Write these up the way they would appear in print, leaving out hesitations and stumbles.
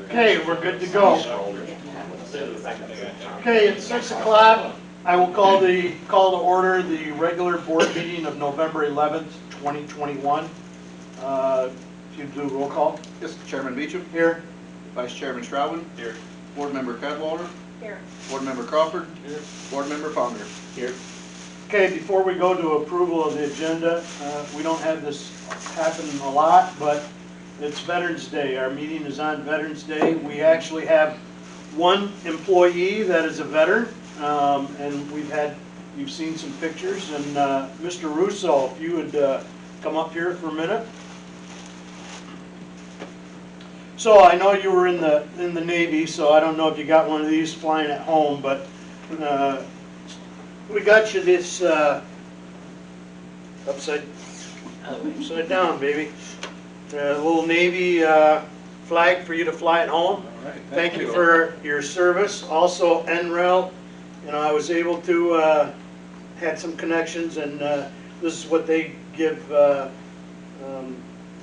Okay, we're good to go. Okay, it's 6 o'clock. I will call to order the regular board meeting of November 11th, 2021. If you do roll call. Yes, Chairman Beecham. Here. Vice Chairman Shroudman. Here. Board Member Cadwalder. Here. Board Member Crawford. Here. Board Member Ponder. Here. Okay, before we go to approval of the agenda, we don't have this happen a lot, but it's Veterans Day. Our meeting is on Veterans Day. We actually have one employee that is a veteran, and you've seen some pictures. And Mr. Russo, if you would come up here for a minute. So I know you were in the Navy, so I don't know if you got one of these flying at home, but we got you this upside down, baby. A little Navy flag for you to fly at home. All right, Thank you for your service. Also, NREL, I was able to had some connections, and this is what they give.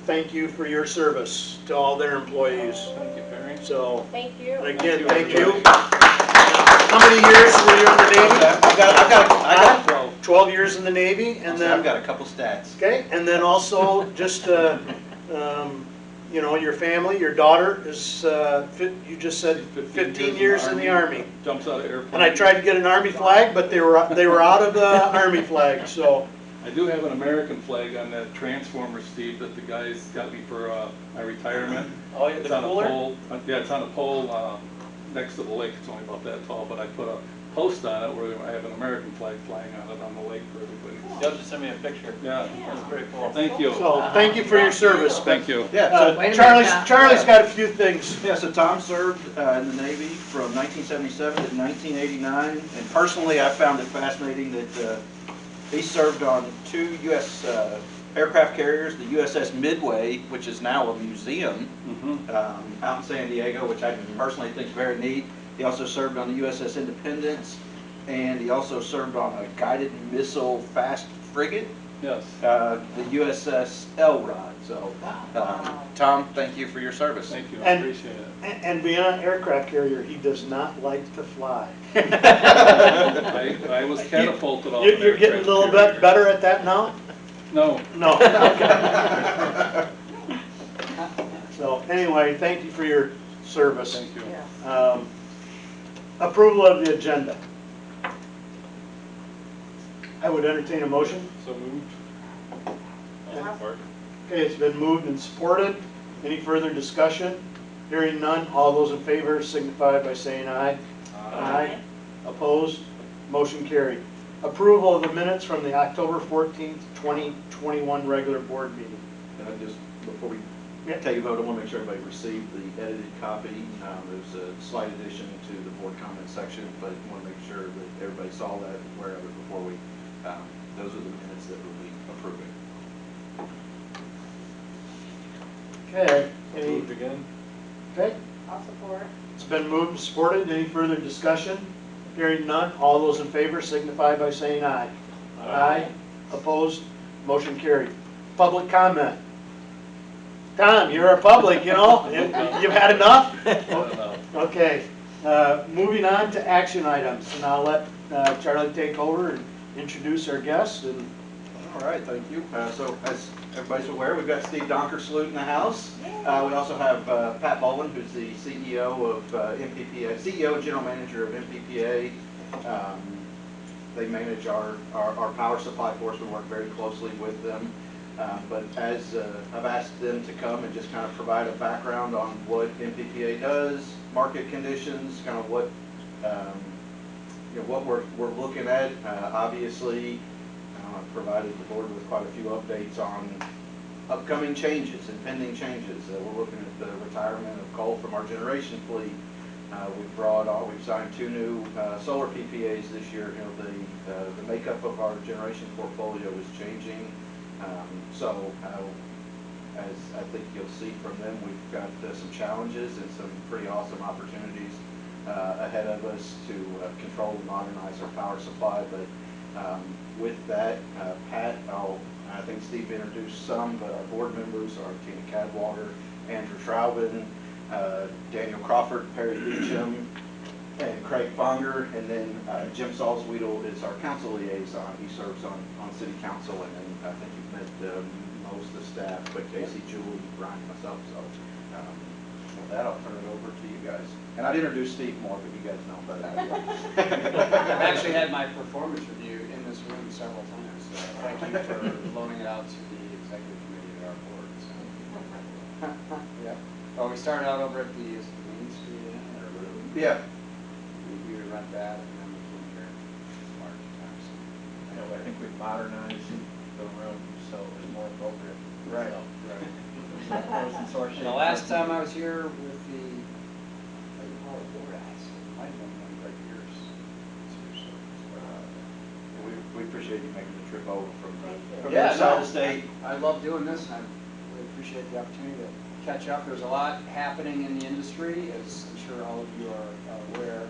Thank you for your service to all their employees. Thank you, Perry. So, Thank you. again, thank you. How many years were you in the Navy? I got 12 years in the Navy, and then I've got a couple stats. okay, and then also just your family. Your daughter is you just said 15 years in the Army. Jumps out of airplane. And I tried to get an Army flag, but they were out of the Army flag. So I do have an American flag on that transformer, Steve, that the guys got me for my retirement. oh, yeah, It's on a pole. Yeah, it's on a pole next to the lake. It's only about that tall, but I put a post on it where I have an American flag flying on it on the lake for everybody. You'll just send me a picture. Yeah, That's pretty cool. thank you. So thank you for your service. Thank you. Yeah, so, Charlie's got a few things. yeah, so Tom served in the Navy from 1977 to 1989, and personally I found it fascinating that he served on 2 U.S. Aircraft carriers, the USS Midway, which is now a museum out in San Diego, which I personally think is very neat. He also served on the USS Independence, and he also served on a guided missile fast frigate, Yes. the USS Elrod. So, Tom, thank you for your service. Thank you. I And- appreciate it. And being an aircraft carrier, he does not like to fly. I was catapulted off. You're getting a little bit better at that now? No. No. So anyway, thank you for your service. Thank you. Yeah. Approval of the agenda. I would entertain a motion. So moved. Okay, it's been moved and supported. Any further discussion? Hearing none, all those in favor signify by saying aye. Aye. Opposed? Motion carried. Approval of the minutes from the October 14th, 2021 regular board meeting. Just before we take a vote, I want to make sure everybody received the edited copy. There's a slight addition to the board comment section, but I want to make sure that everybody saw that, aware of it before we, those are the minutes that we'll be approving. Okay. Moved again. Okay. I'll support. It's been moved and supported. Any further discussion? Hearing none, all those in favor signify by saying aye. Aye. Opposed? Motion carried. Public comment. Tom, you're a public, You've had enough? Okay. Moving on to action items, and I'll let Charlie take over and introduce our guest. All right, thank you. So as everybody's aware, we've got Steve Donkersloot in the house. We also have Pat Boland, who's the CEO of MPPA, CEO and General Manager of MPPA. They manage our power supply for us. We work very closely with them. But as I've asked them to come and just kind of provide a background on what MPPA does, market conditions, kind of what what we're looking at. Obviously, provided the board with quite a few updates on upcoming changes and pending changes. We're looking at the retirement of coal from our generation fleet. We've signed 2 new solar PPAs this year. The makeup of our generation portfolio is changing. So as I think you'll see from them, we've got some challenges and some pretty awesome opportunities ahead of us to control and modernize our power supply. But with that, Pat, I'll I think Steve introduced some, but our board members are Tina Cadwater, Andrew Schraubin, Daniel Crawford, Perry Beecham, and Craig Fonger, and then Jim Salzwedel is our council liaison. He serves on city council, and then I think you've met most of the staff, but Casey, Julie, Brian, myself. So with that, I'll turn it over to you guys. And I'd introduce Steve more, but you guys know better. I've actually had my performance review in this room several times, so thank you for loaning it out to the executive committee of our board. So. Yeah. Well, we started out over at the Main Street Inn, or Yeah. we would rent that, and then we came here large times. You know, I think we've modernized the room so it's more appropriate. Right, So, right. And And the last time I was here with the, what do you call it, board ass, it might have been one of our years. We appreciate you making the trip over from the Yeah, other side no, of the state. I love doing this, and I really appreciate the opportunity to catch up. There's a lot happening in the industry, as I'm sure all of you are aware.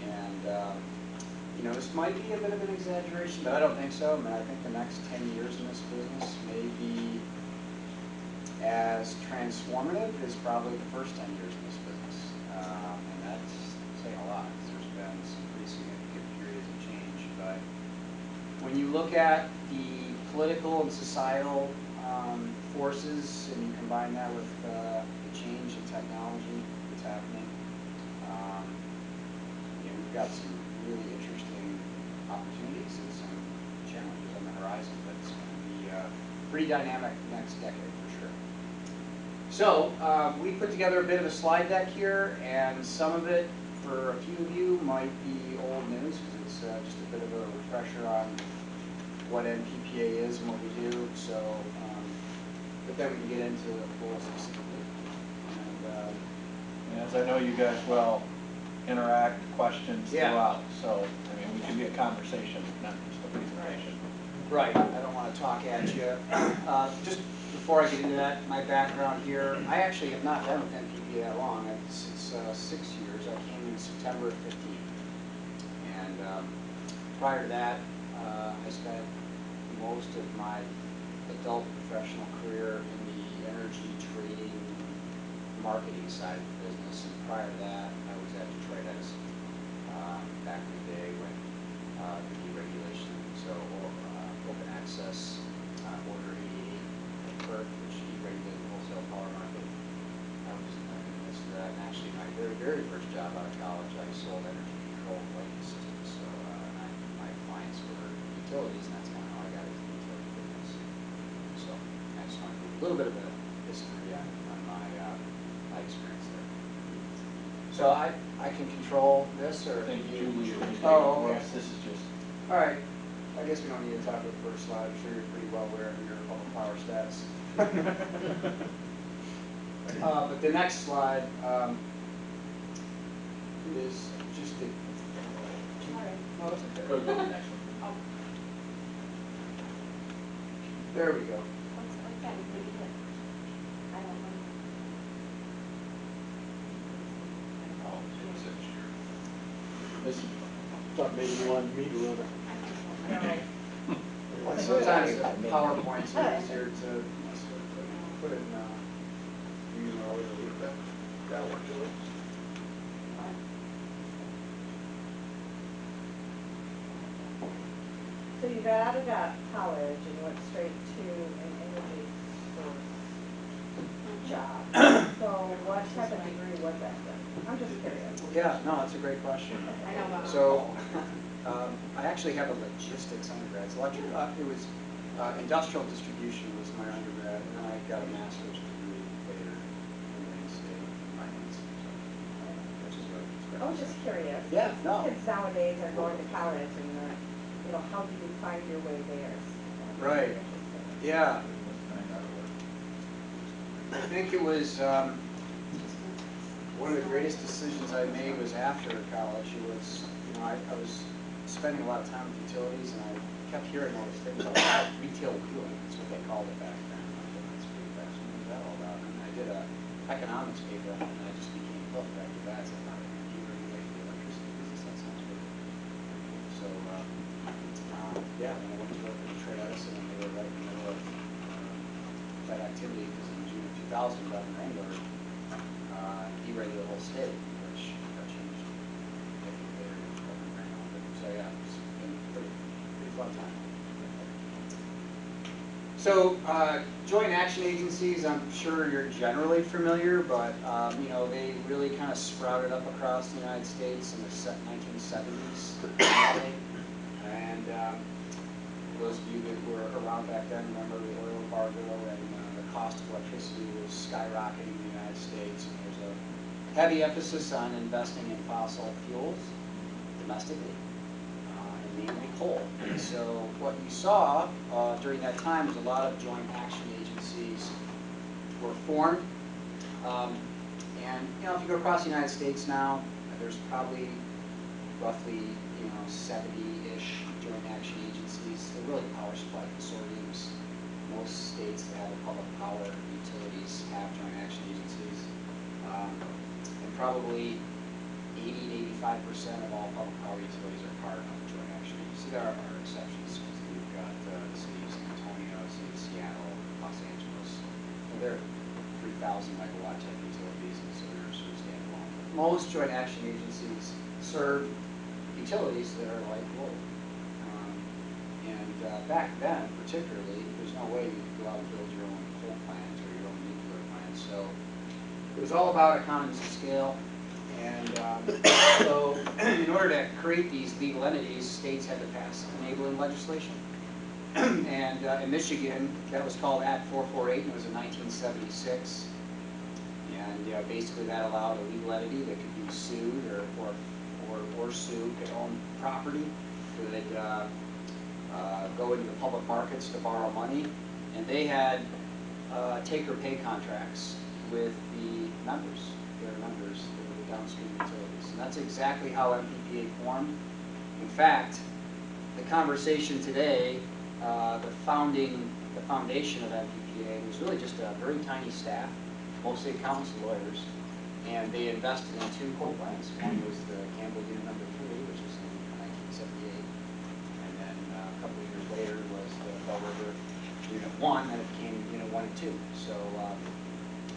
And, you know, this might be a bit of an exaggeration, but I don't think so. I mean, I think the next 10 years in this business may be as transformative as probably the first 10 years in this business. And that's saying a lot, because there's been some pretty significant periods of change. But when you look at the political and societal forces, and you combine that with the change in technology that's happening, you know, we've got some really interesting opportunities and some challenges on the horizon. But it's going to be pretty dynamic next decade for sure. So we put together a bit of a slide deck here, and some of it for a few of you might be old news, because it's just a bit of a refresher on what MPPA is and what we do. So, but then we can get into Lowell specifically. as I know you guys will interact, questions Yeah. throughout, so I mean, we can be a conversation, not just a presentation. Right. I don't want to talk at you. Just before I get into that, my background here, I actually have not been with MPPA that long. It's 6 years. I came in September of 15. And prior to that, I spent most of my adult professional career in the energy trading marketing side of the business. And prior to that, I was at Detroit's back in the day when the deregulation, so open access order 88 occurred, which deregulated the wholesale power market. I was in the midst of that. And actually, my very first job out of college, I sold energy control lighting systems. So my clients were utilities, and that's kind of how I got into the utility business. So I just want to give a little bit of a history on my experience there. So I can control this, or I think you? Julie will be taking Oh, okay. notes. This is just, All right. I guess we don't need to talk about the first slide. I'm sure you're pretty well aware of your public power stats. But the next slide is just the. Oh, that's okay. go to the next one. There we go. Oh, it's this is Thought maybe you wanted me to run it. Sometimes the PowerPoints are easier to put in view mode or That'll work too. So you got out of college and you went straight to an energy source job. So what type of degree was that then? I'm just curious. Yeah, no, that's a great question. I know. So, I actually have a logistics undergrad. It was industrial distribution was my undergrad, and then I got a master's degree later in real estate and finance, which is what I was just curious. Yeah, no. Kids nowadays are going to college and they're, you know, how do you find your way there? Right. Interesting. Yeah, I think it was one of the greatest decisions I made was after college. It was, you know, I was spending a lot of time with utilities, and I kept hearing all these things about retail wheeling. That's what they called it back then. That's pretty fascinating. What is that all about? And I did a economics paper on it, and I just became hooked after that. So I thought, deregulate the electricity business. That sounds really cool. So Yeah, when I went to work at Trade Edison, and they were right in the middle of that activity, because in June of 2000, Governor Engler deregulated the whole state, which got changed. I think later with Governor Engler. So yeah, it's been a pretty fun time. So joint action agencies, I'm sure you're generally familiar, but you know, they really kind of sprouted up across the United States in the 1970s. And those of you that were around back then remember the oil embargo, and the cost of electricity was skyrocketing in the United States. And there's a heavy emphasis on investing in fossil fuels domestically, and mainly coal. And so what you saw during that time was a lot of joint action agencies were formed. And you know, if you go across the United States now, there's probably roughly 70-ish joint action agencies. They're really power supply consortiums. Most states that have a public power utilities have joint action agencies. And probably 80 to 85% of all public power utilities are part of joint action agencies. There are exceptions, because we've got the city of San Antonio, city of Seattle, Los Angeles. And they're 3,000 megawatt type utilities, and so they're sort of standalone. Most joint action agencies serve utilities that are like Lowell. Back then, particularly, there's no way you could go out and build your own coal plant or your own nuclear plant. So it was all about economies of scale. And so in order to create these legal entities, states had to pass enabling legislation. And in Michigan, that was called Act 448, and it was in 1976. And basically that allowed a legal entity that could be sued or sue, could own property, could go into the public markets to borrow money, and they had take-or-pay contracts with the members, the downstream utilities. And that's exactly how MPPA formed. In fact, the conversation today, the foundation of MPPA was really just a very tiny staff, mostly accountants and lawyers, and they invested in 2 coal plants. One was the Campbell Unit Number 3, which was in 1978, and then a couple of years later was the Bell River Unit 1, and it became Unit 1 and 2. So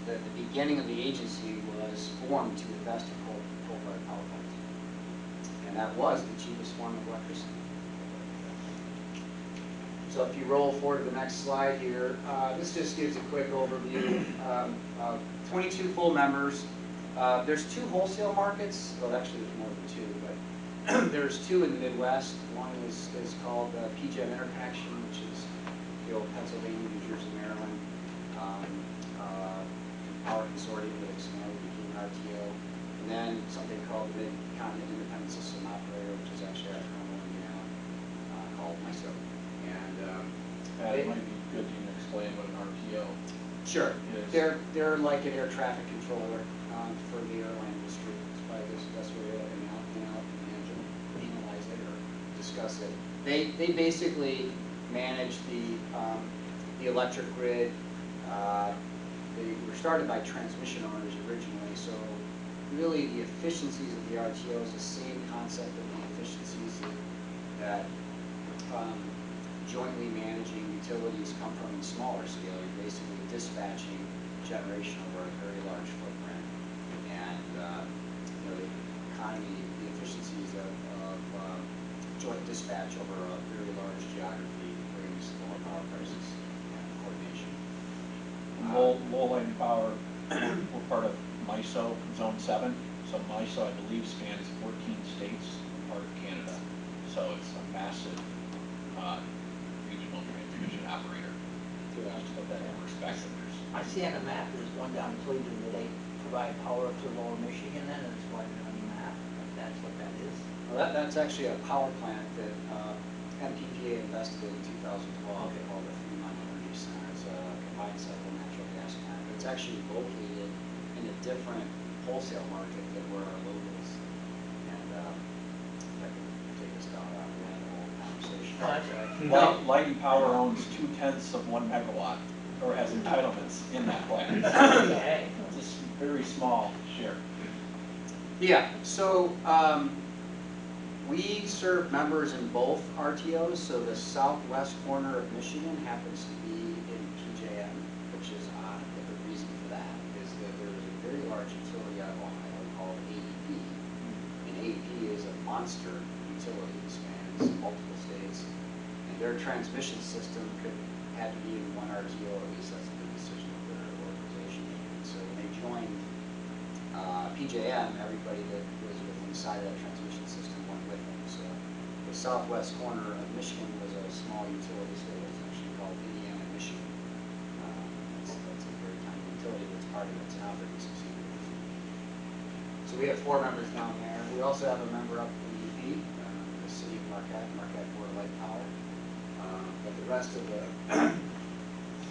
the beginning of the agency was formed to invest in coal-fired power plants, and that was the cheapest form of electricity. So if you roll forward to the next slide here, this just gives a quick overview. 22 full members. There's 2 wholesale markets. Well, actually there's more than 2, but there's 2 in the Midwest. One is called PJM Interconnection, which is the old Pennsylvania, New Jersey, Maryland power consortium that expanded, became an RTO. And then something called the Mid-Continent Independent System Operator, which is actually out of Carmel, Indiana, called MISO. And it might be good to explain what an RTO sure. is. They're like an air traffic controller for the airline industry. It's probably the best way to analyze it or discuss it. They basically manage the electric grid. They were started by transmission owners originally, so really the efficiencies of the RTO is the same concept of the efficiencies that jointly managing utilities come from in smaller scale. You're basically dispatching generation over a very large footprint, and the economy, the efficiencies of joint dispatch over a very large geography brings lower power prices and coordination. Lowell and Power, we're part of MISO Zone 7. So MISO, I believe, spans 14 states and part of Canada. So it's a massive regional transmission operator. Just to put that in perspective. I see on the map there's one down in Cleveland where they provide power up to Lower Michigan, and it's right on the map. That's what that is. Well, that's actually a power plant that MPPA invested in 2012 called the Fremont Energy Center. It's a combined cycle natural gas plant. But it's actually located in a different wholesale market than where our load is. And that can take us down a rabbit hole conversation. Oh, that's right. Light and Power owns 0.2 of 1 megawatt, or has entitlements in that plant. Okay. It's a very small share. Yeah, so We serve members in both RTOs, so the southwest corner of Michigan happens to be in PJM, which is odd, but the reason for that is that there is a very large utility out of Ohio called ADP. And ADP is a monster utility, spans multiple states, and their transmission system had to be in one RTO, or at least that's the decision of their organization. And so when they joined PJM, everybody that was inside of that transmission system went with them. So the southwest corner of Michigan was a small utility state. It's actually called Indiana, Michigan. That's a very tiny utility that's part of its operating subsidiary. So we have 4 members down there. We also have a member up in UP, the city of Marquette Board of Light Power. But the rest of the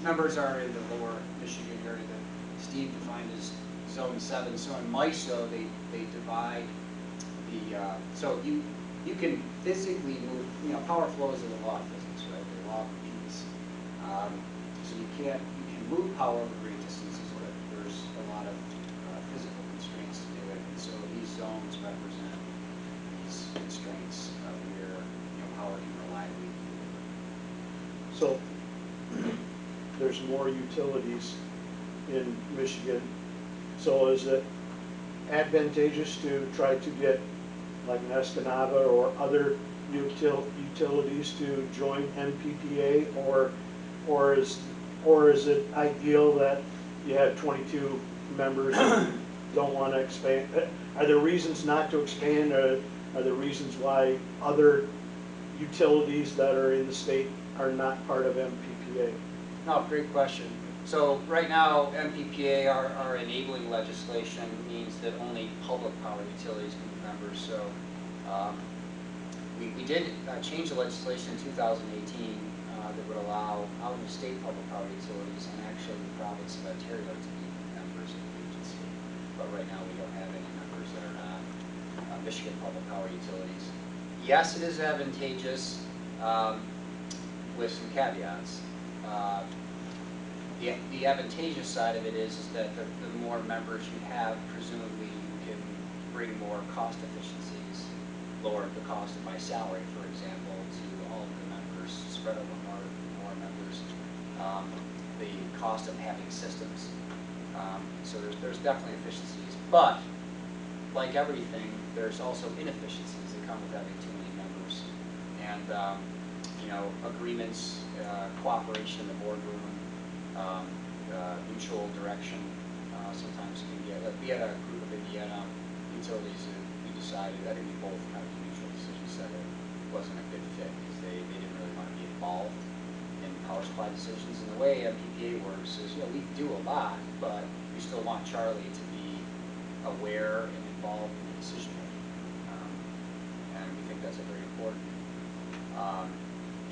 members are in the lower Michigan area that Steve defined as Zone 7. So in MISO, they divide the, so you can physically move, power flows is a law of physics, right? The law repeats. So you can move power over great distances, but there's a lot of physical constraints to do it. And so these zones represent these constraints of where, power can reliably be delivered. So there's more utilities in Michigan. So is it advantageous to try to get like an Escanaba or other utilities to join MPPA, or is it ideal that you have 22 members and don't want to expand? Are there reasons not to expand, or are there reasons why other utilities that are in the state are not part of MPPA? No, great question. So right now, MPPA, our enabling legislation means that only public power utilities can be members. So we did change the legislation in 2018 that would allow out of state public power utilities and actually the province of Ontario to be members of the agency. But right now, we don't have any members that are not Michigan public power utilities. Yes, it is advantageous with some caveats. The advantageous side of it is that the more members you have, presumably you can bring more cost efficiencies, lower the cost of my salary, for example, to all of the members, spread over more members, the cost of having systems. So there's definitely efficiencies, but like everything, there's also inefficiencies that come with having too many members, and agreements, cooperation in the boardroom. Mutual direction sometimes can get, like we had a group of Indiana utilities that we decided, I think we both had a mutual decision, said it wasn't a good fit because they didn't really want to be involved in power supply decisions. And the way MPPA works is, we do a lot, but we still want Charlie to be aware and involved in the decision making. And we think that's a very important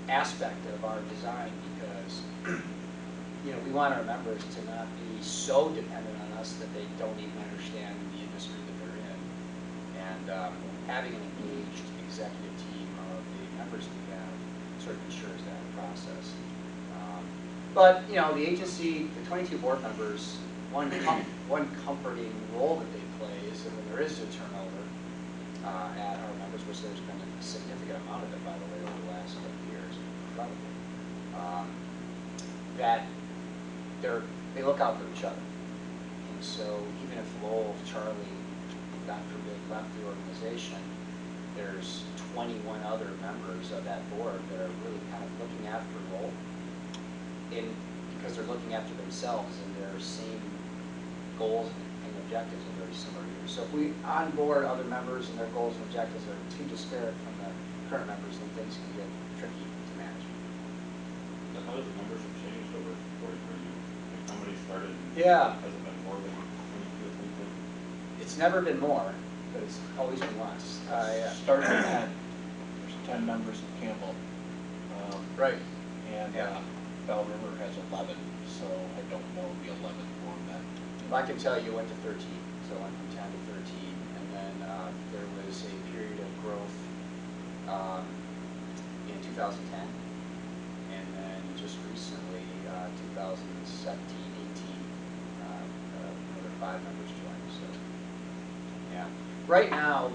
aspect of our design because we want our members to not be so dependent on us that they don't even understand the industry that they're in. And having an engaged executive team of the members we have sort of ensures that process. But the agency, the 22 board members, one comforting role that they play is that when there is a turnover at our members, which there's been a significant amount of it, by the way, over the last couple of years, incredible, that they look out for each other. And so even if Lowell, Charlie, God forbid, left the organization, there's 21 other members of that board that are really kind of looking after Lowell because they're looking after themselves, and their same goals and objectives are very similar here. So if we onboard other members and their goals and objectives are too disparate from the current members, then things can get tricky to manage. So how has the membership changed over 43 years? Like how many started? Yeah. Has it been more than 22 or 23? It's never been more, but it's always been less. Starting at 10, there's 10 members of Campbell. Right. And Bell River has 11, so I don't know the 11th one then. Well, I can tell you went to 13, so I went from 10 to 13, and then there was a period of growth in 2010, and then just recently, 2017, 18, another 5 members joined. So, yeah. Right now,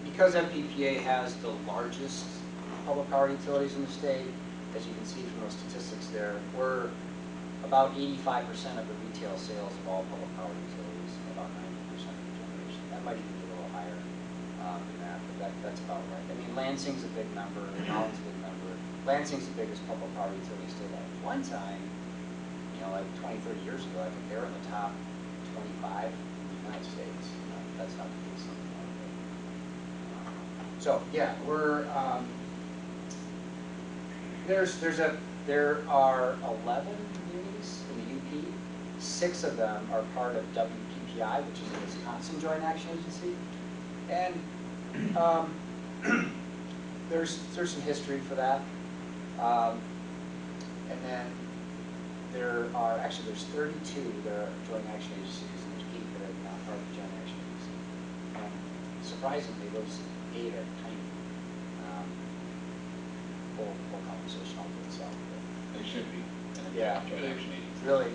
because MPPA has the largest public power utilities in the state, as you can see from those statistics there, we're about 85% of the retail sales of all public power utilities, and about 90% of the generation. That might even be a little higher than that, but that's about right. I mean, Lansing's a big number, Nolens a big number. Lansing's the biggest public power utility state at one time, you know, like 20, 30 years ago. I think they were in the top 25 in the United States. That's not the case anymore. So yeah, we're there are 11 munis in the UP. 6 of them are part of WPPI, which is a Wisconsin Joint Action Agency, and there's some history for that. And then there's 32 joint action agencies and there's 8 that are not part of the joint action agency. And surprisingly, those 8 are tiny. Full conversation all to itself. They should be. Yeah. Joint action agency. Really,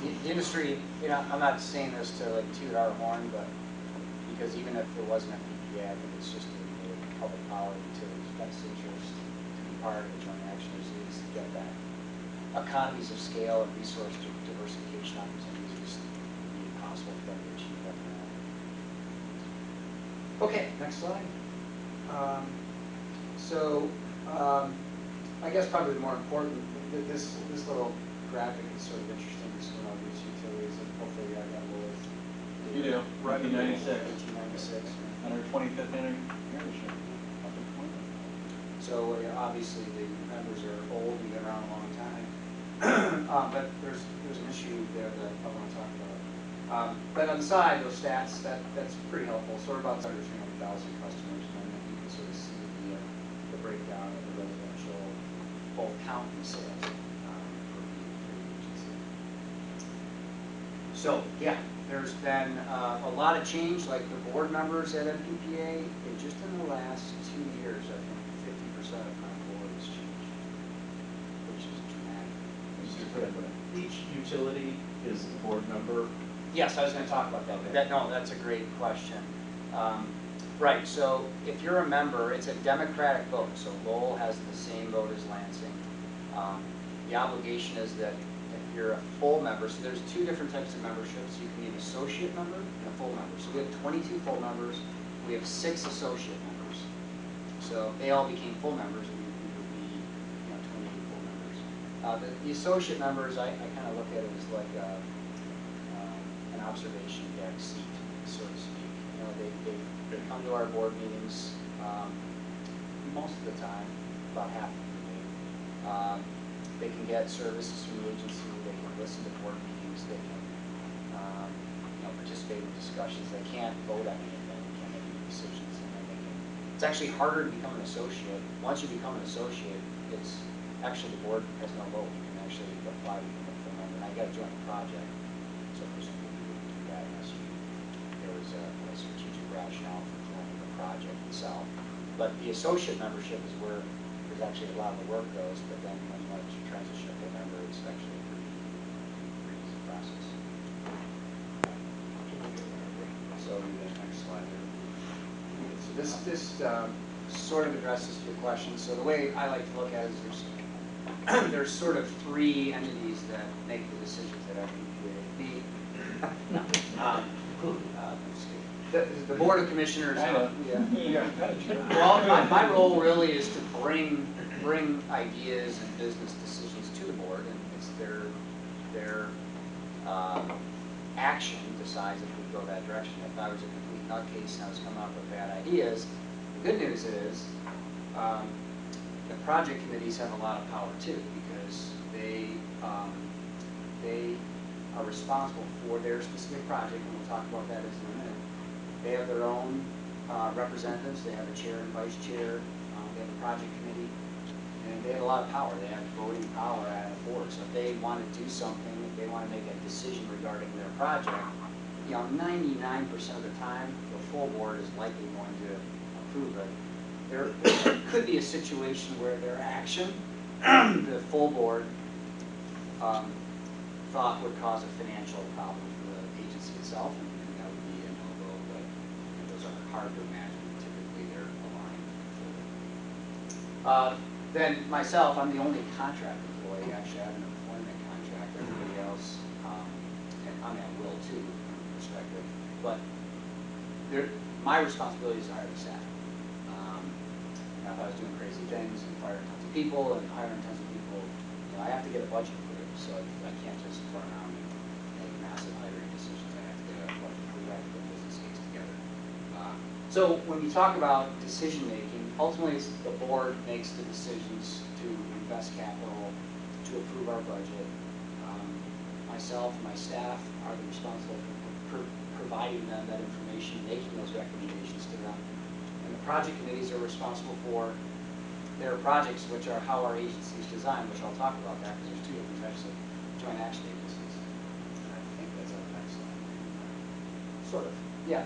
the industry, you know, I'm not saying this to like toot our horn, but because even if there wasn't a PPA, I think it's just in the public power utilities' best interest to be part of the joint action agencies to get that economies of scale and resource diversification opportunities. Just would be impossible for them to achieve that now. Okay, next slide. I guess probably the more important, this little graphic is sort of interesting. This one of these utilities, and hopefully I got a little. You do. Right. 1996. 1996. On our 25th anniversary. So obviously the members are old and been around a long time. But there's an issue there that I want to talk about. But on the side, those stats, that's pretty helpful. So we're about 300,000 customers, and then you can sort of see the breakdown of the residential, both count and sales for the agency. So yeah, there's been a lot of change, like the board members at MPPA, and just in the last 2 years, I think 50% of my board has changed, which is dramatic. Each utility is the board member. Yes, I was going to talk about that. But that's a great question. Right, so if you're a member, it's a democratic vote. So Lowell has the same vote as Lansing. The obligation is that if you're a full member, so there's 2 different types of memberships. You can be an associate member and a full member. So we have 22 full members. We have 6 associate members. So if they all became full members, we would be 28 full members. The associate members, I kind of look at it as like an observation deck seat, so to speak. You know, they come to our board meetings most of the time, about half of the day. They can get services from the agency. They can listen to board meetings. They can participate in discussions. They can't vote on anything. They can't make any decisions. And then they can. It's actually harder to become an associate. Once you become an associate, it's actually the board has no vote. You can actually apply to become a full member. Now you got to join a project, so presumably you wouldn't do that unless there was a strategic rationale for joining the project itself. But the associate membership is where there's actually a lot of the work goes, but then when you want to transition to a member, it's actually a pretty easy process. So the next slide here. So this sort of addresses your question. So the way I like to look at it is there's sort of 3 entities that make the decisions at MPPA. The Board of Commissioners. Well, my role really is to bring ideas and business decisions to the board, and it's their action decides if we go that direction. If I was a complete nutcase and I was coming up with bad ideas, the good news is the project committees have a lot of power too, because they are responsible for their specific project, and we'll talk about that in a minute. They have their own representatives. They have a chair and vice chair. They have a project committee, and they have a lot of power. They have voting power at a board. So if they want to do something, if they want to make a decision regarding their project, 99% of the time, the full board is likely going to approve it. There could be a situation where their action, the full board, thought would cause a financial problem for the agency itself, and that would be a no-go. But those are hard to imagine. Typically, Then myself, I'm the only contract employee. Actually, I have an employment contract. Everybody else, and I'm at will too, from the perspective. But my responsibility is to hire the staff. Now, if I was doing crazy things and firing tons of people and hiring tons of people, I have to get a budget for it. So I can't just run around and make massive hiring decisions. I have to get a budget for it. I have to put a business case together. So when you talk about decision making, ultimately it's the board makes the decisions to invest capital, to approve our budget. Myself and my staff are responsible for providing them that information, making those recommendations to them. And the project committees are responsible for their projects, which are how our agency is designed, which I'll talk about that, because there's two different types of joint action agencies. I think that's on the next slide. Sort of, yeah.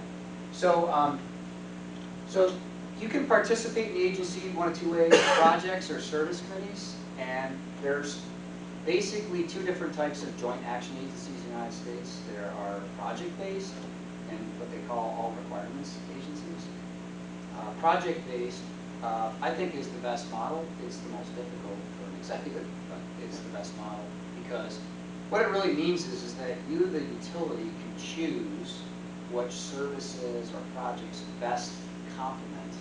So, so you can participate in the agency one of two ways: projects or service committees. And there's basically two different types of joint action agencies in the United States. There are project-based and what they call all requirements agencies. Project-based, I think, is the best model. It's the most difficult for an executive, but it's the best model because what it really means is that you, the utility, can choose which services or projects best complement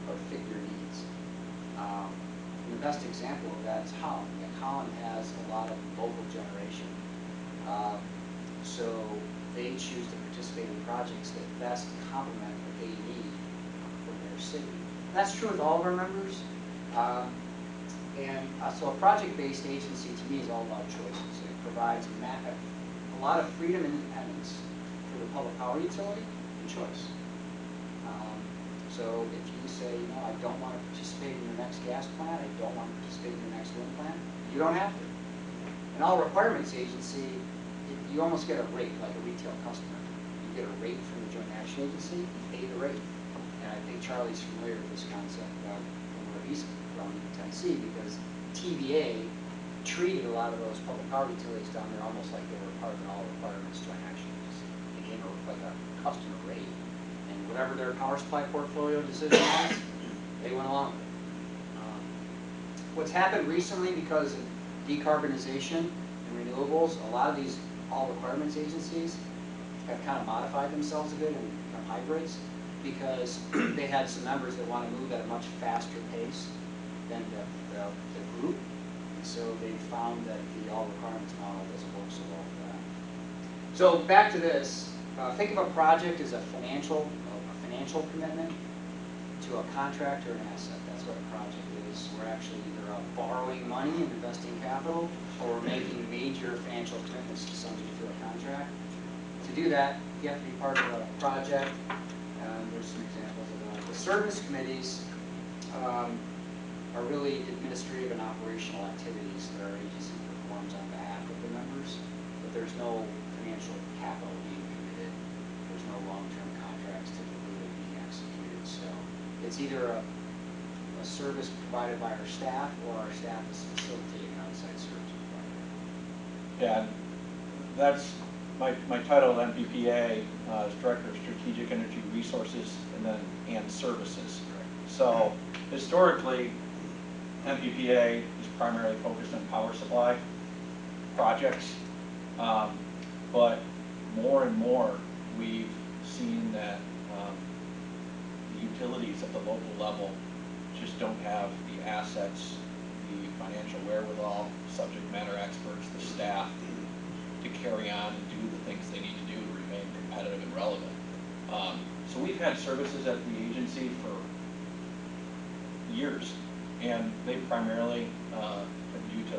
or fit your needs. And the best example of that is Holland. Holland has a lot of local generation. So they choose to participate in projects that best complement what they need for their city. And that's true with all of our members. So a project-based agency to me is all about choices. It provides a lot of freedom and independence for the public power utility and choice. So if you say, I don't want to participate in your next gas plant, I don't want to participate in your next wind plant, you don't have to. An all requirements agency, you almost get a rate like a retail customer. You get a rate from the joint action agency, you pay the rate. And I think Charlie's familiar with this concept from where he's from, Tennessee, because TVA treated a lot of those public power utilities down there almost like they were part of an all requirements joint action agency. It became like a customer rate. And whatever their power supply portfolio decision was, they went along with it. What's happened recently because of decarbonization and renewables, a lot of these all requirements agencies have kind of modified themselves a bit and become hybrids because they had some members that want to move at a much faster pace than the group. And so they found that the all requirements model doesn't work so well for that. So back to this, think of a project as a financial commitment to a contract or an asset. That's what a project is. We're actually either borrowing money and investing capital, or we're making major financial commitments to somebody through a contract. To do that, you have to be part of a project. There's some examples of that. The service committees are really administrative and operational activities that our agency performs on behalf of the members, but there's no financial capital being committed. There's no long-term contracts typically that are being executed. So it's either a service provided by our staff, or our staff is facilitating outside service provider. Yeah, that's my title at MPPA is Director of Strategic Energy Resources and Services. So historically, MPPA is primarily focused on power supply projects, but more and more we've seen that the utilities at the local level just don't have the assets, the financial wherewithal, subject matter experts, the staff to carry on and do the things they need to do to remain competitive and relevant. So we've had services at the agency for years, and they primarily been due to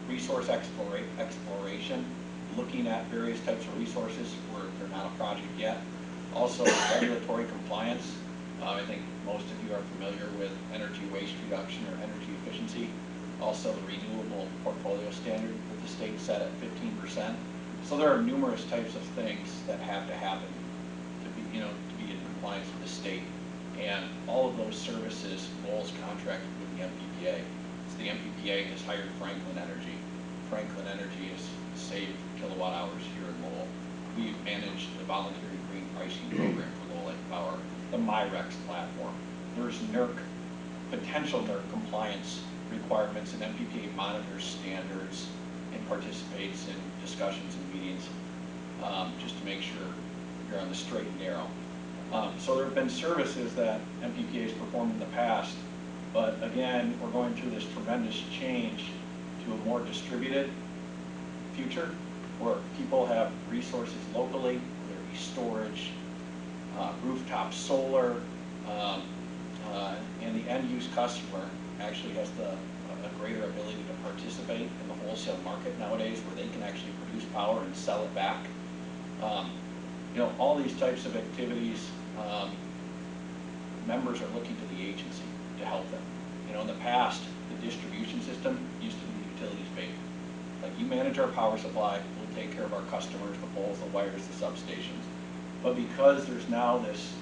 resource exploration, looking at various types of resources where they're not a project yet. Also regulatory compliance. I think most of you are familiar with energy waste reduction or energy efficiency. Also the renewable portfolio standard that the state set at 15%. So there are numerous types of things that have to happen to be, to be in compliance with the state. And all of those services, Lowell's contracted with the MPPA. So the MPPA has hired Franklin Energy. Franklin Energy has saved kilowatt hours here in Lowell. We've managed the voluntary green pricing program for Lowell Lake Power, the MyRex platform. There's NERC potential NERC compliance requirements, and MPPA monitors standards and participates in discussions and meetings, just to make sure you're on the straight and narrow. So there have been services that MPPA has performed in the past, but again, we're going through this tremendous change to a more distributed future where people have resources locally, whether it be storage, rooftop solar, and the end-use customer actually has a greater ability to participate in the wholesale market nowadays, where they can actually produce power and sell it back. You know, all these types of activities, members are looking to the agency to help them. You know, in the past, the distribution system used to be the utilities paid. Like, you manage our power supply, we'll take care of our customers, the poles, the wires, the substations. But because there's now this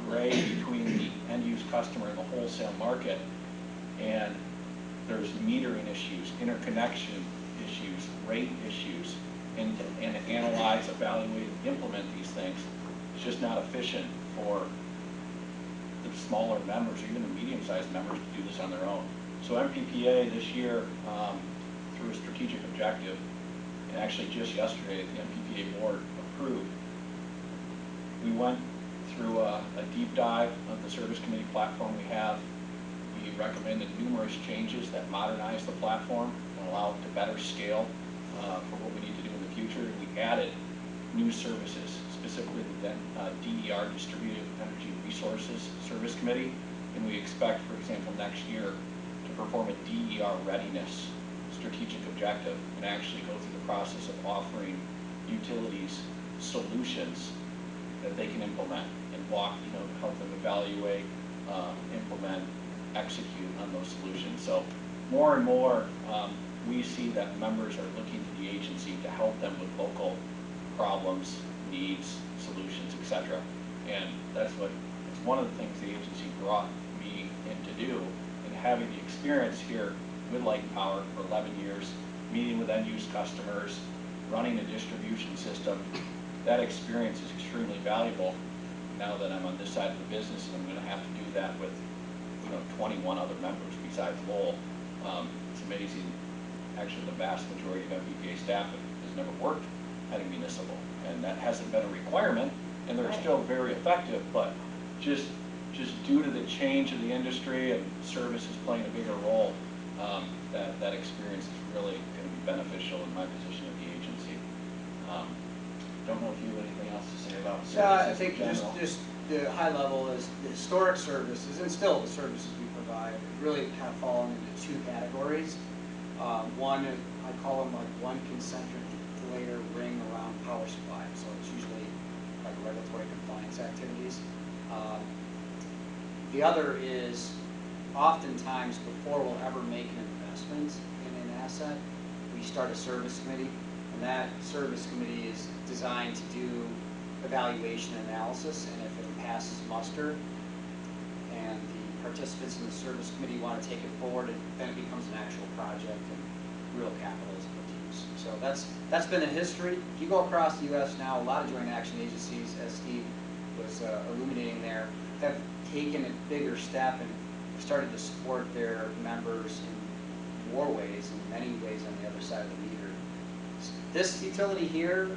gray between the end-use customer and the wholesale market, and there's metering issues, interconnection issues, rate issues, and to analyze, evaluate, implement these things, it's just not efficient for the smaller members, or even the medium-sized members, to do this on their own. So MPPA this year, through a strategic objective, and actually just yesterday the MPPA board approved, we went through a deep dive of the service committee platform we have. We recommended numerous changes that modernize the platform and allow it to better scale for what we need to do in the future. And we added new services, specifically the DER, Distributed Energy Resources Service Committee. And we expect, for example, next year to perform a DER readiness strategic objective and actually go through the process of offering utilities solutions that they can implement and help them evaluate, implement, execute on those solutions. So more and more, we see that members are looking to the agency to help them with local problems, needs, solutions, etc. And it's one of the things the agency brought me in to do, and having the experience here with Light and Power for 11 years, meeting with end-use customers, running a distribution system. That experience is extremely valuable now that I'm on this side of the business, and I'm going to have to do that with 21 other members besides Lowell. It's amazing. Actually, the vast majority of MPPA staff has never worked at a municipal, and that hasn't been a requirement, and they're still very effective, but just due to the change in the industry and services playing a bigger role, that experience is really going to be beneficial in my position at the agency. Don't know if you have anything else to say about services. Yeah, I think in general. just the high level is the historic services, and still the services we provide, really kind of fall into two categories. One, I call them like one concentric layer ring around power supply. So it's usually like regulatory compliance activities. The other is oftentimes before we'll ever make an investment in an asset, we start a service committee, and that service committee is designed to do evaluation and analysis, and if it passes muster and the participants in the service committee want to take it forward, then it becomes an actual project and real capital is put to use. So that's been the history. If you go across the U.S. now, a lot of joint action agencies, as Steve was illuminating there, have taken a bigger step and started to support their members in more ways, in many ways on the other side of the meter. This utility here,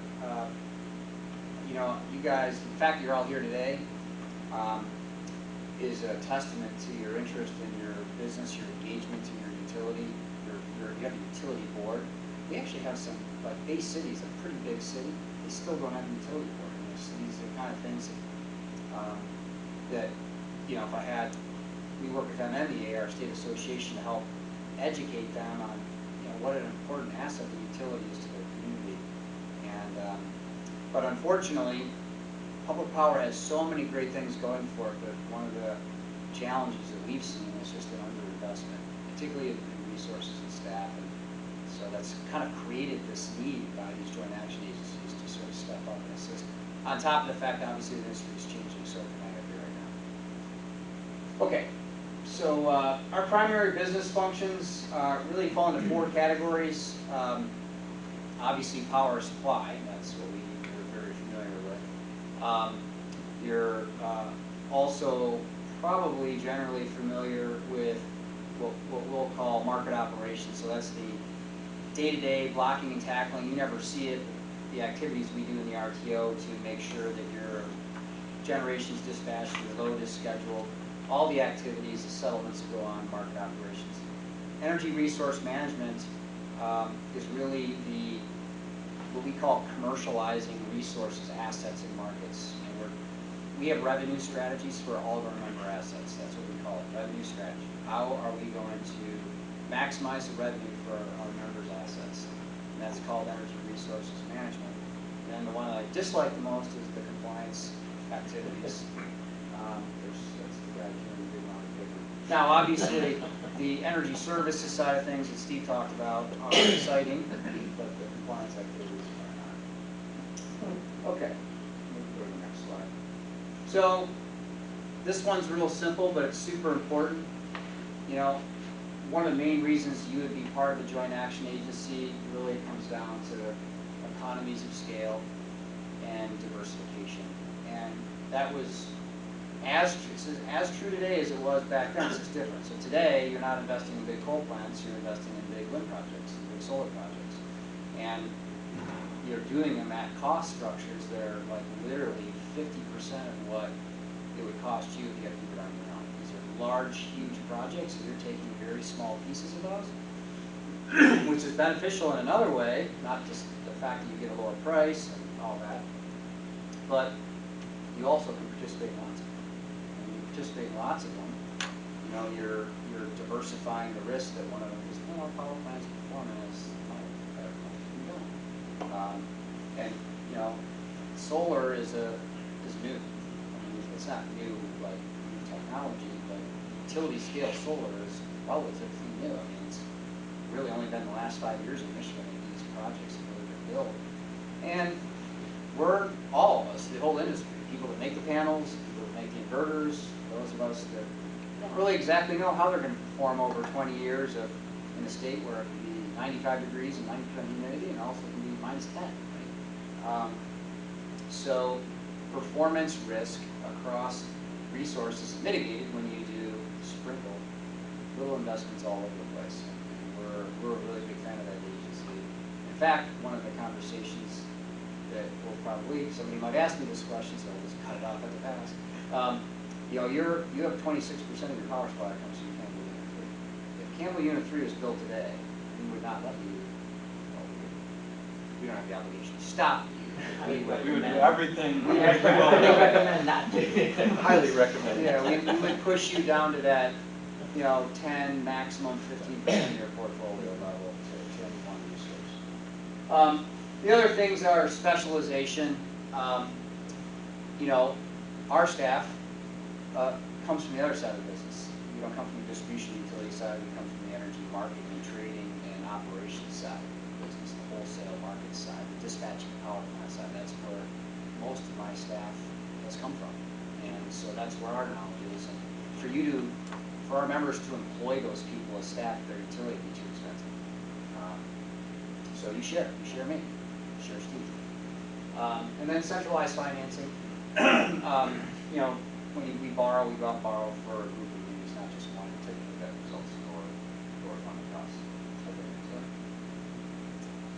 you guys, the fact that you're all here today is a testament to your interest in your business, your engagement in your utility. You have a utility board. We actually have some, like Bay City's a pretty big city. They still don't have a utility board. And so these are the kind of things that if we work with MMEA, our state association, to help educate them on what an important asset the utility is to their community. And but unfortunately, public power has so many great things going for it, but one of the challenges that we've seen is just an underinvestment, particularly in resources and staff. And so that's kind of created this need by these joint action agencies to sort of step up and assist. On top of the fact, obviously, the industry is changing so dramatically right now. Okay. So our primary business functions really fall into four categories. Obviously, power supply, that's what we're very familiar with. You're also probably generally familiar with what we'll call market operations. So that's the day-to-day blocking and tackling. You never see it, the activities we do in the RTO to make sure that your generation is dispatched, your load is scheduled, all the activities, the settlements that go on, market operations. Energy resource management is really what we call commercializing resources, assets, and markets. And we have revenue strategies for all of our member assets. That's what we call it, revenue strategy. How are we going to maximize the revenue for our members' assets? And that's called energy resources management. And the one that I dislike the most is the compliance activities. That's the guy carrying the big round paper. Now, obviously, the energy services side of things that Steve talked about are exciting, but the compliance activities are not. Okay, we'll go to the next slide. So, this one's real simple, but it's super important. You know, one of the main reasons you would be part of the Joint Action Agency really comes down to economies of scale and diversification. And that was as true today as it was back then. It's just different. So today, you're not investing in big coal plants, you're investing in big wind projects, big solar projects. And you're doing them at cost structures that are like literally 50% of what it would cost you if you had to do it on your own. These are large, huge projects, and you're taking very small pieces of those, which is beneficial in another way, not just the fact that you get a lower price and all that, but you also can participate in lots of them. When you participate in lots of them, you know, you're diversifying the risk that one of them is, you know, power plants performing as better you don't. And you know, solar is new. I mean, it's not new like new technology, but utility scale solar is relatively new. I mean, it's really only been the last 5 years in Michigan that these projects have really been built. And we're, all of us, the whole industry, people that make the panels, people that make the inverters, those of us that don't really exactly know how they're going to perform over 20 years in a state where it can be 95 degrees and 90% humidity, and also can be -10. Right? So performance risk across resources is mitigated when you do sprinkle little investments all over the place. And we're a really big fan of that agency. In fact, one of the conversations that will probably, somebody might ask me this question, so I'll just cut it off at the pass. You know, you have 26% of your power supply comes from Campbell Unit 3. If Campbell Unit 3 is built today, we would not let you, well, we don't have the obligation to stop you. We would do everything. We recommend not to. Highly recommend. Yeah, we would push you down to that, you know, 10, maximum 15% of your portfolio level to any one resource. The other things are specialization. You know, our staff comes from the other side of the business. We don't come from the distribution utility side, we come from the energy marketing and trading and operations side of the business, the wholesale market side, the dispatching power plant side. That's where most of my staff has come from. And so that's where our knowledge is. And for our members to employ those people as staff at their utility would be too expensive. So you share me, you share Steve. And then centralized financing. You know, when we borrow, we go out and borrow for a group of use, not just one, typically that results in lower funding costs.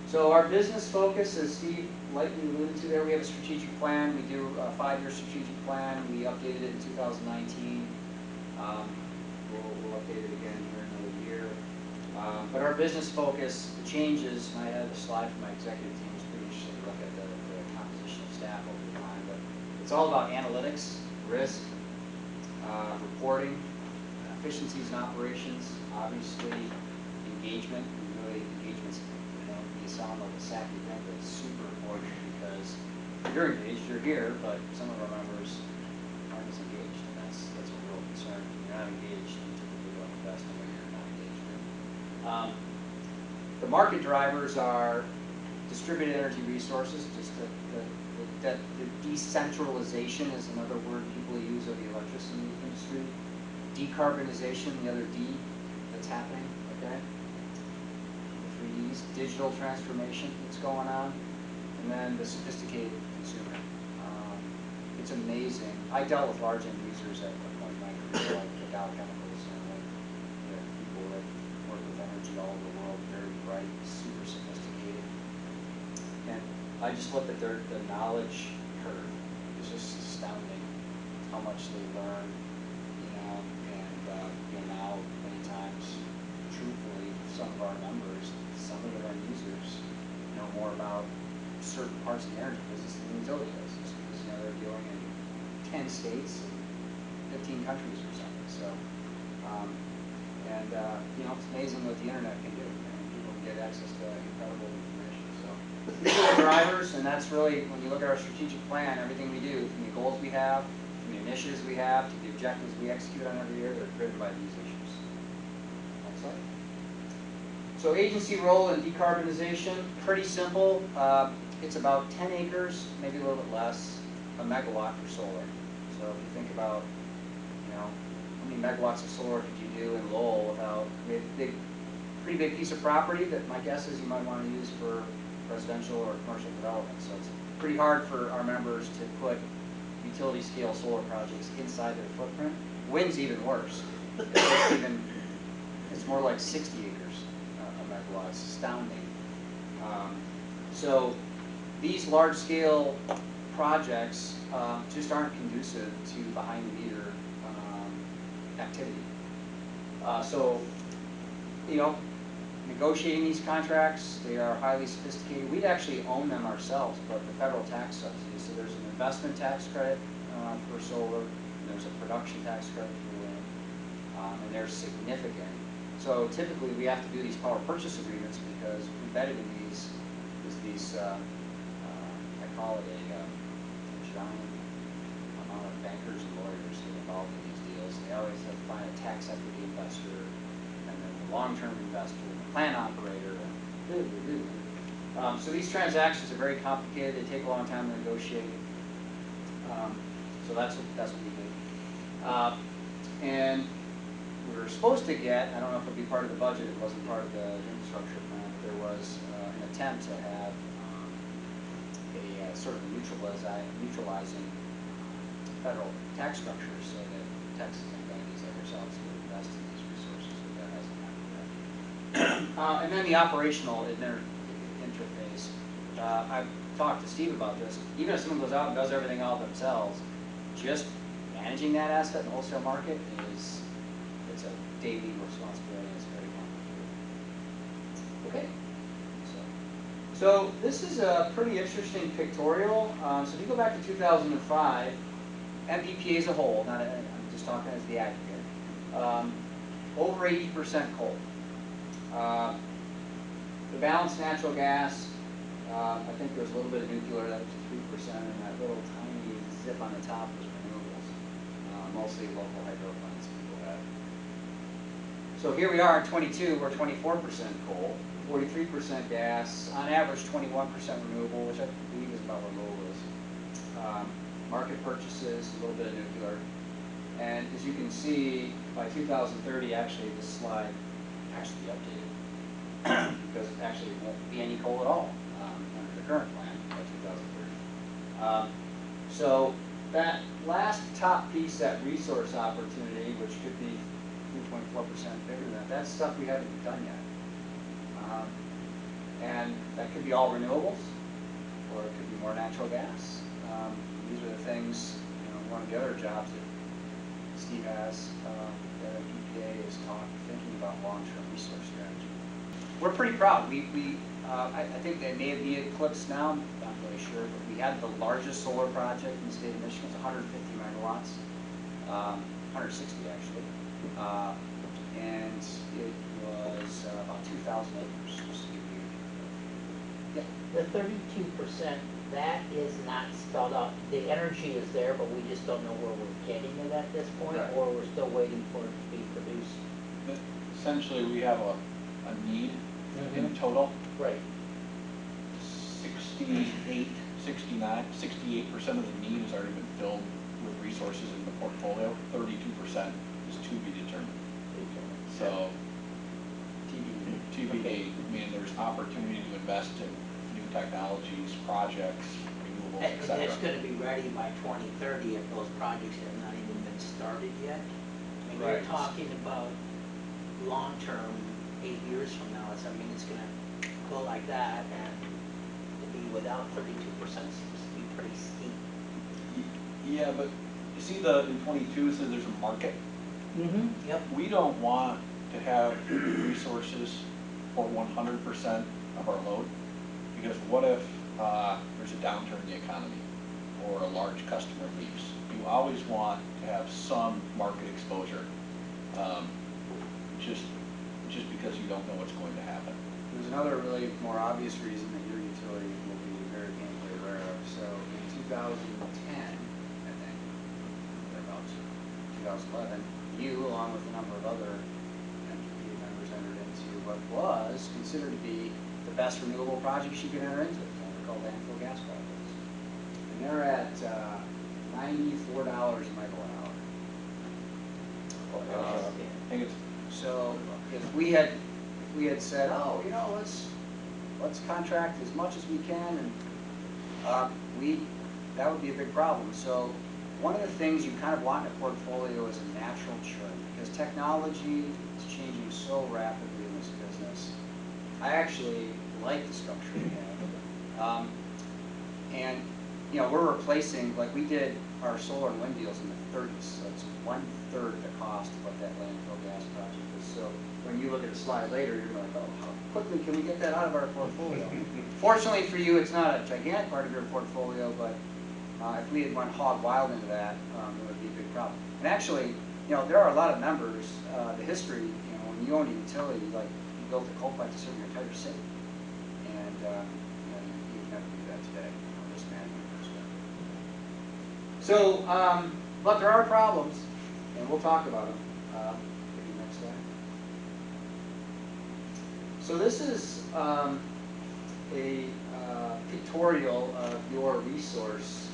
So our business focus, as Steve lightly alluded to there, we have a strategic plan. We do a 5-year strategic plan. We updated it in 2019. We'll update it again here in another year. But our business focus, the changes, and I had a slide from my executive team, it's pretty interesting to look at the composition of staff over time, but it's all about analytics, risk, reporting, efficiencies in operations, obviously engagement. Engagement's, you know, you sound like a sappy thing, but it's super important because if you're engaged, you're here, but some of our members aren't as engaged, and that's a real concern. If you're not engaged, you typically don't invest in what you're not engaged in. The market drivers are distributed energy resources, just the decentralization is another word people use of the electricity industry. Decarbonization, the other D that's happening, okay? The 3 Ds, digital transformation that's going on, and then the sophisticated consumer. It's amazing. I dealt with large end users at a point in my career. people like the Dow Chemicals and like the people that work with energy all over the world, very bright, super sophisticated. And I just looked at the knowledge curve. It's just astounding how much they learn, you know, and now many times, truthfully, some of our members, some of their end users know more about certain parts of the energy business than the utility business, because, you know, they're dealing in 10 states and 15 countries or something. So, you know, it's amazing what the internet can do. I mean, people can get access to incredible information. So, these are the drivers, and that's really, when you look at our strategic plan, everything we do, from the goals we have, from the initiatives we have, to the objectives we execute on every year, they're driven by these issues. Next slide. So agency role in decarbonization, pretty simple. It's about 10 acres, maybe a little bit less, a megawatt for solar. So if you think about, you know, how many megawatts of solar could you do in Lowell without a pretty big piece of property that my guess is you might want to use for residential or commercial development. So it's pretty hard for our members to put utility scale solar projects inside their footprint. Wind's even worse. It's more like 60 acres a megawatt. It's astounding. So these large scale projects just aren't conducive to behind the meter activity. So, you know, negotiating these contracts, they are highly sophisticated. We'd actually own them ourselves, but the federal tax subsidy. So there's an investment tax credit for solar, and there's a production tax credit for wind, and they're significant. So typically we have to do these power purchase agreements because embedded in these is these, I call it a giant amount of bankers and lawyers get involved in these deals. They always have to find a tax equity investor, and then the long-term investor, and the plant operator. So these transactions are very complicated. They take a long time to negotiate. So that's what we did. And we were supposed to get, I don't know if it'll be part of the budget, it wasn't part of the infrastructure plan, but there was an attempt to have a sort of neutralizing federal tax structure so that Texas and entities like ourselves could invest in these resources, but that hasn't happened yet. And then the operational interface. I've talked to Steve about this. Even if someone goes out and does everything all themselves, just managing that asset in the wholesale market it's a daily responsibility. It's very complicated. Okay. So this is a pretty interesting pictorial. So if you go back to 2005, MPPA as a whole, I'm just talking as the aggregate, over 80% coal. The balanced natural gas, I think there was a little bit of nuclear, that was 3%, and that little tiny zip on the top was renewables, mostly local hydro plants people have. So here we are in 22, we're 24% coal, 43% gas, on average 21% renewable, which I believe is about where Lowell is. Market purchases, a little bit of nuclear. And as you can see, by 2030, actually this slide has to be updated because actually it won't be any coal at all under the current plan by 2030. So that last top piece, that resource opportunity, which could be 3.4% bigger than that, that's stuff we haven't done yet. And that could be all renewables, or it could be more natural gas. These are the things, you know, one of the other jobs that Steve has, that MPPA is thinking about long-term resource strategy. We're pretty proud. I think they may be eclipsed now, I'm not really sure, but we had the largest solar project in the state of Michigan. It's 150 megawatts, 160 actually. And it was about 2,000 acres, just to give you. Yeah. The 32%, that is not spelled out. The energy is there, but we just don't know where we're getting it at this point, Right. or we're still waiting for it to be produced. Essentially, we have a need in total. Right. 68% of the need has already been filled with resources in the portfolio. 32% is to be determined. So, TBD. I mean, there's opportunity to invest in new technologies, projects, renewables, And etc. it's going to be ready by 2030 if those projects have not even been started yet. mean, you're Right. talking about long-term, 8 years from now, it's, I mean, it's gonna go like that, and to be without 32% seems to be pretty steep. Yeah, but you see in 22 it says there's a market. Mm-hmm. Yep. We don't want to have resources for 100% of our load, because what if there's a downturn in the economy or a large customer leaves? You always want to have some market exposure, just because you don't know what's going to happen. There's another really more obvious reason that your utility will be very painfully aware of. So in 2010, I think, thereabouts, 2011, you, along with a number of other MPPA members, entered into what was considered to be the best renewable projects you could enter into. They're called landfill gas projects. And they're at $94 a megawatt hour. I think it's So if we had said, oh, you know, let's contract as much as we can, and that would be a big problem. So one of the things you kind of want in a portfolio is a natural churn, because technology is changing so rapidly in this business. I actually like the structure we have. And you know, we're replacing, like we did our solar and wind deals in the 30s, so it's 1/3 the cost of what that landfill gas project is. So when you look at a slide later, you're like, oh, how quickly can we get that out of our portfolio? Fortunately for you, it's not a gigantic part of your portfolio, but if we had went hog wild into that, it would be a big problem. And actually, you know, there are a lot of members, the history, you know, when you own a utility, like you built a coal plant to serve your entire city. And you know, you would never do that today from this management perspective. So, but there are problems, and we'll talk about them. Maybe next slide. So this is a pictorial of your resource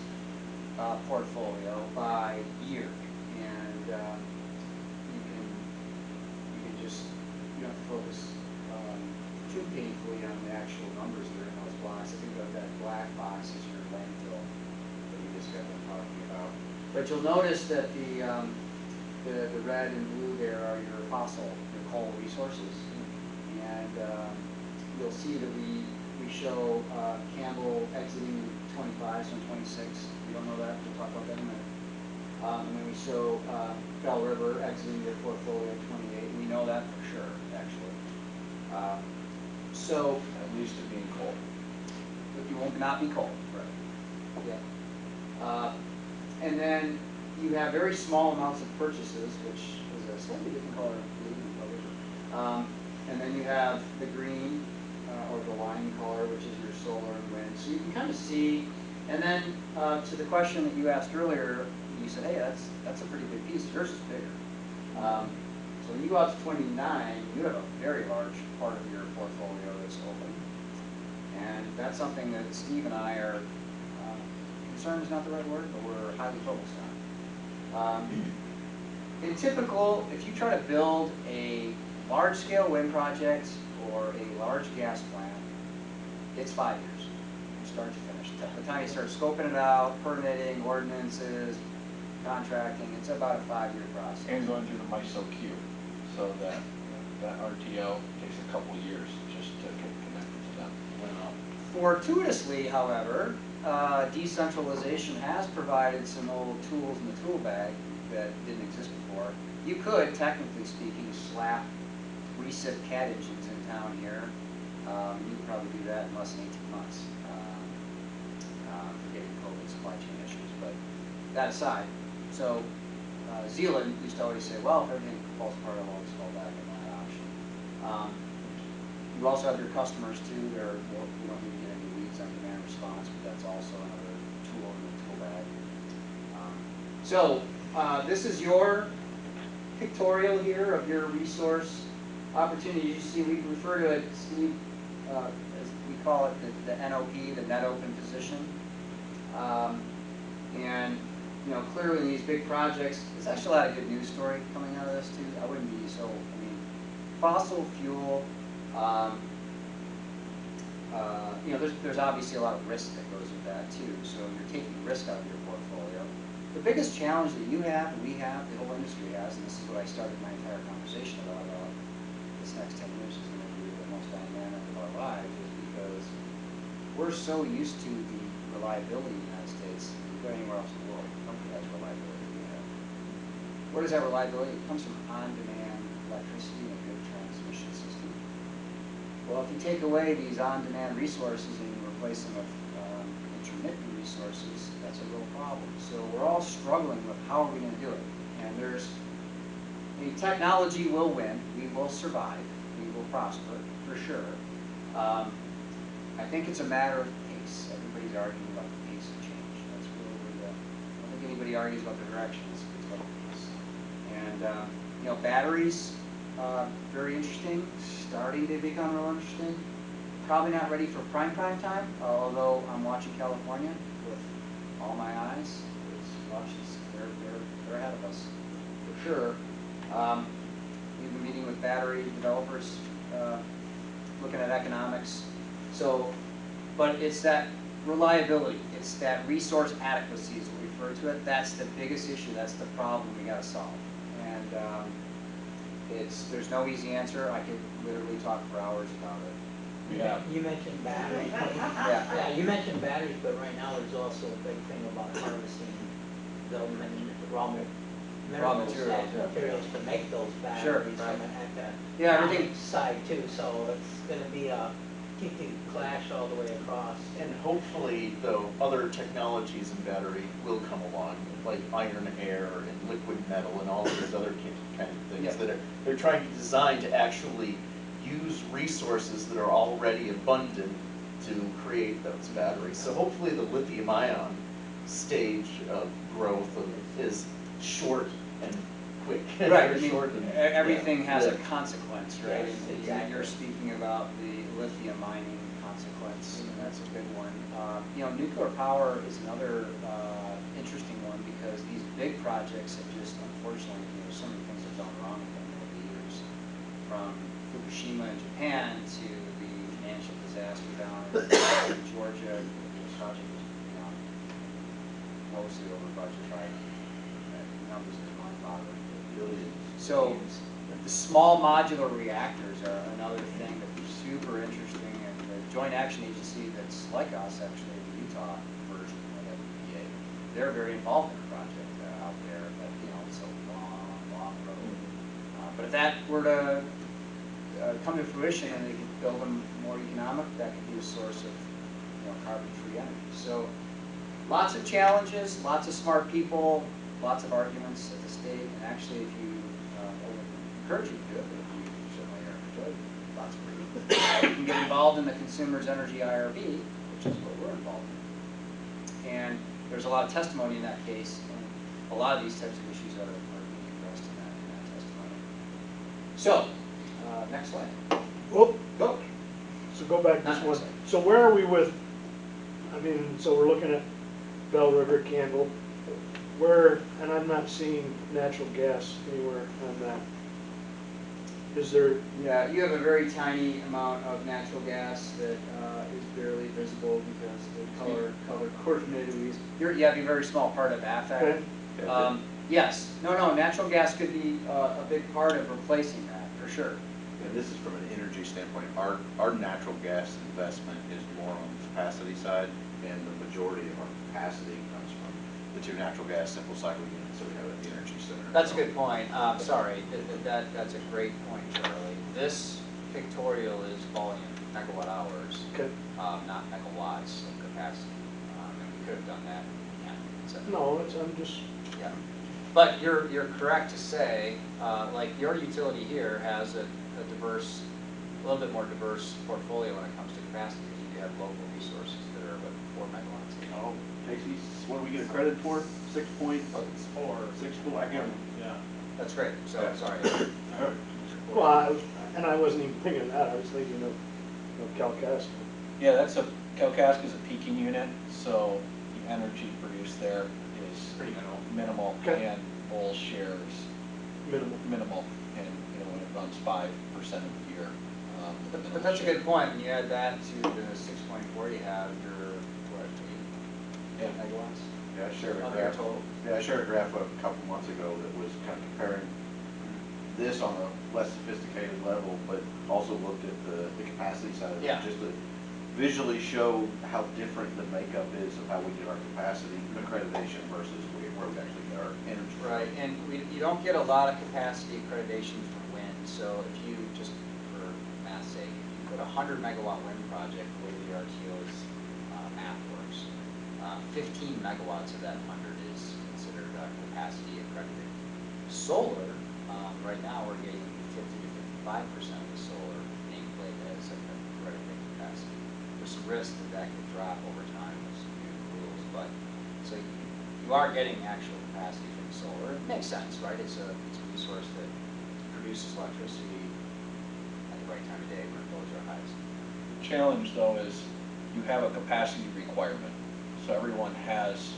portfolio by year, and you can just, you don't have to focus too painfully on the actual numbers that are in those blocks. I think that black box is your landfill that we just got done talking about. But you'll notice that the red and blue there are your your coal resources, and you'll see that we show Campbell exiting 25, so 26. You don't know that? We'll talk about that in a minute. And then we show Bell River exiting their portfolio at 28. We know that for sure, actually. So at least it being coal. you will not be coal, right? Yeah. And then you have very small amounts of purchases, which is a slightly different color of blue than Bell River. And then you have the green, or the lime color, which is your solar and wind. So you can kind of see, and then to the question that you asked earlier, you said, hey, that's a pretty big piece. Yours is bigger. So when you go out to 29, you have a very large part of your portfolio that's open. And that's something that Steve and I are, concerned is not the right word, but we're highly focused on. In typical, if you try to build a large-scale wind project or a large gas plant, it's 5 years, from start to finish. By the time you start scoping it out, permitting, ordinances, contracting, it's about a 5-year process. And going through the MISO queue, so that RTO takes a couple of years just to get connected to them. Fortuitously, however, decentralization has provided some old tools in the tool bag that didn't exist before. You could, technically speaking, slap recip CAT engines in town here. You could probably do that in less than 18 months, forgetting COVID supply chain issues. But that aside, so Zealand used to always say, well, if everything falls apart, I'll always fall back on that option. You also have your customers too. We don't need to get into weeds on demand response, but that's also another tool in the tool bag. So this is your pictorial here of your resource opportunity. You see, we refer to it, Steve, as we call it the NOP, the net open position. And you know, clearly in these big projects, there's actually a lot of good news story coming out of this too. I wouldn't be so, I mean, fossil fuel, you know, there's obviously a lot of risk that goes with that too. So you're taking risk out of your portfolio. The biggest challenge that you have, and we have, the whole industry has, and this is what I started my entire conversation about this next 10 years is going to be the most dynamic of our lives, is because we're so used to the reliability in the United States. You go anywhere else in the world, nobody has reliability we have. Where does that reliability? It comes from on-demand electricity and a good transmission system. Well, if you take away these on-demand resources and you replace them with intermittent resources, that's a real problem. So we're all struggling with how are we going to do it. And the technology will win. We will survive. We will prosper, for sure. I think it's a matter of pace. Everybody's arguing about the pace of change. That's really, I don't think anybody argues about the direction. It's about the pace. And, you know, batteries, very interesting, starting to become real interesting. Probably not ready for prime time, although I'm watching California with all my eyes. They're ahead of us, for sure. We've been meeting with battery developers, looking at economics. So, but it's that reliability, it's that resource adequacy is what we refer to it. That's the biggest issue, that's the problem we gotta solve. And there's no easy answer. I could literally talk for hours about it. Yeah. You mentioned batteries. Yeah. You mentioned batteries, but right now there's also a big thing about harvesting the Raw materials to make those batteries. Sure, from right. an Yeah, economic side too, so it's gonna be a keeping clash all the way across. And hopefully, though, other technologies in battery will come along, like iron air and liquid metal and all of those other kind of things that they're trying to design to actually use resources that are already abundant to create those batteries. So hopefully the lithium-ion stage of growth is short and quick. Right, I mean, Short and, everything has a yeah. consequence, right? Yes, And exactly. You're speaking about the lithium mining consequence, and that's a big one. You know, nuclear power is another interesting one because these big projects have just, unfortunately, you know, so many things have gone wrong with them over the years. From Fukushima in Japan to the financial disaster down in Georgia, the project was, you know, mostly over budget by numbers that are mind-boggling. So the small modular reactors are another thing that's super interesting, and the Joint Action Agency that's like us, actually, the Utah version of MPPA, they're very involved in the project out there, but you know, it's a long road. But if that were to come to fruition and they could build them more economic, that could be a source of, you know, carbon-free energy. So lots of challenges, lots of smart people, lots of arguments at the state, and actually, if you, I would encourage you to do it, but if you certainly are enjoying lots of reading, you can get involved in the Consumers Energy IRB, which is what we're involved in. And there's a lot of testimony in that case, and a lot of these types of issues are being addressed in that testimony. So, next slide. Well, Go. so go back Not this one. next slide. So where are we with, I mean, so we're looking at Bell River, Campbell. Where, and I'm not seeing natural gas anywhere on that. Is there, Yeah, you have a very tiny amount of natural gas that is barely visible because the color coordinated we use. It'd be a very small part of affect. okay, Yes, no, natural gas could be a big part of replacing that, for sure. And this is from an energy standpoint. Our natural gas investment is more on the capacity side, and the majority of our capacity comes from the two natural gas simple cycle units that we have at the energy center. That's a good point. Sorry, that's a great point, Charlie. This pictorial is volume, megawatt hours, okay. not megawatts of capacity. And we could have done that, we can't. No, I'm just, Yeah, but you're correct to say, like your utility here has a little bit more diverse portfolio when it comes to capacity. You have local resources that are about 4 megawatts. Oh, Casey, what do we get accredited for? 6 point? 4. 6 point, I give them, yeah. That's great. So sorry. well, I wasn't even thinking of that. I was thinking of Calcasta. Yeah, Calcasas is a peaking unit, so the energy produced there is Pretty minimal, Okay. and Lowell shares minimal, and you know, when it runs 5% of the year. But that's a good point. When you add that to the 6.4 you have, you're what, 8 megawatts? Yeah, shared a of your graph. total? Yeah, I shared a graph a couple months ago that was kind of comparing this on a less sophisticated level, but also looked at the capacity side of it, Yeah. just to visually show how different the makeup is of how we get our capacity accreditation versus where we actually get our energy. Right, and you don't get a lot of capacity accreditation for wind, so if you, just for math's sake, if you put a 100-megawatt wind project, the way the RTO's math works, 15 megawatts of that 100 is considered capacity accredited. Solar, right now we're getting 50 to 55% of the solar nameplate as accredited capacity. There's some risk that could drop over time with some new rules, but so you are getting actual capacity from solar. It makes sense, right? It's a resource that produces electricity at the right time of day when loads are highest. The challenge, though, is you have a capacity requirement. So everyone has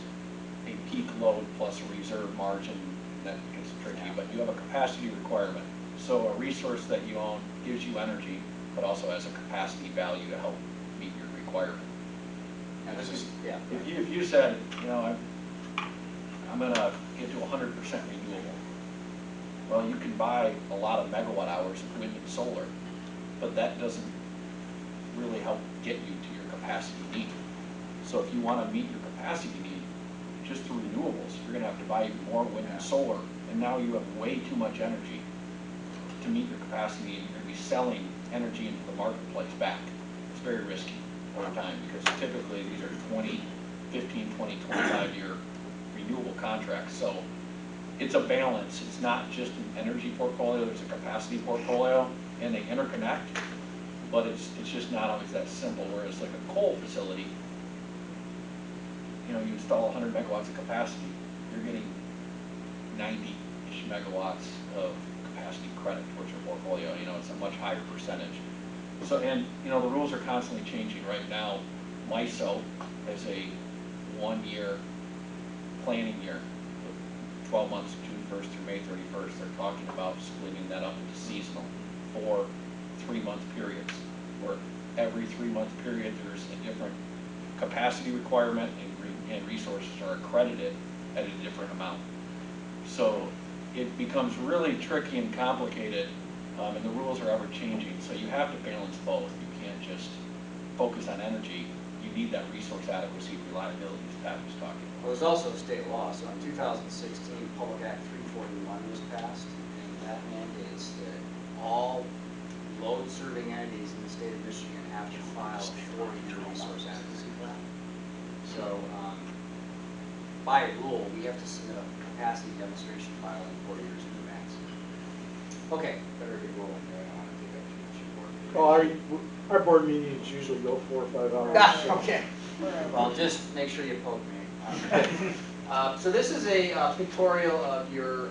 a peak load plus a reserve margin, and that gets tricky, but you have a capacity requirement. So a resource that you own gives you energy, but also has a capacity value to help meet your requirement. And this is, yeah. If you said, you know, I'm gonna get to 100% renewable, well, you can buy a lot of megawatt hours of wind and solar, but that doesn't really help get you to your capacity need. So if you want to meet your capacity need just through renewables, you're going to have to buy more wind and solar, and now you have way too much energy to meet your capacity need. You're going to be selling energy into the marketplace back. It's very risky over time because typically these are 15, 20, 25-year renewable contracts. So it's a balance. It's not just an energy portfolio, there's a capacity portfolio, and they interconnect, but it's just not always that simple. Whereas like a coal facility, you know, you install 100 megawatts of capacity, you're getting 90-ish megawatts of capacity credit towards your portfolio. You know, it's a much higher percentage. So, and you know, the rules are constantly changing. Right now, MISO has a 1-year planning year, 12 months, June 1st through May 31st. They're talking about splitting that up into seasonal, 4 3-month periods, where every 3-month period there's a different capacity requirement and resources are accredited at a different amount. So it becomes really tricky and complicated, and the rules are ever changing. So you have to balance both. You can't just focus on energy. You need that resource adequacy and reliability, as Pat was talking about. Well, there's also state law. So in 2016, Public Act 341 was passed, and that mandates that all load-serving entities in the state of Michigan have to file a 4-year resource adequacy plan. So by rule, we have to submit a capacity demonstration filing 4 years in advance. Okay, better get rolling here. I don't want to take up too much of your board. Well, our board meetings usually go 4 or 5 hours. so- Okay. Well, just make sure you poke me. So this is a pictorial of your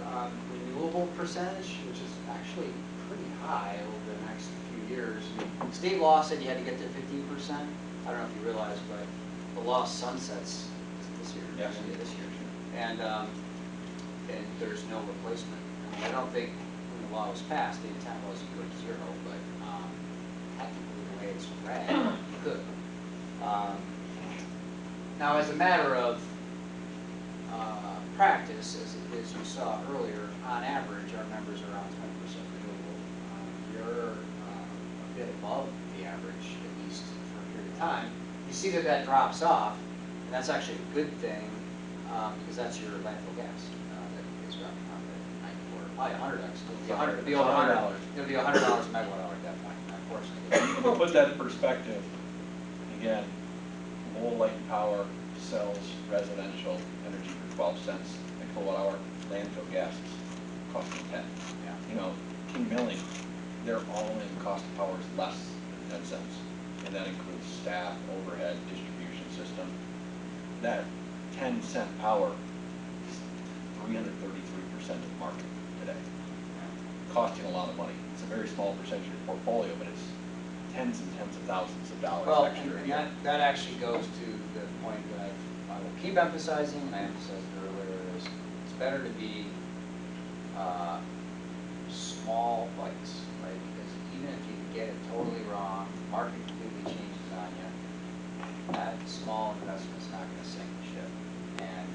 renewable percentage, which is actually pretty high over the next few years. State law said you had to get to 15%. I don't know if you realize, but the law sunsets this year. Yes. Yeah, this year. And there's no replacement. I mean, I don't think when the law was passed, the intent was you go to 0, but technically the way it's read, you could. Now, as a matter of practice, as you saw earlier, on average, our members are around 20% renewable. You're a bit above the average, at least for a period of time. You see that drops off, and that's actually a good thing because that's your landfill gas that is dropping off at 94, probably 100x. It'll be over $100. It'll be $100 a megawatt hour at that point, unfortunately. To put that in perspective, again, Lowell Light and Power sells residential energy for 12 cents a kilowatt hour. Landfill gas is costing 10. Yeah. You know, King Milling, their all-in cost of power is less than 10 cents. And that includes staff, overhead, distribution system. That 10-cent power is 333% of the market today. Costing a lot of money. It's a very small percentage of your portfolio, but it's tens and tens of thousands of dollars Well, extra. and that actually goes to the point that I will keep emphasizing, and I emphasized it earlier, is it's better to be small bites, right? Because even if you get it totally wrong, market completely changes on you, that small investment's not going to sink the ship. And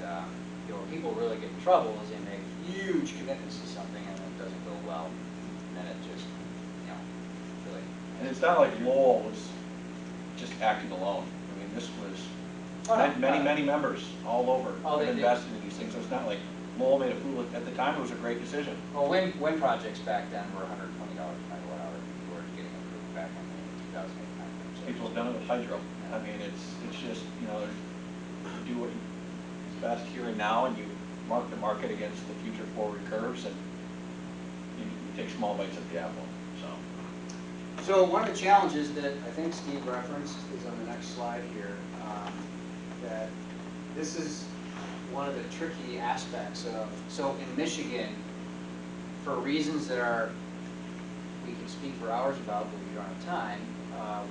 people really get in trouble is they make huge commitments to something and it doesn't go well. And then it just, you know, really. And it's not like Lowell was just acting alone. I mean, this was many members all over Oh, have they did. invested in these things. So it's not like Lowell made a fool. At the time, it was a great decision. Well, wind projects back then were $120 a megawatt hour. People were getting approved back in the 2008 timeframe. So People have done it with hydro. I mean, it's just, you know, you do what is best here and now, and you mark the market against the future forward curves, and you take small bites at the apple. So one of the challenges that I think Steve referenced is on the next slide here, that this is one of the tricky aspects of, so in Michigan, for reasons that are, we can speak for hours about, but we don't have time,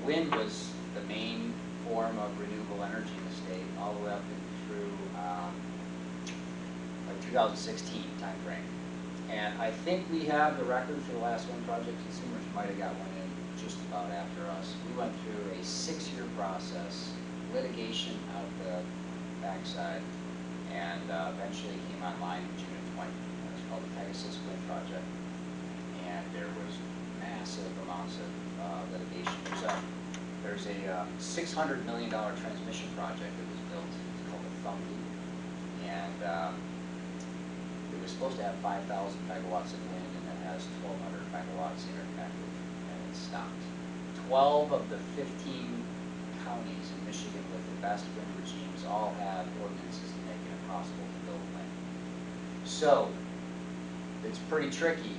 wind was the main form of renewable energy in the state, all the way up and through like 2016 timeframe. And I think we have the record for the last wind project. Consumers might have got one in just about after us. We went through a 6-year process, litigation out the backside, and eventually came online in June of 20. It was called the Pegasus Wind Project. And there was massive amounts of litigation. There's a $600 million transmission project that was built. It's called the Thumb Loop. And it was supposed to have 5,000 megawatts of wind, and it has 1,200 megawatts interconnected, and it stopped. 12 of the 15 counties in Michigan with the best wind regimes all have ordinances to make it impossible to build wind. So it's pretty tricky.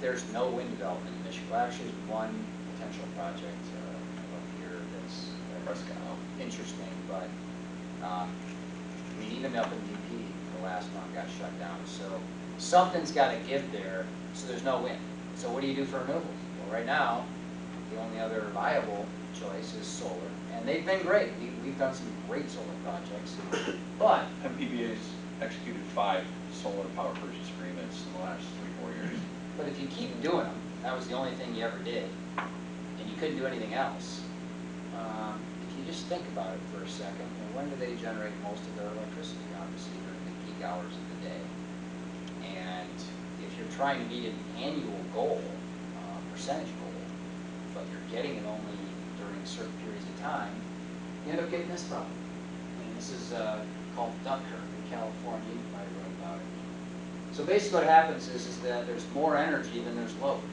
There's no wind development in Michigan. Well, actually, there's one potential project up here that's interesting, but I mean, even up in UP, the last one got shut down. So something's got to give there, so there's no wind. So what do you do for renewables? Well, right now, the only other viable choice is solar, and they've been great. We've done some great solar projects, but MPPA's executed 5 solar power purchase agreements in the last 3-4 years. But if you keep doing them, that was the only thing you ever did, and you couldn't do anything else. If you just think about it for a second, when do they generate most of their electricity? Obviously during the peak hours of the day. And if you're trying to meet an annual goal, percentage goal, but you're getting it only during certain periods of time, you end up getting this problem. And this is called duck curve in California. You might have read about it. So basically what happens is that there's more energy than there's load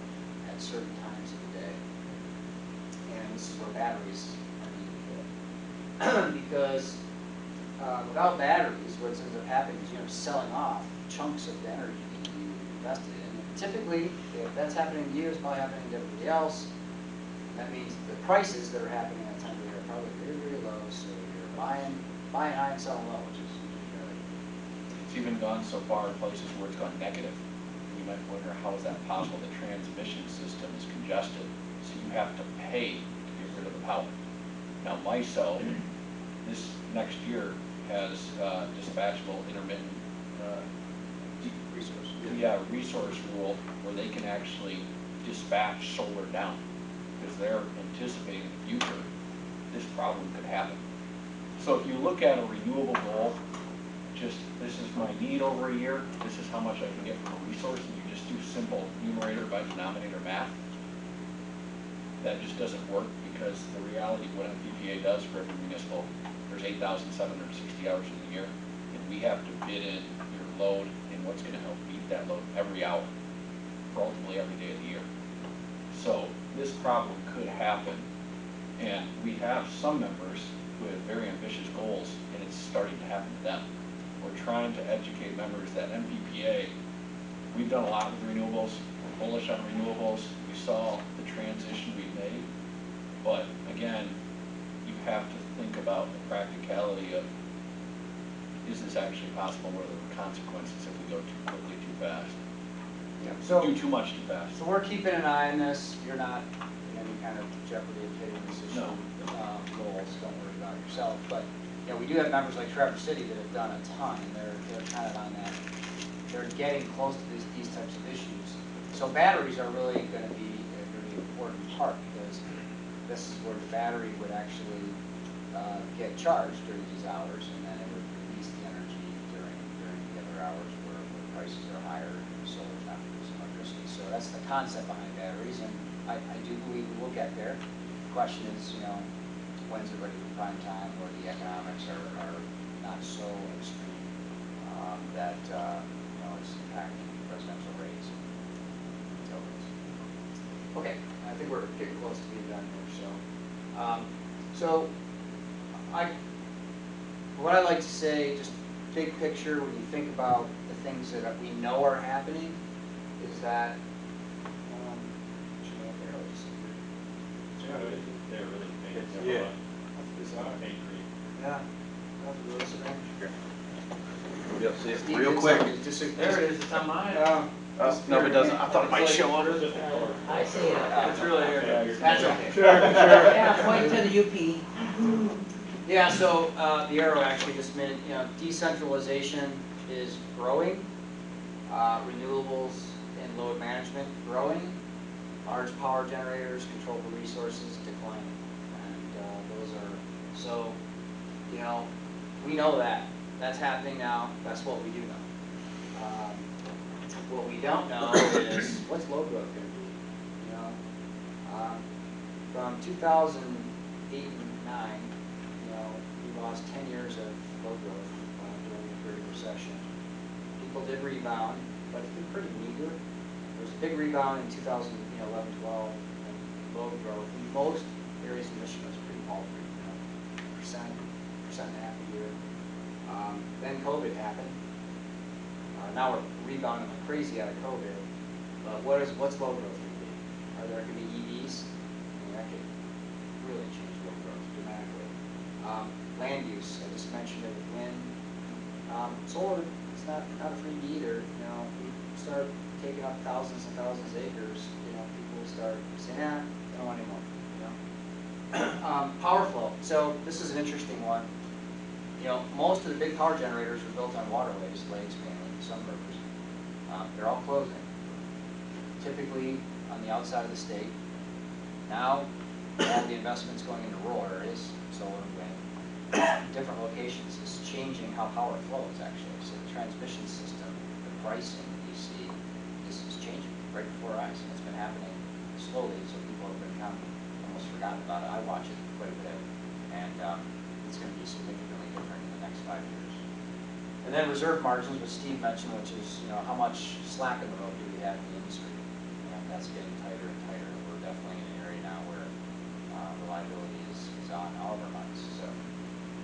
at certain times of the day. And this is where batteries are needed. Because without batteries, what ends up happening is you end up selling off chunks of the energy that you invested in. And typically, if that's happening to you, it's probably happening to everybody else. That means the prices that are happening at that time of year are probably very, very low. So you're buying high and selling low, which is really. It's even gone so far in places where it's gone negative. You might wonder, how is that possible? The transmission system is congested, so you have to pay to get rid of the power. Now, MISO, this next year, has dispatchable intermittent resource rule where they can actually dispatch solar down, because they're anticipating in the future this problem could happen. So if you look at a renewable goal, just this is my need over a year, this is how much I can get from a resource, and you just do simple numerator by denominator math, that just doesn't work, because the reality of what MPPA does for every municipal, there's 8,760 hours in the year, and we have to bid in your load and what's going to help meet that load every hour for ultimately every day of the year. So this problem could happen, and we have some members who have very ambitious goals, and it's starting to happen to them. We're trying to educate members that MPPA, we've done a lot with renewables, we're bullish on renewables, we saw the transition we've made, but again, you have to think about the practicality of, is this actually possible? What are the consequences if we go too quickly, too fast? Yeah. So Do too much too fast. So we're keeping an eye on this. You're not in any kind of jeopardy of hitting this issue. No. Goals. Don't worry about it yourself. But you know, we do have members like Traverse City that have done a ton, and they're kind of on that. They're getting close to these types of issues. So batteries are really going to be a very important part, because this is where the battery would actually get charged during these hours, and then it would release the energy during concept behind batteries, and I do believe we will get there. The question is, when's it ready for prime time, where the economics are not so extreme that it's impacting residential rates and retail rates. Okay, I think we're getting close to being done here. So what I like to say, just big picture, when you think about the things that we know are happening, is that They're really painful. Yeah. It's not paint free. yeah, that was really strange. You'll see it Steve real did quick. something, just- There it is, it's on mine. Oh, no, it doesn't. I thought it might show up. It's just a color. I see it. It's really here. That's okay. Sure. Yeah, point to the UP. Yeah, so the arrow actually just meant, decentralization is growing, renewables and load management growing, large power generators, controllable resources declining. And those are, so, we know that. That's happening now. That's what we do know. What we don't know is what's load growth going to be. From 2008 and 9, we lost 10 years of load growth during the Great Recession. People did rebound, but it's been pretty meager. There was a big rebound in 2011, 12, and load growth in most areas of Michigan was pretty paltry, percent and a half a year. Then COVID happened. Now we're rebounding like crazy out of COVID. But what's load growth going to be? Are there going to be EVs? That could really change load growth dramatically. Land use, I just mentioned it with wind. Solar, it's not a freebie either. We start taking up thousands and thousands of acres. People start saying, I don't want any more. Power flow. So this is an interesting one. Most of the big power generators are built on waterways, lakes mainly, some rivers. They're all closing. Typically on the outside of the state. Now, all the investments going into rural areas, solar and wind, different locations, is changing how power flows actually. So the transmission system, the pricing that you see, is changing right before our eyes. And it's been happening slowly, so people have been almost forgotten about it. I watch it quite a bit, and it's going to be significantly different in the next 5 years. And then reserve margins, which Steve mentioned, which is how much slack in the road do we have in the industry, and that's getting tighter and tighter. We're definitely in an area now where reliability is on all of our minds.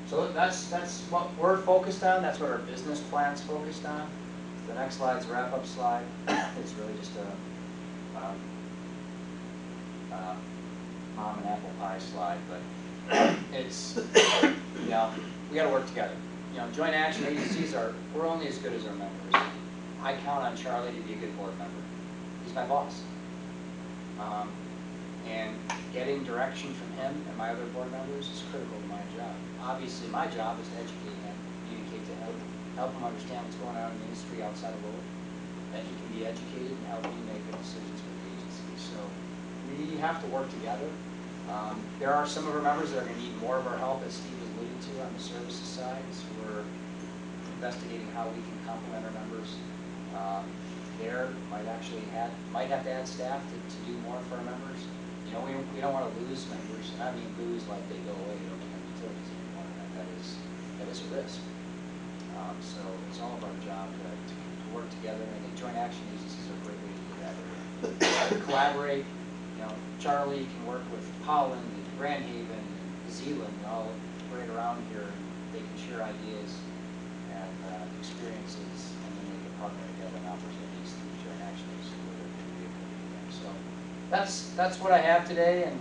So that's what we're focused on. That's what our business plan's focused on. The next slide's a wrap-up slide. It's really just a mom and apple pie slide, but it's we got to work together. Joint action agencies we're only as good as our members. I count on Charlie to be a good board member. He's my boss. And getting direction from him and my other board members is critical to my job. Obviously, my job is to educate him, communicate to him, help him understand what's going on in the industry outside of Lowell, that he can be educated and help me make good decisions with the agency. So we have to work together. There are some of our members that are going to need more of our help, as Steve has alluded to, on the services side. So we're investigating how we can complement our members. Might have to add staff to do more for our members. We don't want to lose members, and I mean lose like they go away, they don't become utilities anymore. That is a risk. So it's all of our job to work together, and I think joint action agencies are a great way to do that. Collaborate. Charlie can work with Holland and Grand Haven and Zealand, all right around here, and they can share ideas and experiences, and then they can partner together on opportunities through joint action agencies where there can be a good thing. So that's what I have today, and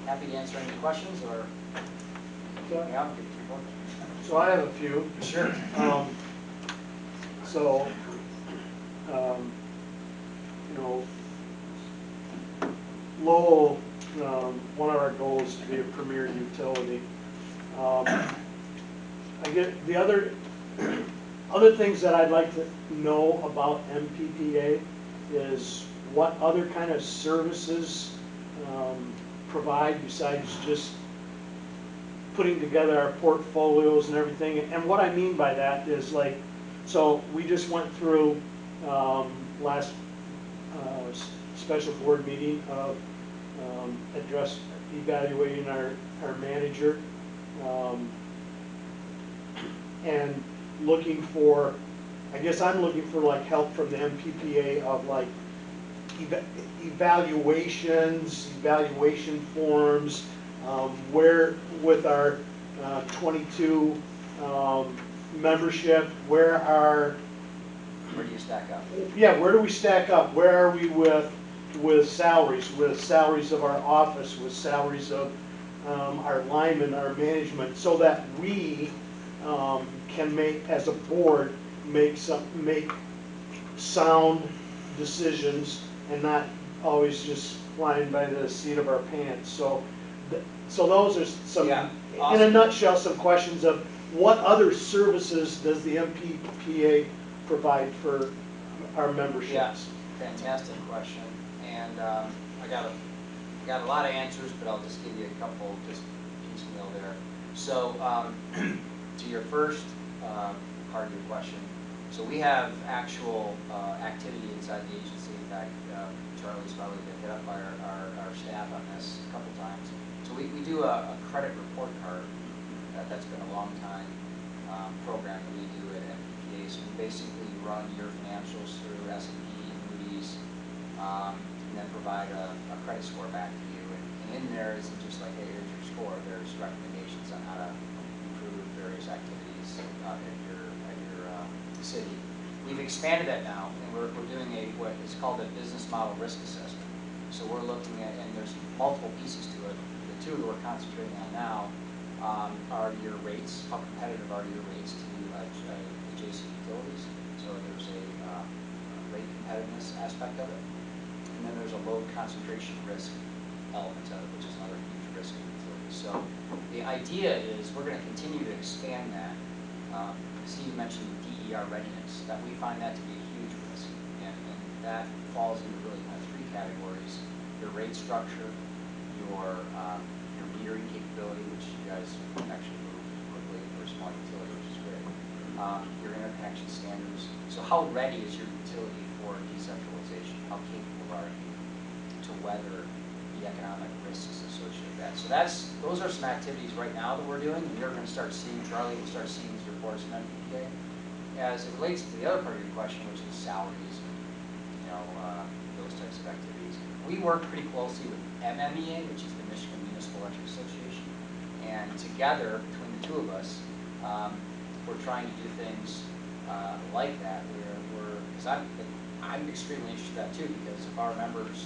happy to answer any questions or get me out and get the report. So I have a few. Sure. Lowell, one of our goals is to be a premier utility. I get the other things that I'd like to know about MPPA is what other kind of services provide besides just putting together our portfolios and everything. And what I mean by that is so we just went through last special board meeting of evaluating our manager, and looking for, I guess I'm looking for like help from the MPPA of like evaluation forms, where with our 22 membership, where Where do you stack up? where do we stack up? Where are we with salaries of our office, with salaries of our linemen, our management, so that we can make, as a board, make sound decisions and not always just flying by the seat of our pants. So those are some, Yeah, in a awesome. nutshell, some questions of what other services does the MPPA provide for our memberships? Yeah, fantastic question, and I got a lot of answers, but I'll just give you a couple, just piecemeal there. So to your first part of your question, so we have actual activity inside the agency. In fact, Charlie's probably been hit up by our staff on this a couple times. So we do a credit report card. That's been a long time program that we do at MPPA. So we basically run your financials through S&P, Moody's, and then provide a credit score back to you. And in there isn't just like, hey, here's your score. There's recommendations on how to improve various activities at your city. We've expanded that now, and we're doing what is called a business model risk assessment. So we're looking at, and there's multiple pieces to it. The two that we're concentrating on now are your rates. How competitive are your rates to adjacent utilities? So there's a rate competitiveness aspect of it. And then there's a load concentration risk element of it, which is another huge risk of utilities. So the idea is we're going to continue to expand that. Steve mentioned DER readiness, that we find that to be a huge risk. And that falls into really kind of three categories: your rate structure, your metering capability, which you guys actually move quickly for a small utility, which is great. Your interconnection standards. So how ready is your utility for decentralization? How capable are you to weather the economic risks associated with that? So those are some activities right now that we're doing, and you're going to start seeing, Charlie will start seeing these reports from MPPA. As it relates to the other part of your question, which is salaries and those types of activities, we work pretty closely with MMEA, which is the Michigan Municipal Electric Association, and together, between the two of us, we're trying to do things like that, because I'm extremely interested in that too, because if our members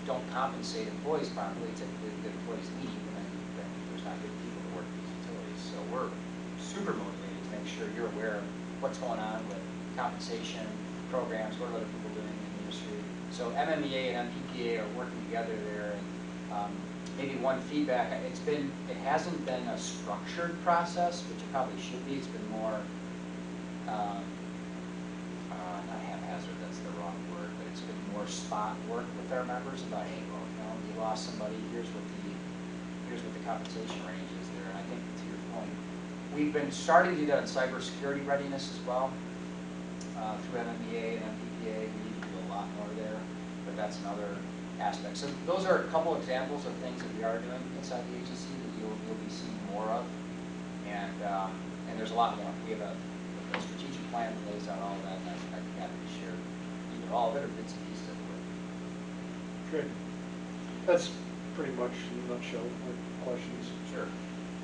don't compensate employees properly, typically the employees leave, and then there's not good people to work at these utilities. So we're super motivated to make sure you're aware of what's going on with compensation programs, what are other people doing in the industry. So MMEA and MPPA are working together there, and maybe one feedback, it hasn't been a structured process, which it probably should be. It's been more, not haphazard, that's the wrong word, but it's been more spot work with our members about, hey, well, you lost somebody, here's what the compensation range is there. And I think, to your point, we've been starting to do that in cybersecurity readiness as well, through MMEA and MPPA. We need to do a lot more there, but that's another aspect. So those are a couple examples of things that we are doing inside the agency that you'll be seeing more of, and there's a lot more. We have a strategic plan that lays out all of that, and I'd be happy to share either all of it or bits and pieces of it with you. Great. That's pretty much in a nutshell my questions. Sure.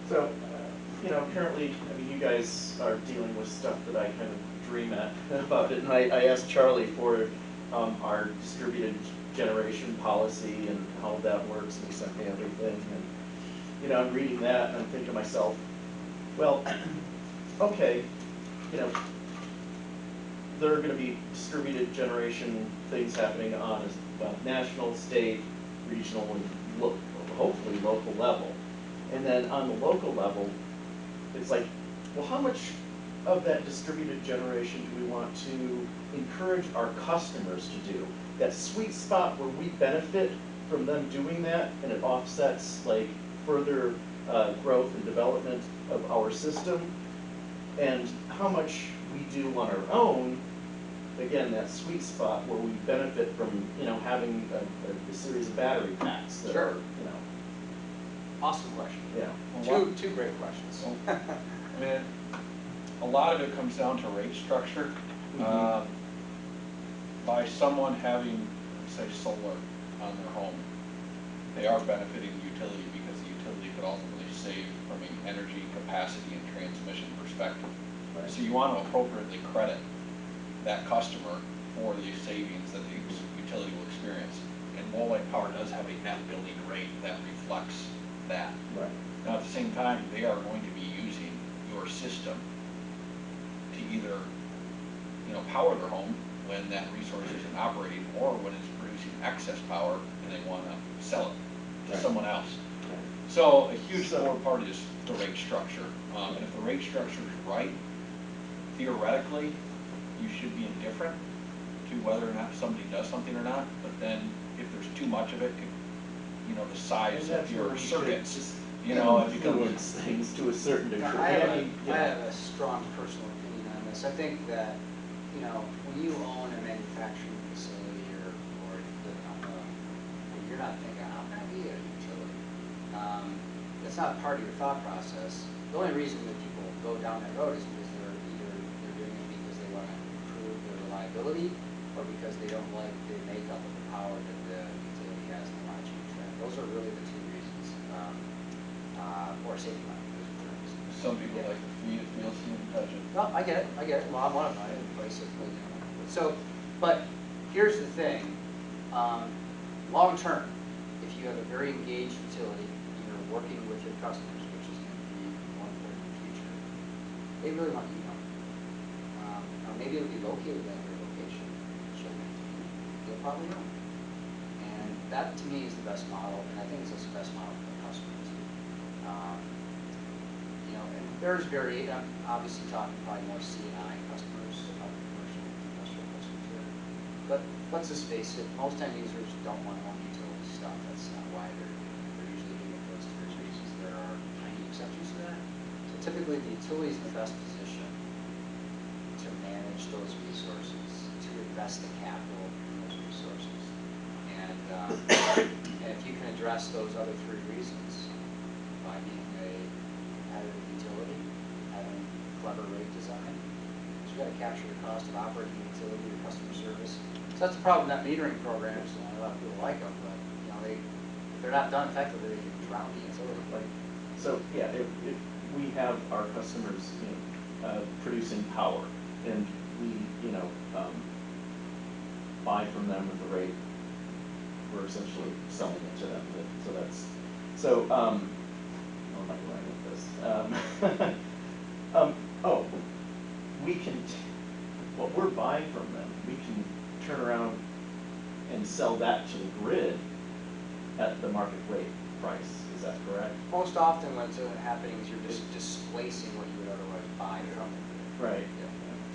So, currently, you guys are dealing with stuff that I kind of dream about it, and I asked Charlie for our distributed generation policy and how that works, and he sent me everything, and, I'm reading that, and I'm thinking to myself, well, okay, there are going to be distributed generation things happening on a national, state, regional, and hopefully local level. And then on the local level, it's like, well, how much of that distributed generation do we want to encourage our customers to do? That sweet spot where we benefit from them doing that, and it offsets like further growth and development of our system, and how much we do on our own again, that sweet spot where we benefit from, you know, having a series of battery packs that Sure. are, you know, Awesome question. yeah. Two great questions. I mean, a lot of it comes down to rate structure. Mhm. By someone having, say, solar on their home, they are benefiting the utility because the utility could ultimately save from an energy capacity and transmission perspective. Right. So you want to appropriately credit that customer for the savings that the utility will experience. And Lowell Power does have a net billing rate that reflects that. Right. Now, at the same time, they are going to be using your system to either, you know, power their home when that resource isn't operating, or when it's producing excess power and they want to sell it to Right. someone else. Right. So a huge core part is the rate structure. And if the rate structure is right, theoretically, you should be indifferent to whether or not somebody does something or not. But then, if there's too much of it, you know, the size of your circuits, you know, it becomes. Influence things to a certain degree. I have, mean, you I know. have a strong personal opinion on this. I think that, you know, when you own a manufacturing facility or you're not thinking, how can I be a utility? That's not part of your thought process. The only reason that people go down that road is because they're doing it because they want to improve their reliability, or because they don't like the makeup of the power that the utility has and they want to change that. Those are really the two reasons. Or safety line. Those are the reasons. Some people like to feel, see, and touch it. No, I get it. Well, I'm one of them. I didn't place it, but, you know. So, but here's the thing. Long term, if you have a very engaged utility, you're working with your customers, which is going to be more important in the future, they really want you to know. Now maybe it'll be located at their location. They'll probably know. And that, to me, is the best model, and I think it's also the best model for the customer, too. You know, and there's I'm obviously talking probably more C&I customers, commercial and industrial customers here. But let's just face it, most end users don't want to own utility stuff. That's not why they're usually doing it for those three reasons. There are tiny exceptions to that. So typically, the utility is in the best position to manage those resources, to invest the capital in those resources. And if you can address those other three reasons by being a competitive utility, having clever rate design, because you've got to capture the cost of operating the utility, your customer service. So that's the problem with net metering programs. A lot of people like them, but you know, if they're not done effectively, they can drown the utility. Right. So, yeah, if we have our customers, you know, producing power, and we, you know, buy from them at the rate, we're essentially selling it to them. So that's, so, where am I going with this? Oh, we can, what we're buying from them, we can turn around and sell that to the grid at the market rate price. Is that correct? Most often what's happening is you're just displacing what you would otherwise buy from the grid. Right. Yeah.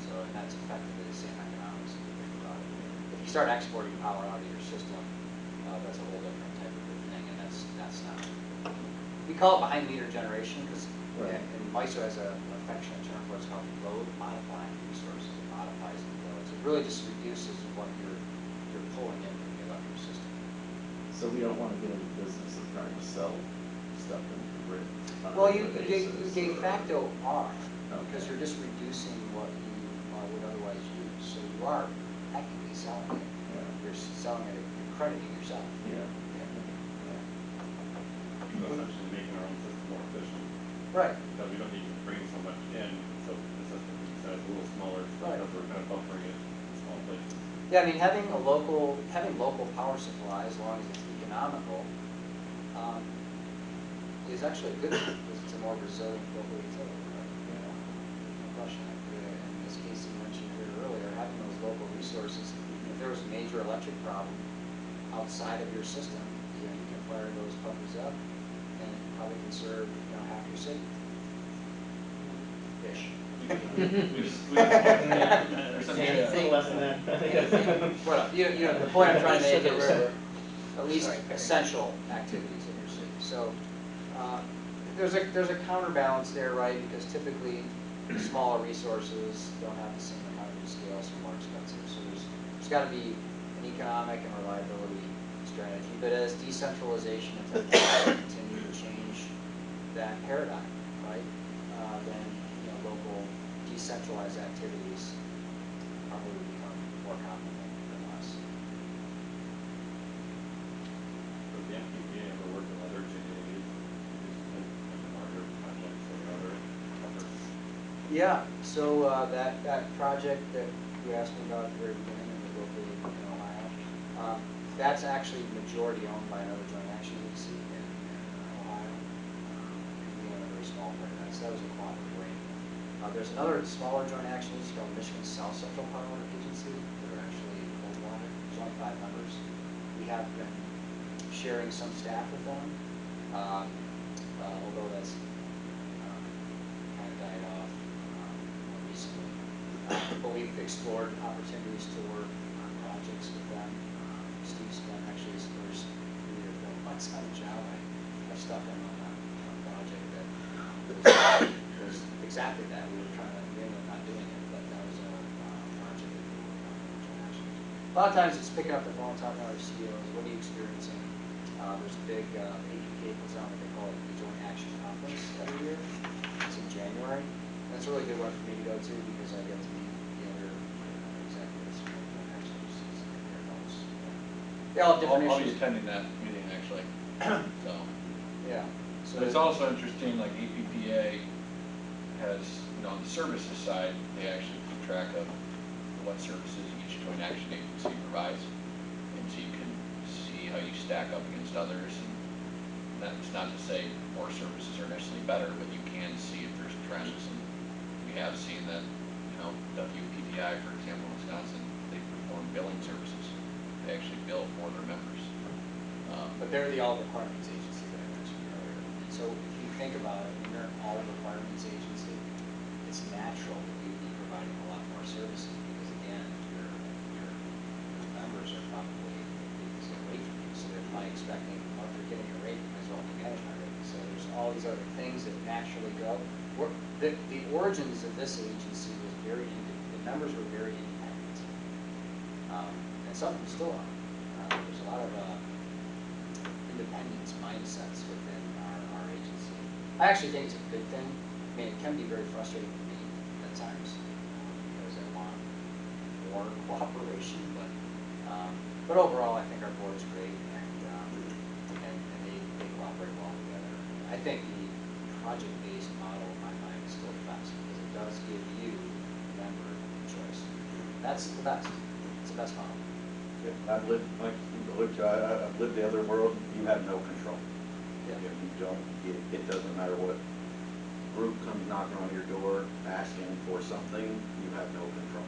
So, and that's effectively the same economics if you think about it. If you start exporting power out of your system, that's a whole different type of thing, and that's not. We call it behind meter generation because, Right. and MISO has an affectionate term for what's called load modifying resources. It modifies the load. So it really just reduces what you're pulling in from the electric system. So we don't want to get into the business of trying to sell stuff into the grid on a Well, you regular de basis, facto are, Okay. because you're just reducing what you would otherwise use. So you are technically selling it. Yeah. You're selling it, you're crediting yourself. Yeah. So essentially making our own system more efficient, Right. because we don't need to bring so much in, so the system can be sized a little smaller, Right. because we're kind of buffering it in small places. Yeah, I mean, having local power supply, as long as it's economical, is actually a good thing, because it's a more resilient local utility, right? Yeah. No question. In this case, you mentioned here earlier, having those local resources, if there was a major electric problem outside of your system, you know, you can fire those puppies up and probably conserve, you know, half your city. Ish. Anything less than that. Well, you know, the point I'm trying to make is at least essential activities in your city. So there's a counterbalance there, right? Because typically smaller resources don't have the same economy of scale, so more expensive. So gotta be an economic and reliability strategy, but as decentralization and technology continue to change that paradigm, right? Then, local decentralized activities probably become more common than less. Does the MPPA ever work with other JAs? Larger projects or other? Yeah, so that project that you asked me about at the very beginning, that was located in Ohio, that's actually majority owned by another joint action agency in Ohio. And we own a very small part of that, so that was a cooperative arrangement. There's another smaller joint action agency called Michigan South Central Power Agency. They're actually cold water. There's only 5 members. We have been sharing some staff with them, although that's kind of died off recently. But we've explored opportunities to work on projects with them. Steve spent actually his first 3 or 4 months on the job. I stuck him on a project that was exactly that. We were trying to, we ended up not doing it, but that was a project that we were working on. A lot of times it's picking up the phone, talking to our CEOs, what are you experiencing? There's a big APPA puts on what they call the Joint Action Conference every year. It's in January. That's a really good one for me to go to because I get to meet the other executives from the joint action agencies and their hosts. They all have different I'll be issues. attending that meeting actually, so. Yeah. So it's also interesting, like APPA has, on the services side, they actually keep track of what services each joint action agency provides. And so you can see how you stack up against others. And that's not to say more services are necessarily better, but you can see if there's trends. And we have seen that, WPPI, for example, in Wisconsin, they perform billing services. They actually bill for their members. But they're the all requirements agency that I mentioned earlier. And so if you think about it, when you're an all requirements agency, it's natural that you'd be providing a lot more services because again, your members are probably a get away from you. So they're probably expecting, well, if they're getting a rate, you might as well be managing my rate. So there's all these other things that naturally go. The origins of this agency was the members were very independent. And some of them still are. There's a lot of independence mindsets within our agency. I actually think it's a good thing. I mean, it can be very frustrating for me at times because I want more cooperation, but overall, I think our board is great and they cooperate well together. I think the project-based model, in my mind, is still the best because it does give you, the member, choice. That's the best. It's the best model. I've lived, like Steve alluded to, I've lived the other world. You have no control. Yeah. If you don't, it doesn't matter what group comes knocking on your door asking for something, you have no control.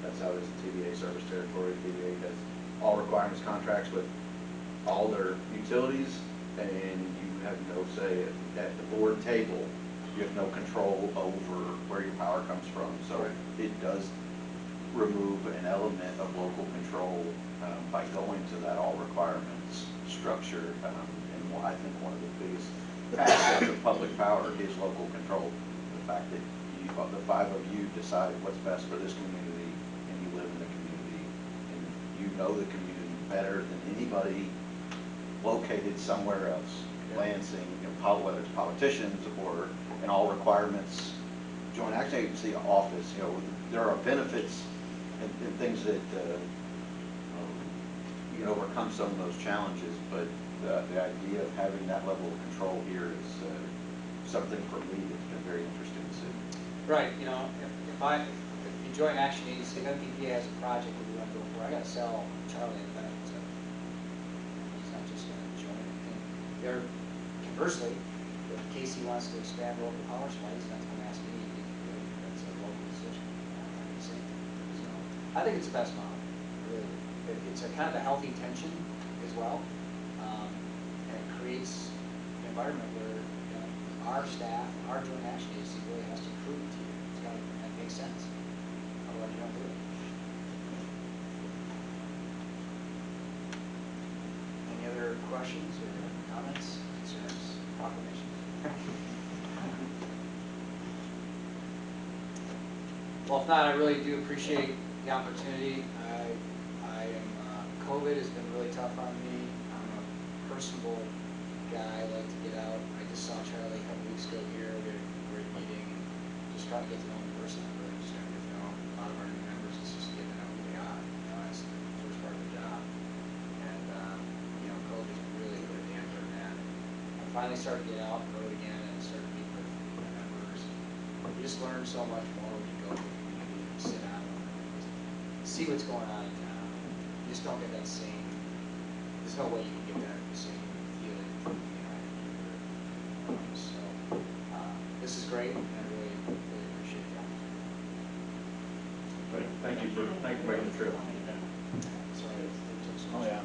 That's how it is in TVA service territory. TVA has all requirements contracts with all their utilities, and you have no say at the board table. You have no control over where your power comes from. So it does remove an element of local control by going to that all requirements structure. And I think one of the biggest aspects of public power is local control. The fact that the 5 of you decide what's best for this community, and you live in the community, and you know the community better than anybody located somewhere else. Lansing, whether it's politicians or an all requirements joint action agency office, there are benefits and things that you can overcome some of those challenges, but the idea of having that level of control here is something for me that's been very interesting to see. Right, if the joint action agency, if MPPA has a project that we want to go for, I got to sell Charlie in the benefits of it. He's not just going to join anything. Conversely, if Casey wants to expand local power supply, he's not going to ask me to do it. That's a local decision. So I think it's the best model. Really, it's a kind of a healthy tension as well, and it creates an environment where our staff, our joint action agency really has to prove it to you. That makes sense. Otherwise, you don't do it. Any other questions or comments, concerns, proclamations? Well, if not, I really do appreciate the opportunity. I COVID has been really tough on me. I'm a personable guy, I like to get out. I just saw Charlie a couple weeks ago here, we had a great meeting, and just trying to get to know him in person. I'm really just trying to get to know a lot of our new members, it's just getting to know who they are. You know, that's the first part of the job. And, you know, COVID's really put a damper on that. I finally started to get out and road again and started to meet with my members. You just learn so much more when you go to the community and sit down and just see what's going on in town. You just don't get that same, there's no way you can get that same feeling from being out here. So, this is great, and I really, really appreciate the opportunity. Thank you for making the trip. Sorry, it took so Oh, much. yeah.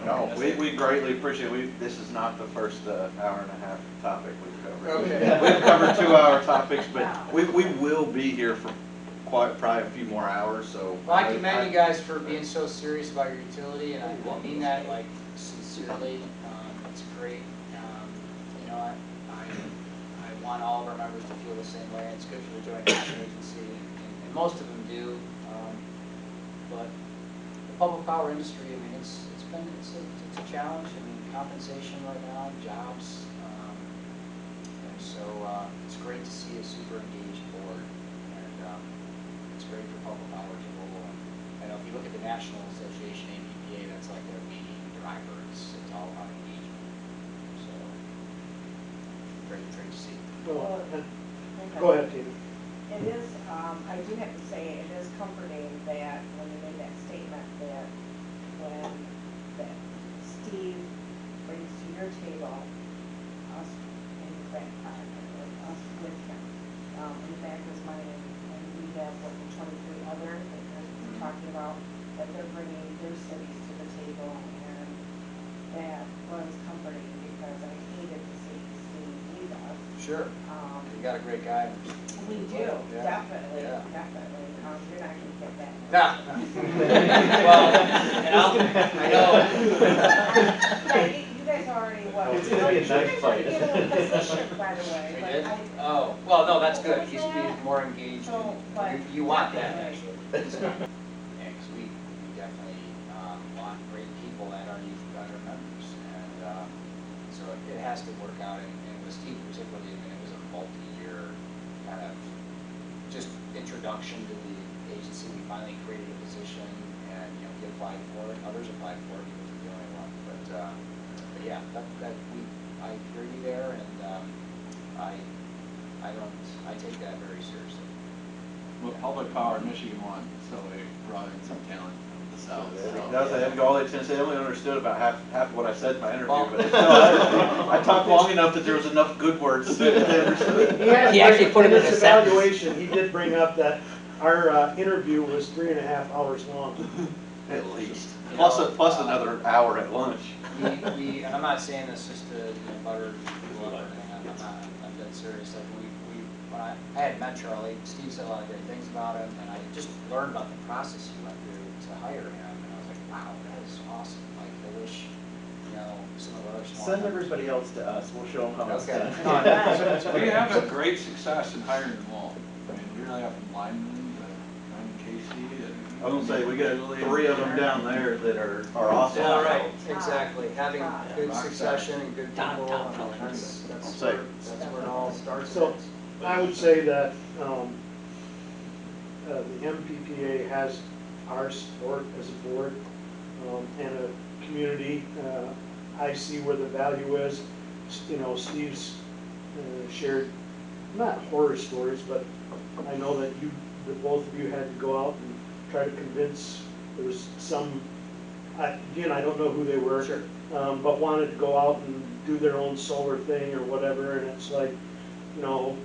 No, we greatly appreciate it. This is not the first hour and a half topic we've covered. Okay. We've covered 2-hour topics, but we will be here for probably a few more hours, so. Well, I commend you guys for being so serious about your utility, and I mean that like sincerely. It's great. You know, I want all of our members to feel the same way. It's good for the joint action agency, and most of them do. But the public power industry, I mean, it's a challenge. I mean, compensation right now, jobs, and so it's great to see a super engaged board, and it's great for public power as a whole. And if you look at the National Association, MPPA, that's like their main driver. It's all about engagement. So great to see. Well, Okay. go ahead, Tina. It is, I do have to say, it is comforting that when you made that statement that when that Steve brings to your table, us in the back pocket, or us with him, in the back of his mind, and we have what, the 23 other that we're talking about, that they're bringing their cities to the table, and that was comforting because I hated to see Steve leave us. Sure. You got a great guy. We do, Yeah. definitely, Yeah. definitely. You're not gonna get that. Yeah. Well, and I know. Yeah, you guys already, what? It's gonna be a nice fight. You guys already get a position, by the way. We but did? I- Oh, well, no, that's good. What He's was that? more engaged. So, and but you want that, definitely. actually. Yeah, 'cause we definitely want great people that are youth better members. And so it has to work out. And with Steve particularly, I mean, it was a multi-year kind of just introduction to the agency. We finally created a position, and you know, he applied for it. Others applied for it. He wasn't the only one. But yeah, I hear you there, and I take that very seriously. Well, public power in Michigan won, so they brought in some talent from the south. That's I had to go all the way to Tennessee. I only understood about half of what I said in my interview, Well- but still, I talked long enough that there was enough good words that they understood. He actually put it in his a sentence. evaluation, he did bring up that our interview was 3.5 hours long. At least. You Plus, know, plus another hour at lunch. We, and I'm not saying this just to, you know, butter people up or anything, I'm dead serious, like, when I had met Charlie, Steve said a lot of great things about him, and I just learned about the process he went through to hire him, and I was like, wow, that is awesome, like, I wish, you know, some of the other small. Send everybody else to us, we'll show them how it's Okay. done. No, that's We great. have had great success in hiring in Lowell. I mean, we really have from linemen to Casey. I was gonna say, we got 3 of them down there that are awesome. Yeah, right, exactly, having Wow. good Rock succession and good Top, people, top, I mean, top. that's I'll say. where it all starts. So, I would say that the MPPA has our support as a board and a community. I see where the value is. You know, Steve's shared, not horror stories, but I know that both of you had to go out and try to convince, there was some, again, I don't know who they were. Sure. But wanted to go out and do their own solar thing or whatever, and it's like, you know,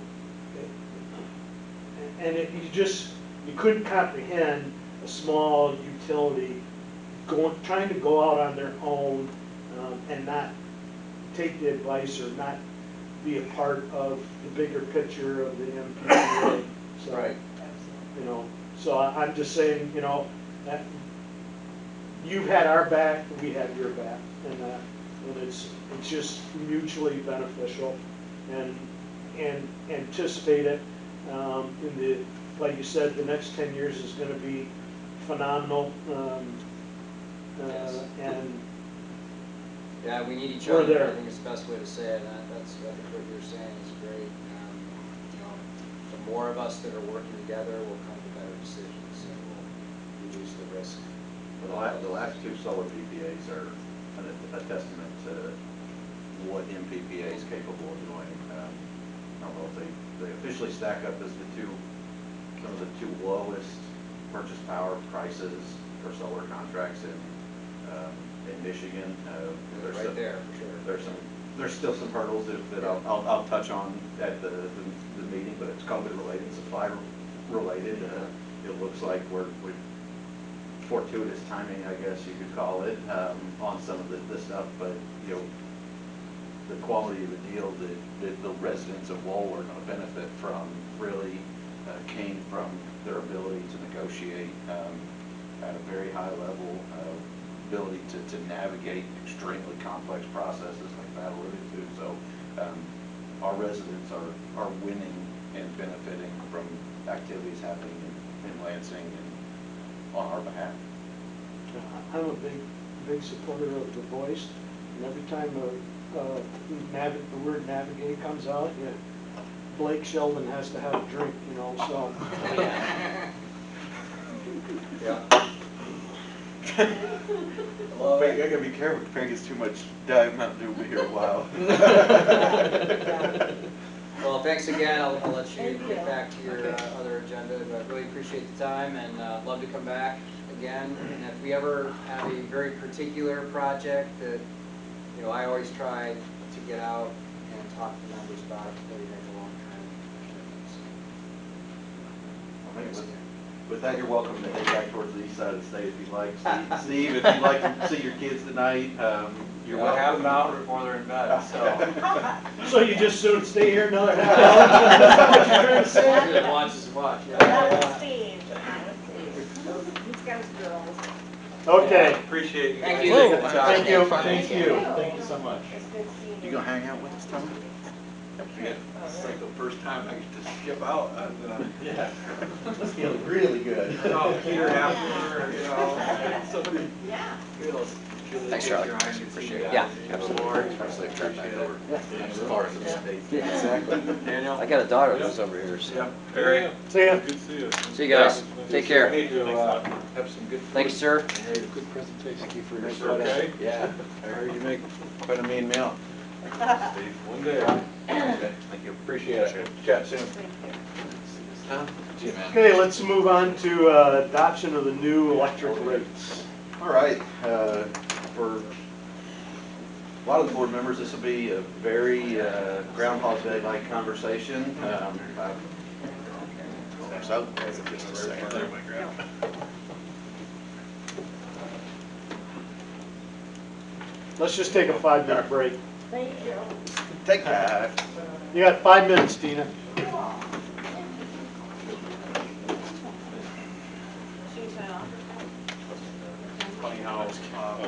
and you couldn't comprehend a small utility trying to go out on their own and not take the advice or not be a part of the bigger picture of the MPPA. So, Right. you know, so I'm just saying, you know, that you've had our back, we have your back, and it's just mutually beneficial, and anticipate it in the, like you said, the next 10 years is going to be phenomenal. and Yeah, we need each We're other, there. I think is the best way to say it, and that's, I think what you're saying is great. You know, the more of us that are working together will come to better decisions and will reduce the risk. The last two solar PPAs are a testament to what MPPA is capable of doing. I don't know if they officially stack up as some of the two lowest purchase power prices for solar contracts in Michigan. Right there, for sure. There's still some hurdles that I'll touch on at the meeting, but it's COVID related, supply related. It looks like we're fortuitous timing, I guess you could call it, on some of the stuff, but you know, the quality of the deal that the residents of Lowell are going to benefit from really came from their ability to negotiate at a very high level, ability to navigate extremely complex processes like Matt alluded to. So our residents are winning and benefiting from activities happening in Lansing and on our behalf. I'm a big supporter of the voice, and every time the word navigate comes out, Blake Sheldon has to have a drink, you know, so. Yeah. I gotta be careful, if Craig gets too much Diet Mountain Dew, we'll be here a while. Well, thanks again, I'll let you Thank you. get back to your other agenda, but really appreciate the time and love to come back again. And if we ever have a very particular project that, you know, I always try to get out and talk to members about it before we make a long-term commitment. With that, you're welcome to head back towards the east side of the state if you'd like. Steve, if you'd like to see your kids tonight, you're welcome. Have them out before they're in bed, so. So you just soon stay here another half hour? Is that what you're trying to say? Good, watch as much. Not with Steve, not with Steve. He's got his girls. Okay. Appreciate you. Thank guys. you. Thank you. Thank you. Thank you so much. It's good seeing you. You gonna hang out with us, Tom? Yeah, it's like the first time I get to skip out. Yeah. Must feel really good. Oh, Peter after, you know, somebody Yeah. feels. Thanks, Charlie. Appreciate it. Yeah, absolutely. Safe trip back over. As far as the state. Exactly. Daniel? I got a daughter that's over here, so. Yeah, Perry? See ya. Good to see you. See you guys. Take care. Need to have some good food. Thanks, sir. Good presentation. Thank you for your Okay. Yeah. I heard you make quite a mean meal. One day. Thank you. Appreciate it. Chat soon. Thank you. Tom? See you, man. Okay, let's move on to adoption of the new electric rates. All right, for a lot of the board members, this will be a very Groundhog Day-like conversation. So, just a second there. Let's just take a 5-minute break. Thank you. Take that. You got 5 minutes, Tina. Funny how,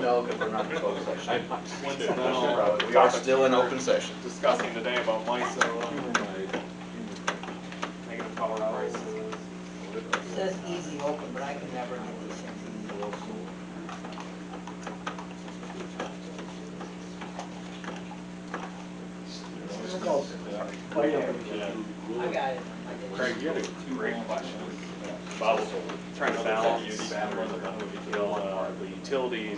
No, because we're not in closed session. When We are still in open session. discussing today about MISO, negative power prices. It says easy open, but I can never get these things easy open. It's called fight up. I got it. Craig, you had a great question about trying to balance the utilities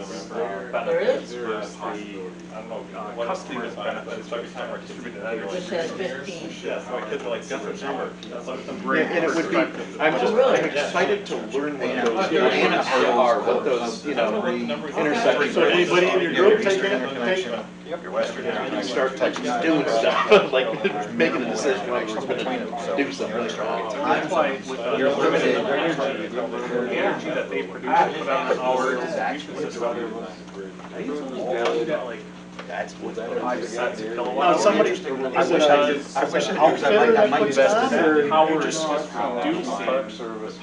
benefits versus the, I don't know, customers' benefits every time we're distributed energy. It says 15. Yeah, so it gets like different number. That's like some Yeah, great and it would be, perspective. I'm Oh, really? excited to learn what those are, what those, intersections So are. anybody in your group take it? Your Western And you start texting, doing stuff, like making a decision whether we're gonna do something really strong. That's why with the limited energy that they produce without our distribution system, valued at like That's what. 5 cents a kilowatt. Now, somebody, I wish I might invest in Their that. power just reducing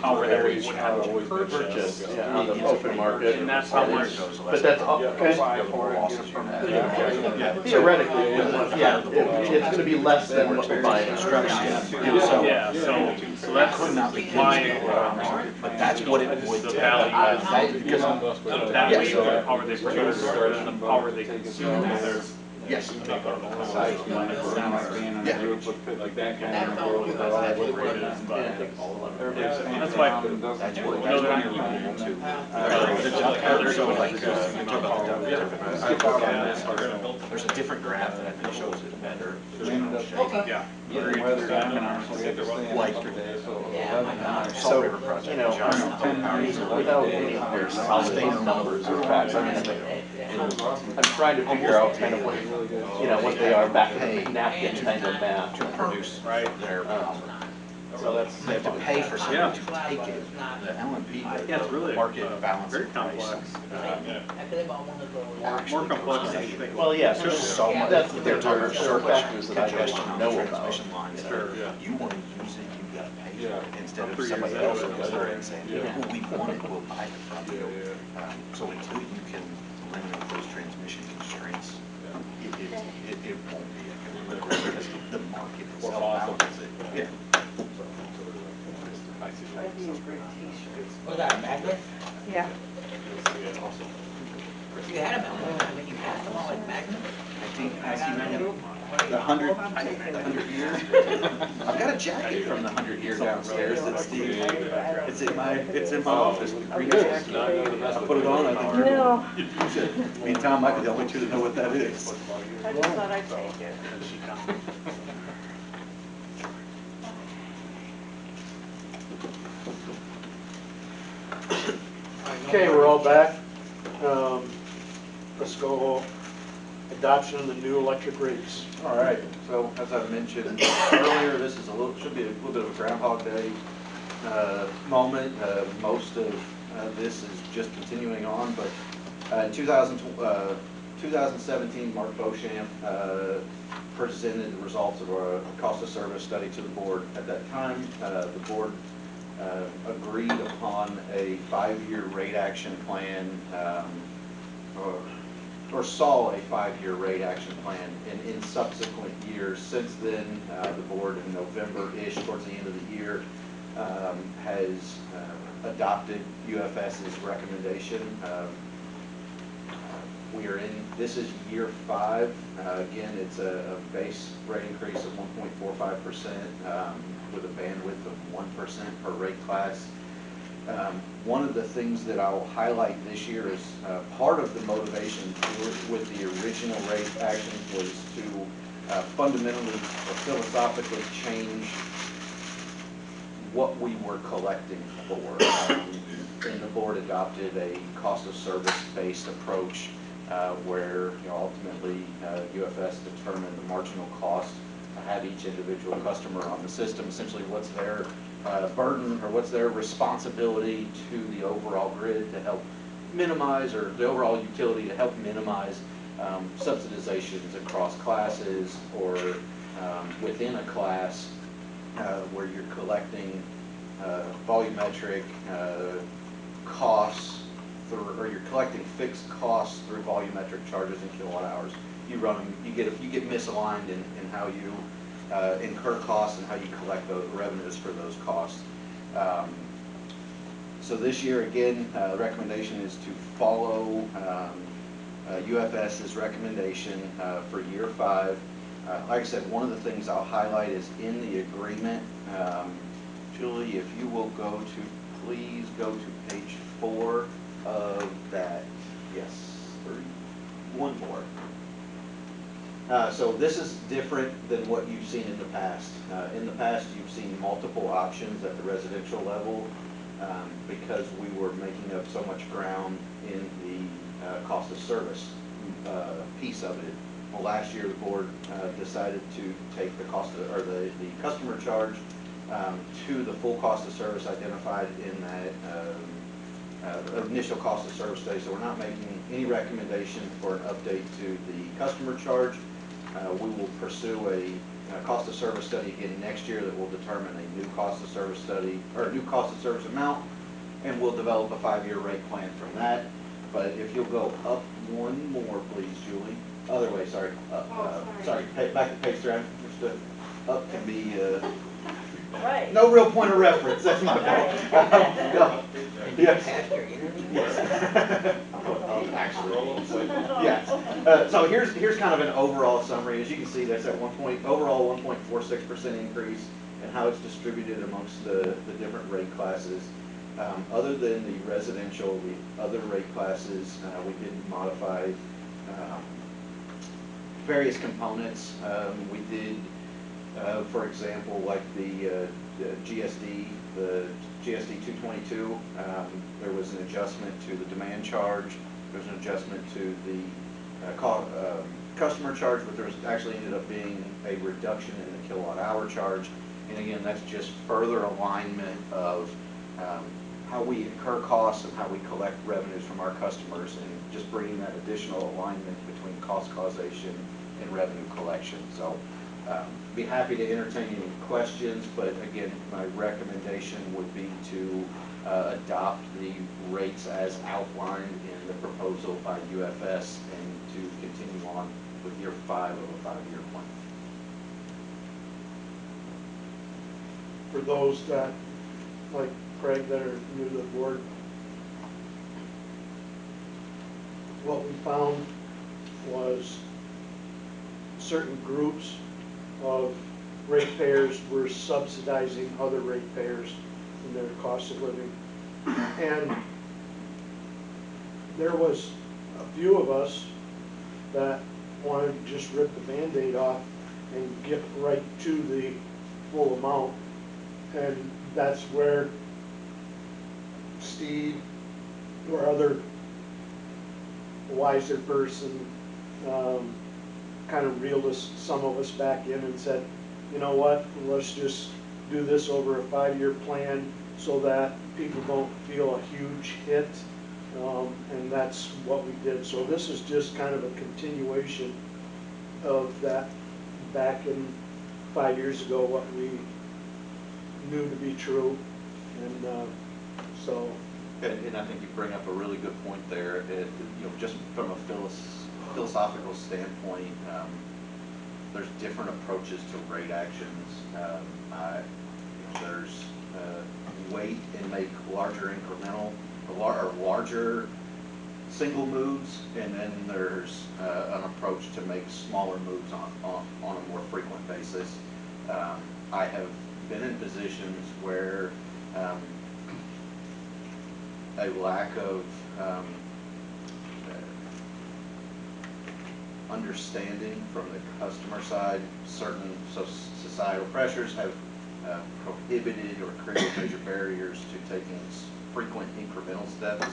power that we would have to purchase. Yeah, on the open market. And that's how much. But that's, okay. Buy for it, get it from Theoretically, yeah, it's gonna be less than what we buy in construction. Yeah, so that's why, that's what it would The take. value, Because, the value Yes. of the power they produce and the power they consume, there's. yes. I think our That's all we That's why, That's what you know, they're you're running into. There's a different graph that I think shows it better. yeah. Like, Salt River Project, you know, without any solid numbers or facts, I mean, I'm trying to figure out kind of what, you know, what they are back napkin kind of math to produce their power. So that's, they have to pay for Yeah. something to take it. The LNP, Yeah, it's really, market balance very price. complex. After they bought one of those. More complex than you think. Well, yes, there's so much, That's- there are factors that I just know about. Transmission lines, Sure, yeah. you want to use it, you've got to pay for it, instead of 3 years somebody into else it, goes there and saying, yeah. well, we want it, we'll buy it from you. So until you can eliminate those transmission constraints, it won't be economical, because the market itself balances it. Yeah. Was that a magnet? Yeah. You had a magnet, I mean, you passed them all like magnet? I see the 100 year. I've got a jacket from the 100 year downstairs. It's in my office. The green jacket. I put it on. I think you're. No, Me and Tom might be the only two that know what that is. I just thought I'd take it. Okay, we're all back. Let's go adoption of the new electric rates. All right, so as I mentioned earlier, this is should be a little bit of a Groundhog Day moment. Most of this is just continuing on, but in 2017, Mark Beauchamp presented the results of a cost of service study to the board. At that time, the board agreed upon a 5-year rate action plan, or saw a 5-year rate action plan. And in subsequent years since then, the board in November-ish, towards the end of the year, has adopted UFS's recommendation. We are in, this is year 5. Again, it's a base rate increase of 1.45% with a bandwidth of 1% per rate class. One of the things that I'll highlight this year is part of the motivation with the original rate action was to fundamentally or philosophically change what we were collecting for. And the board adopted a cost of service based approach where ultimately UFS determined the marginal cost to have each individual customer on the system, essentially what's their burden or what's their responsibility to the overall grid to help minimize, or the overall utility to help minimize subsidizations across classes or within a class where you're collecting volumetric costs through, or you're collecting fixed costs through volumetric charges in kilowatt hours. You run them, you get misaligned in how you incur costs and how you collect those revenues for those costs. So this year, again, the recommendation is to follow UFS's recommendation for year 5. Like I said, one of the things I'll highlight is in the agreement. Julie, if you will please go to page 4 of that. Yes, 1 more. So this is different than what you've seen in the past. In the past, you've seen multiple options at the residential level because we were making up so much ground in the cost of service piece of it. Well, last year the board decided to take the cost of, or the customer charge to the full cost of service identified in that initial cost of service study. So we're not making any recommendation for an update to the customer charge. We will pursue a cost of service study again next year that will determine a new cost of service study, or a new cost of service amount, and we'll develop a 5-year rate plan from that. But if you'll go up 1 more, please, Julie. Other way, sorry. Sorry, back to page 3. I understood. Up can be Right. no real point of reference. That's my fault. Yes. Past your interview? Yes. Actually, yes. So here's kind of an overall summary. As you can see, that's at overall 1.46% increase, and how it's distributed amongst the different rate classes. Other than the residential, the other rate classes, we did modify various components. We did, for example, like the GSD 222, there was an adjustment to the demand charge. There was an adjustment to the customer charge, but there was actually ended up being a reduction in the kilowatt hour charge. And again, that's just further alignment of how we incur costs and how we collect revenues from our customers, and just bringing that additional alignment between cost causation and revenue collection. So be happy to entertain any questions, but again, my recommendation would be to adopt the rates as outlined in the proposal by UFS and to continue on with year 5 of a 5-year plan. For those that, like Craig, that are new to the board, what we found was certain groups of ratepayers were subsidizing other ratepayers in their cost of living. And there was a few of us that wanted to just rip the Band-Aid off and get right to the full amount. And that's where Steve or other wiser person kind of reeled us, some of us, back in and said, you know what, let's just do this over a 5-year plan so that people don't feel a huge hit, and that's what we did. So this is just kind of a continuation of that back in 5 years ago, what we knew to be true, and so. And I think you bring up a really good point there. Just from a philosophical standpoint, there's different approaches to rate actions. There's wait and make larger incremental, or larger single moves, and then there's an approach to make smaller moves on a more frequent basis. I have been in positions where a lack of understanding from the customer side, certain societal pressures have prohibited or created major barriers to taking frequent incremental steps,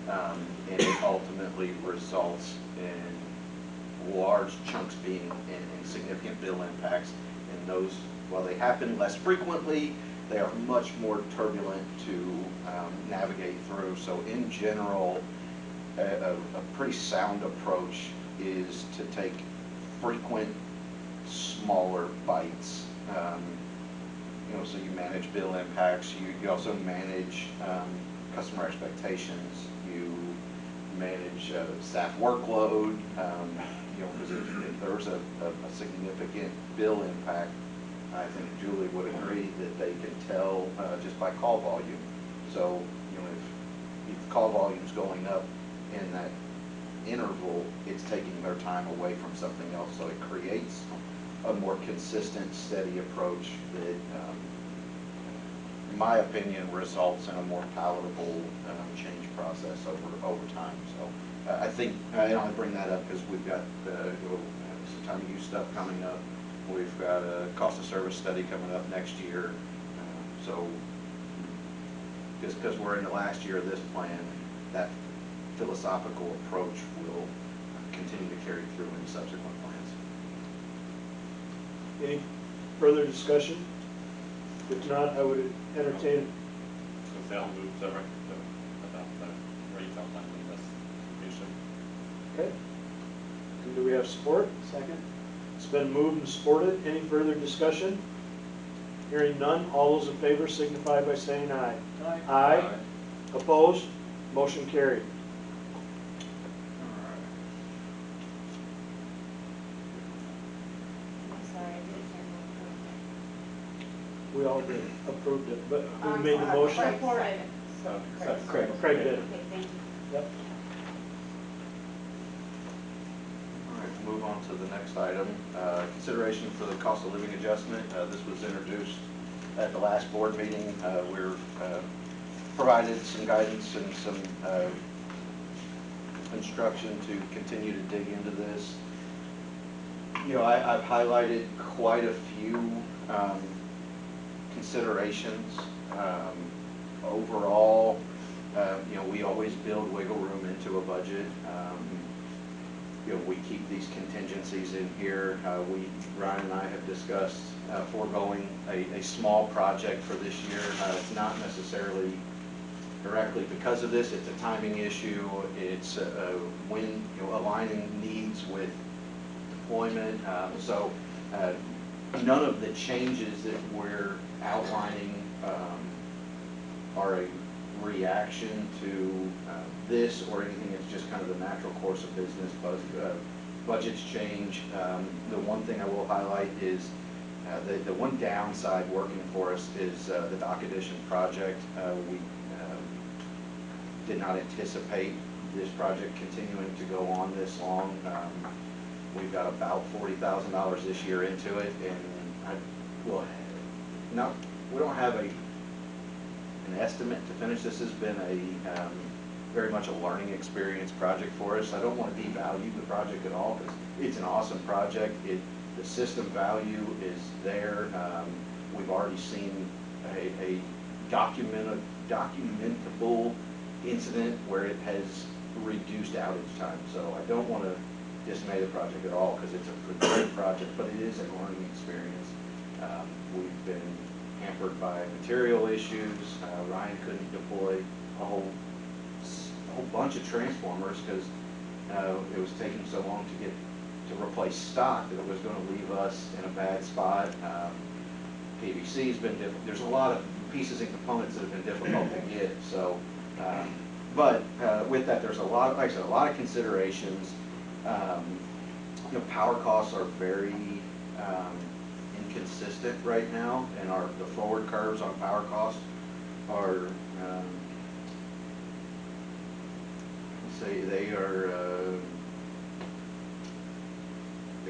and it ultimately results in large chunks being in significant bill impacts. And those, while they happen less frequently, they are much more turbulent to navigate through. So in general, a pretty sound approach is to take frequent, smaller bites. So you manage bill impacts. You also manage customer expectations. You manage staff workload. Because if there's a significant bill impact, I think Julie would agree that they can tell just by call volume. So if call volume's going up in that interval, it's taking their time away from something else. So it creates a more consistent, steady approach that, in my opinion, results in a more palatable change process over time. So I think I only bring that up because we've got some time of use stuff coming up. We've got a cost of service study coming up next year. So just because we're in the last year of this plan, that philosophical approach will continue to carry through in subsequent plans. Any further discussion? If not, I would entertain. So I'll move to adopt the rates outlined in this presentation. Okay. And do we have support? Second. It's been moved and supported. Any further discussion? Hearing none, all those in favor signify by saying aye. Aye. Aye. Opposed? Motion carried. I'm sorry, I didn't hear We all did, approved it, but who made the motion? Supported. Craig Craig did. Okay, thank you. Yep. All right, we'll move on to the next item. Consideration for the cost of living adjustment. This was introduced at the last board meeting. We're provided some guidance and some instruction to continue to dig into this. You know, I've highlighted quite a few considerations. Overall, you know, we always build wiggle room into a budget. You know, we keep these contingencies in here. Ryan and I have discussed foregoing a small project for this year. It's not necessarily directly because of this. It's a timing issue. It's when, you know, aligning needs with deployment. So none of the changes that we're outlining are a reaction to this or anything. It's just kind of the natural course of business. Budgets change. The one thing I will highlight is the one downside working for us is the dock addition project. We did not anticipate this project continuing to go on this long. We've got about $40,000 this year into it, and we don't have an estimate to finish. This has been a very much a learning experience project for us. I don't want to devalue the project at all because it's an awesome project. The system value is there. We've already seen a documentable incident where it has reduced outage time. So I don't want to dismay the project at all because it's a great project, but it is a learning experience. We've been hampered by material issues. Ryan couldn't deploy a whole bunch of transformers because it was taking so long to replace stock that it was going to leave us in a bad spot. PVC's been difficult. There's a lot of pieces and components that have been difficult to get. So, but with that, there's a lot, like I said, a lot of considerations. You know, power costs are very inconsistent right now, and the forward curves on power costs are, let's say they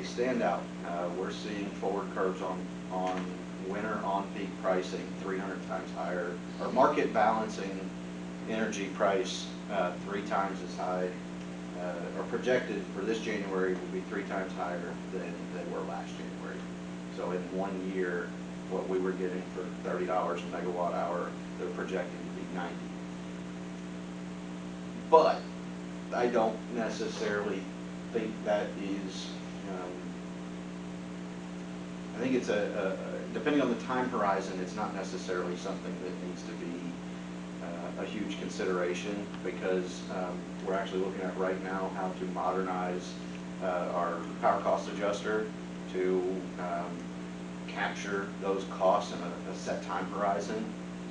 stand out. We're seeing forward curves on winter on-peak pricing 300 times higher, or market balancing energy price 3 times as high, or projected for this January will be 3 times higher than they were last January. So in 1 year, what we were getting for $30 a megawatt hour, they're projecting to be 90. But I don't necessarily think that is, I think it's depending on the time horizon, it's not necessarily something that needs to be a huge consideration because we're actually looking at right now how to modernize our power cost adjuster to capture those costs in a set time horizon.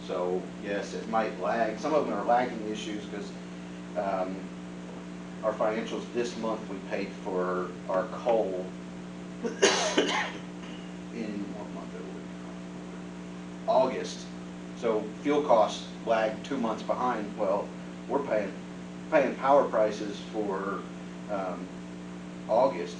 So yes, it might lag. Some of them are lagging issues because our financials this month we paid for our coal in what month it was? August. So fuel costs lag 2 months behind. Well, we're paying power prices for August,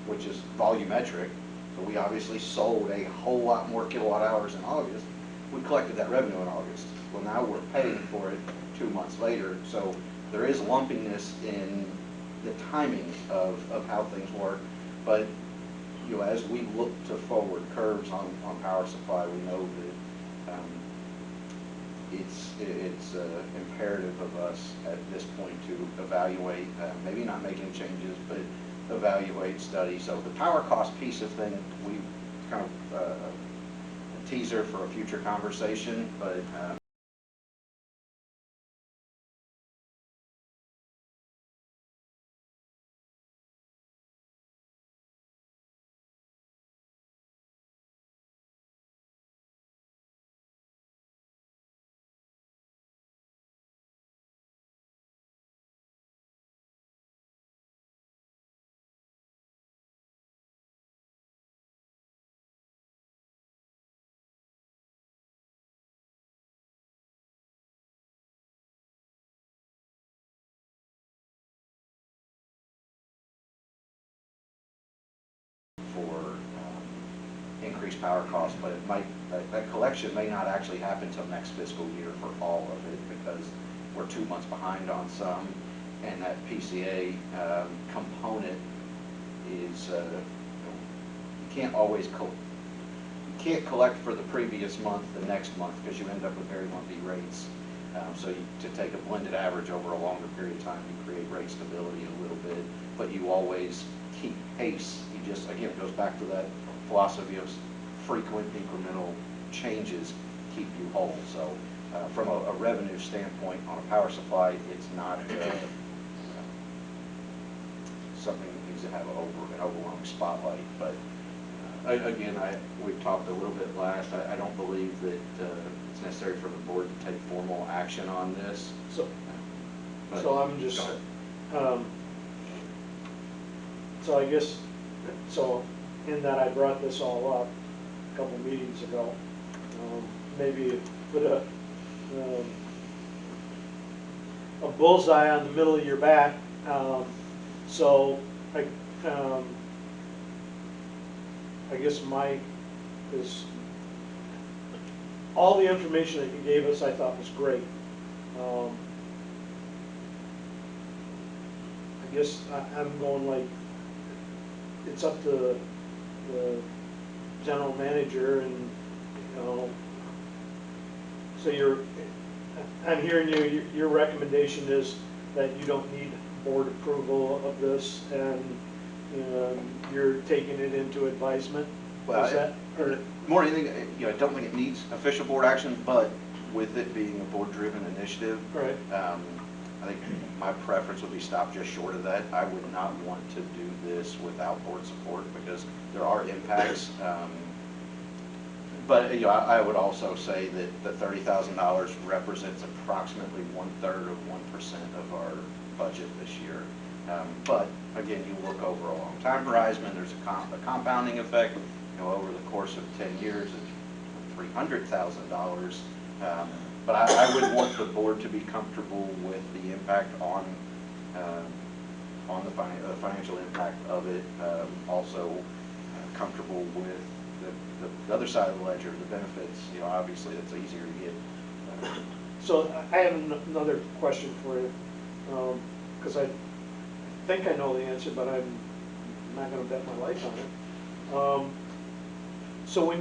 which is volumetric. So we obviously sold a whole lot more kilowatt hours in August. We collected that revenue in August. Well, now we're paying for it 2 months later. So there is lumpiness in the timing of how things work. But you know, as we look to forward curves on power supply, we know that it's imperative of us at this point to evaluate, maybe not make any changes, but evaluate, study. So the power cost piece of thing, we kind of a teaser for a future conversation, but increased power costs, but it might, that collection may not actually happen till next fiscal year for all of it, because we're 2 months behind on some, and that PCA component is, you can't always you can't collect for the previous month the next month, because you end up with very lumpy rates. So to take a blended average over a longer period of time, you create rate stability a little bit, but you always keep pace. You just, again, it goes back to that philosophy of frequent incremental changes keep you whole. So from a revenue standpoint on a power supply, it's not something that needs to have an overwhelming spotlight. But again, we've talked a little bit last. I don't believe that it's necessary for the board to take formal action on this. So I'm just, so I guess, so in that I brought this all up a couple meetings ago, maybe put a bullseye on the middle of your back. So I guess is all the information that you gave us I thought was great. I guess I'm going like, it's up to the general manager, and so I'm hearing your recommendation is that you don't need board approval of this, and you're taking it into advisement. Well, is that, or more than anything, I don't think it needs official board action, but with it being a board-driven initiative, right? I think my preference would be stop just short of that. I would not want to do this without board support, because there are impacts. But I would also say that the $30,000 represents approximately 1/3 of 1% of our budget this year. But again, you look over a long time horizon, and there's a compounding effect. Over the course of 10 years, it's $300,000. But I would want the board to be comfortable with the impact on the financial impact of it. Also comfortable with the other side of the ledger, the benefits. Obviously that's easier to get. So I have another question for you, because I think I know the answer, but I'm not going to bet my life on it. So when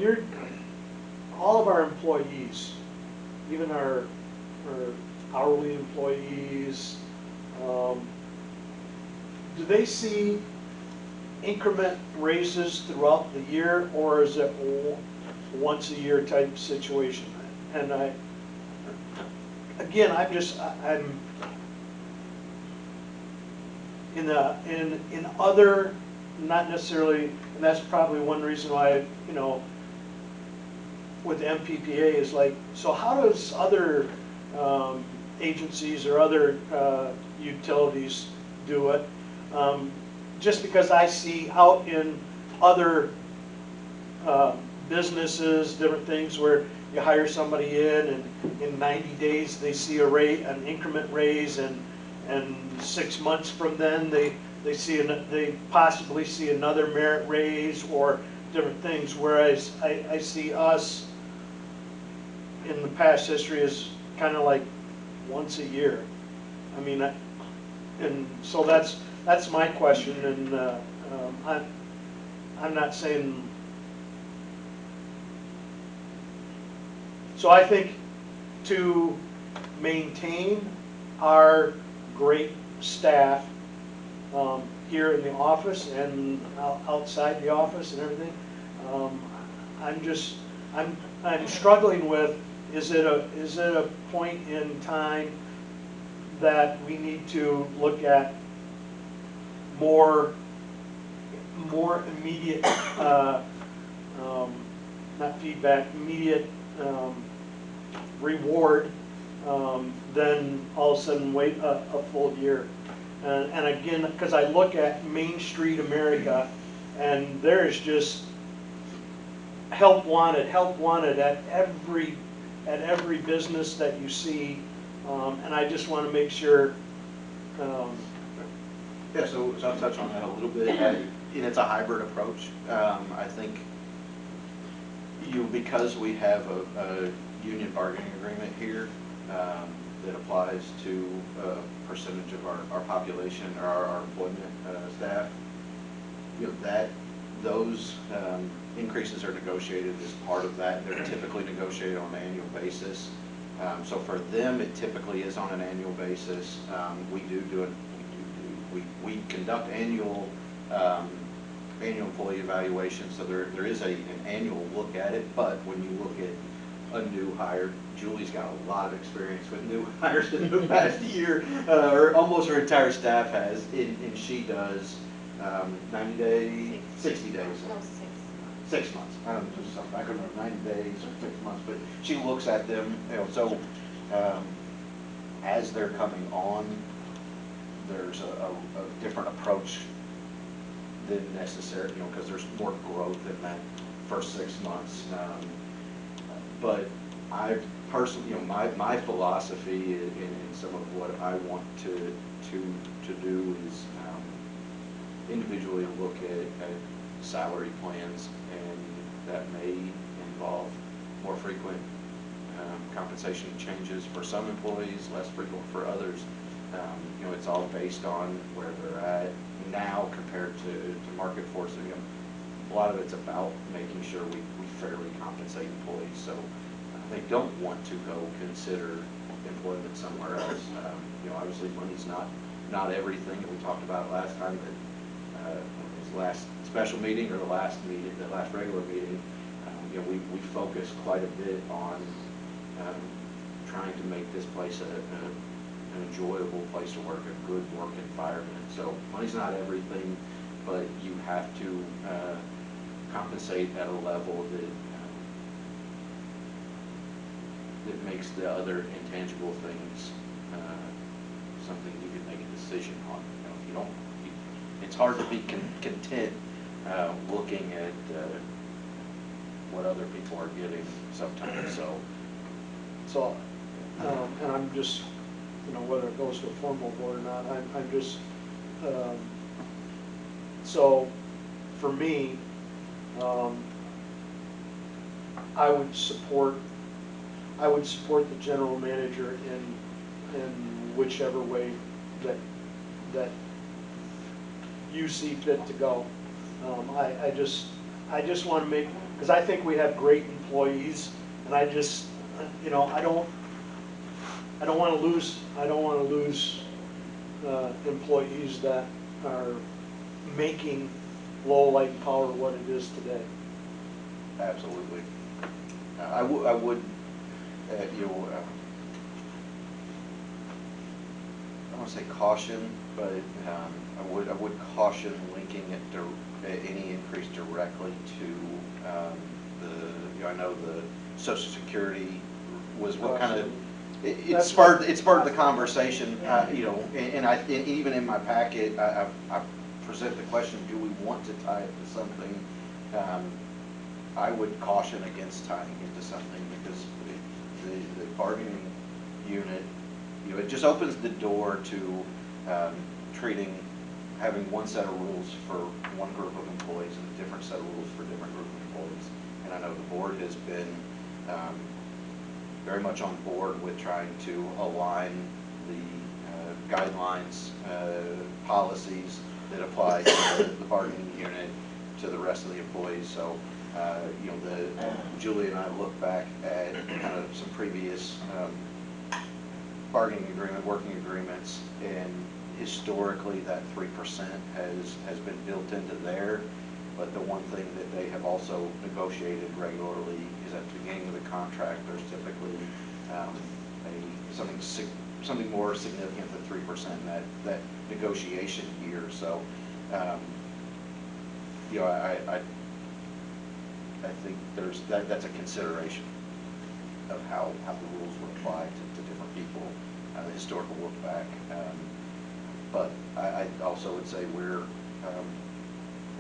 all of our employees, even our hourly employees, do they see increment raises throughout the year, or is it once a year type situation? And again, I'm in other, not necessarily, and that's probably one reason why, with MPPA is like, so how does other agencies or other utilities do it? Just because I see out in other businesses, different things where you hire somebody in, and in 90 days they see an increment raise, and 6 months from then they possibly see another merit raise or different things. Whereas I see us in the past history is kind of like once a year. I mean, and so that's my question, and I'm not saying. So I think to maintain our great staff here in the office and outside the office and everything, I'm struggling with, is it a point in time that we need to look at more immediate, not feedback, immediate reward, then all of a sudden wait a full year. And again, because I look at Main Street America, and there is just help wanted at every business that you see, and I just want to make sure. Yeah, so I'll touch on that a little bit. And it's a hybrid approach. I think because we have a union bargaining agreement here that applies to a percentage of our population or our employment staff, those increases are negotiated as part of that. They're typically negotiated on an annual basis. So for them, it typically is on an annual basis. We conduct annual employee evaluations, so there is an annual look at it. But when you look at a new hire, Julie's got a lot of experience with new hires in the past year, or almost her entire staff has, and she does 90 days, 60 days. No, 6 months. I couldn't remember 90 days or 6 months, but she looks at them, so as they're coming on, there's a different approach than necessary, because there's more growth in that first 6 months. But I personally, my philosophy in some of what I want to do is individually look at salary plans, and that may involve more frequent compensation changes for some employees, less frequent for others. It's all based on where they're at now compared to market forces. A lot of it's about making sure we fairly compensate employees, so they don't want to go consider employment somewhere else. Obviously money's not everything, and we talked about it last time, that this last special meeting or the last regular meeting, we focused quite a bit on trying to make this place an enjoyable place to work, a good work environment. So money's not everything, but you have to compensate at a level that makes the other intangible things something you can make a decision on. If you don't, it's hard to be content looking at what other people are getting sometimes. So, and I'm just, whether it goes to a formal vote or not, I'm just, so for me, I would support the general manager in whichever way that you see fit to go. I just want to make, because I think we have great employees, and I just, I don't want to lose employees that are making Lowell Light and Power what it is today. Absolutely. I would, I want to say caution, but I would caution linking it any increase directly to I know the Social Security was what kind of it spurred the conversation, and even in my packet I present the question: do we want to tie it to something? I would caution against tying it to something, because the bargaining unit, it just opens the door to having one set of rules for one group of employees and a different set of rules for a different group of employees. And I know the board has been very much on board with trying to align the guidelines, policies that apply to the bargaining unit to the rest of the employees. So, Julie and I look back at kind of some previous bargaining agreement, working agreements, and historically that 3% has been built into there. But the one thing that they have also negotiated regularly is at the beginning of the contract, there's typically something more significant than 3% that negotiation year. So, I think that's a consideration of how the rules would apply to different people, the historical look back. But I also would say we're,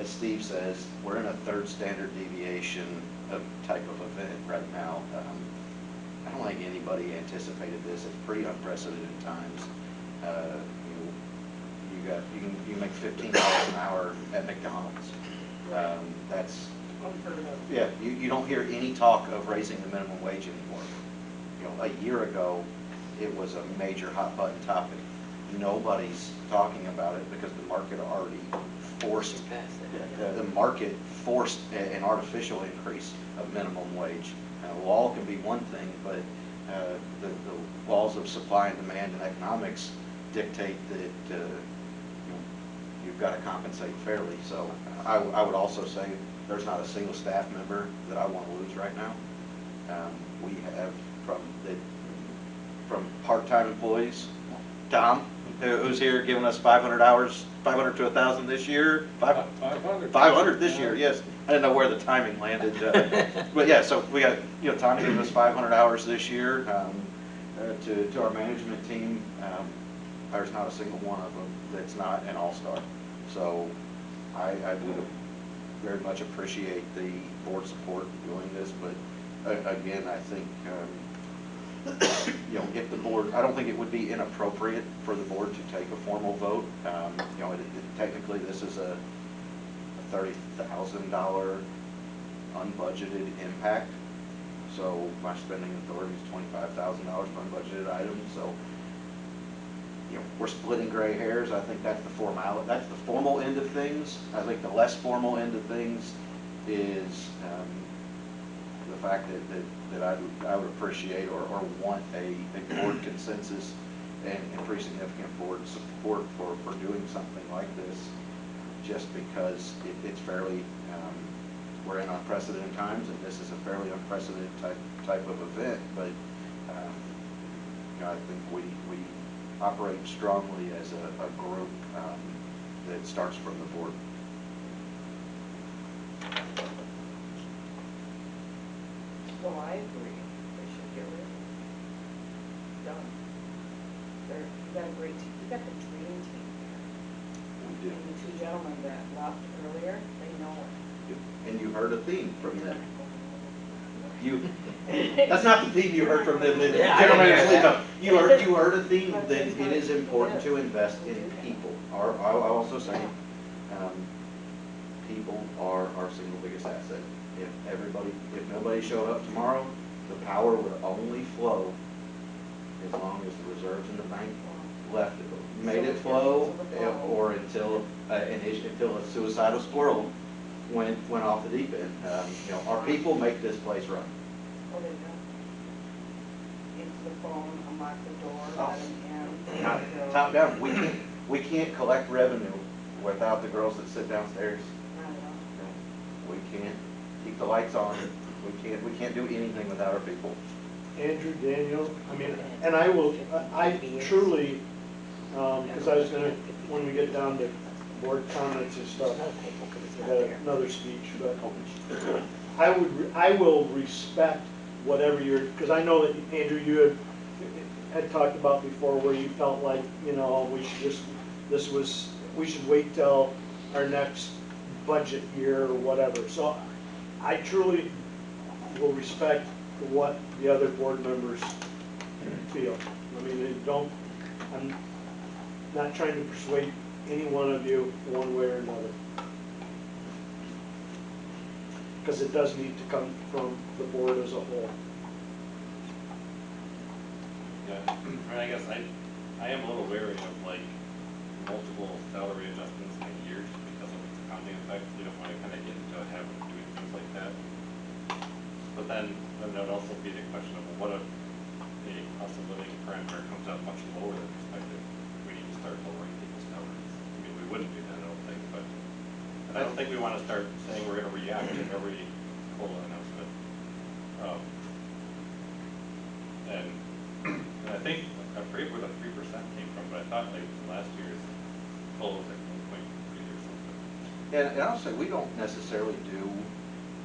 as Steve says, we're in a third standard deviation type of event right now. I don't think anybody anticipated this. It's pretty unprecedented times. You can make $15 an hour at McDonald's. That's unheard of. Yeah, you don't hear any talk of raising the minimum wage anymore. You know, a year ago, it was a major hot button topic. Nobody's talking about it because the market already forced, the market forced an artificial increase of minimum wage. Law can be one thing, but the laws of supply and demand and economics dictate that you've got to compensate fairly. So I would also say there's not a single staff member that I want to lose right now. We have from part-time employees, Tom, who's here giving us 500 hours, 500 to 1,000 this year. 500. 500 this year, yes. I didn't know where the timing landed. But yeah, so we got, Tom giving us 500 hours this year. To our management team, there's not a single one of them that's not an all-star. So I would very much appreciate the board support in doing this, but again, I think, if the board, I don't think it would be inappropriate for the board to take a formal vote. Technically this is a $30,000 unbudgeted impact. So my spending authority is $25,000 for unbudgeted items. So, we're splitting gray hairs. I think that's the formal end of things. I think the less formal end of things is the fact that I would appreciate or want a board consensus and pretty significant board support for doing something like this, just because it's fairly, we're in unprecedented times, and this is a fairly unprecedented type of event, but I think we operate strongly as a group that starts from the board. Well, I agree, they should get rid of it. Done. You got a great team, you got the dream team here. We do. And the two gentlemen that left earlier, they know it. And you heard a theme from them. That's not the theme you heard from them. You heard a theme that it is important to invest in people. I'll also say, people are our single biggest asset. If nobody showed up tomorrow, the power would only flow as long as the reserves in the bank made it flow, or until a suicidal squirrel went off the deep end. Our people make this place run. Oh, they don't. Into the phone, unlock the door, let them in. Top down. We can't collect revenue without the girls that sit downstairs. We can't keep the lights on. We can't do anything without our people. Andrew, Daniel, and I truly, because I was gonna, when we get down to board comments and stuff, I got another speech, but I will respect whatever because I know that, Andrew, you had talked about before where you felt like, we should wait till our next budget year or whatever. So I truly will respect what the other board members feel. I'm not trying to persuade any one of you one way or another. Because it does need to come from the board as a whole. Yeah, I guess I am a little wary of multiple salary adjustments in a year just because of its compounding effect. You don't want to kind of get into a habit of doing things like that. But then there would also be the question of, well, what if the cost of living parameter comes out much lower than expected? We need to start lowering people's salaries. We wouldn't do that, I don't think, but I don't think we want to start saying we're going to react to every COLA announcement. And I think, I forget where the 3% came from, but I thought last year's COLA was 1.3 or something. And I'll say, we don't necessarily do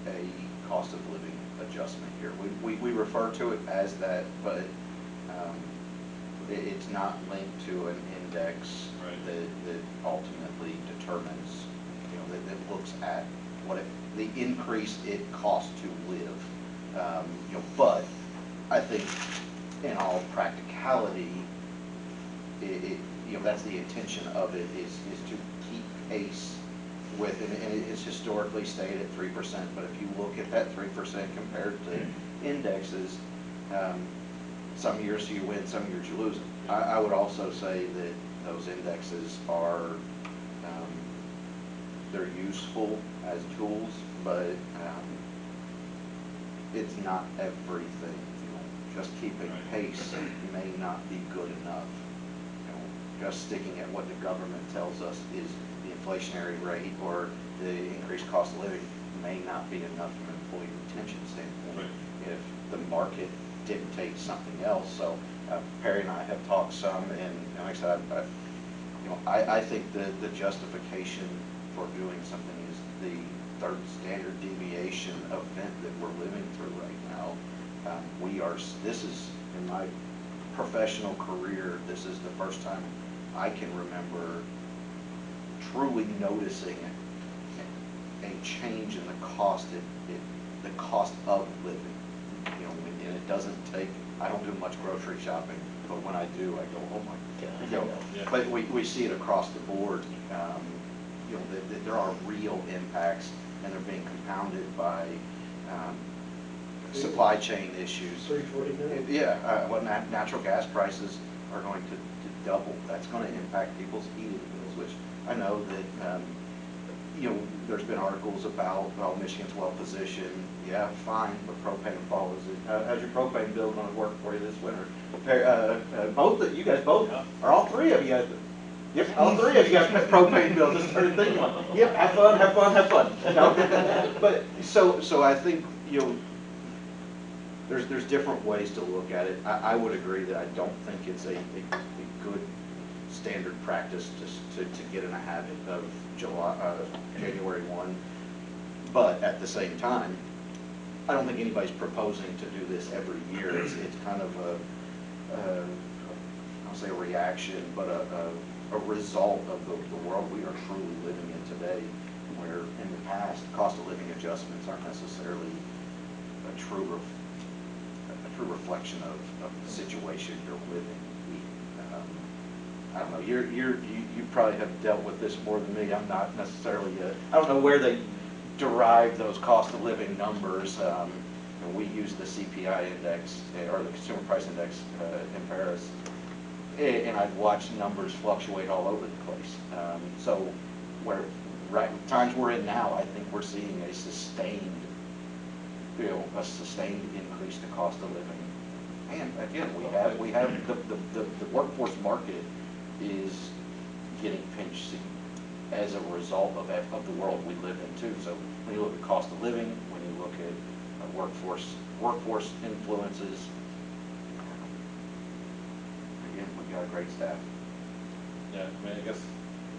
a cost of living adjustment here. We refer to it as that, but it's not linked to an index that ultimately determines, that looks at the increase it costs to live. But I think in all practicality, that's the intention of it, is to keep pace with, and it's historically stayed at 3%, but if you look at that 3% compared to indexes, some years you win, some years you lose. I would also say that those indexes are, they're useful as tools, but it's not everything. Just keeping pace may not be good enough. Just sticking at what the government tells us is the inflationary rate or the increased cost of living may not be enough from an employee retention standpoint if the market dictates something else. So Perry and I have talked some, and like I said, I think the justification for doing something is the third standard deviation event that we're living through right now. This is, in my professional career, this is the first time I can remember truly noticing a change in the cost, the cost of living. And it doesn't take, I don't do much grocery shopping, but when I do, I go, oh my God. But we see it across the board. That there are real impacts, and they're being compounded by supply chain issues. Yeah, natural gas prices are going to double. That's going to impact people's heating bills, which I know that, there's been articles about, well, Michigan's well positioned. Yeah, fine, but propane follows it. How's your propane bill going to work for you this winter? You guys both, or all three of you guys, yep, all three of you guys have propane bills. Just started thinking like, yep, have fun, have fun, have fun. But so I think, there's different ways to look at it. I would agree that I don't think it's a good standard practice to get in a habit of January 1. But at the same time, I don't think anybody's proposing to do this every year. It's kind of I'll say a reaction, but a result of the world we are truly living in today, where in the past, cost of living adjustments aren't necessarily a true reflection of the situation you're living. I don't know. You probably have dealt with this more than me. I'm not necessarily. I don't know where they derive those cost of living numbers. We use the CPI index or the Consumer Price Index in Paris, and I've watched numbers fluctuate all over the place. So, times we're in now, I think we're seeing a sustained increase to cost of living. And again, we have the workforce market is getting pinched as a result of the world we live in too. So when you look at cost of living, when you look at workforce influences, again, we've got a great staff. Yeah, I guess,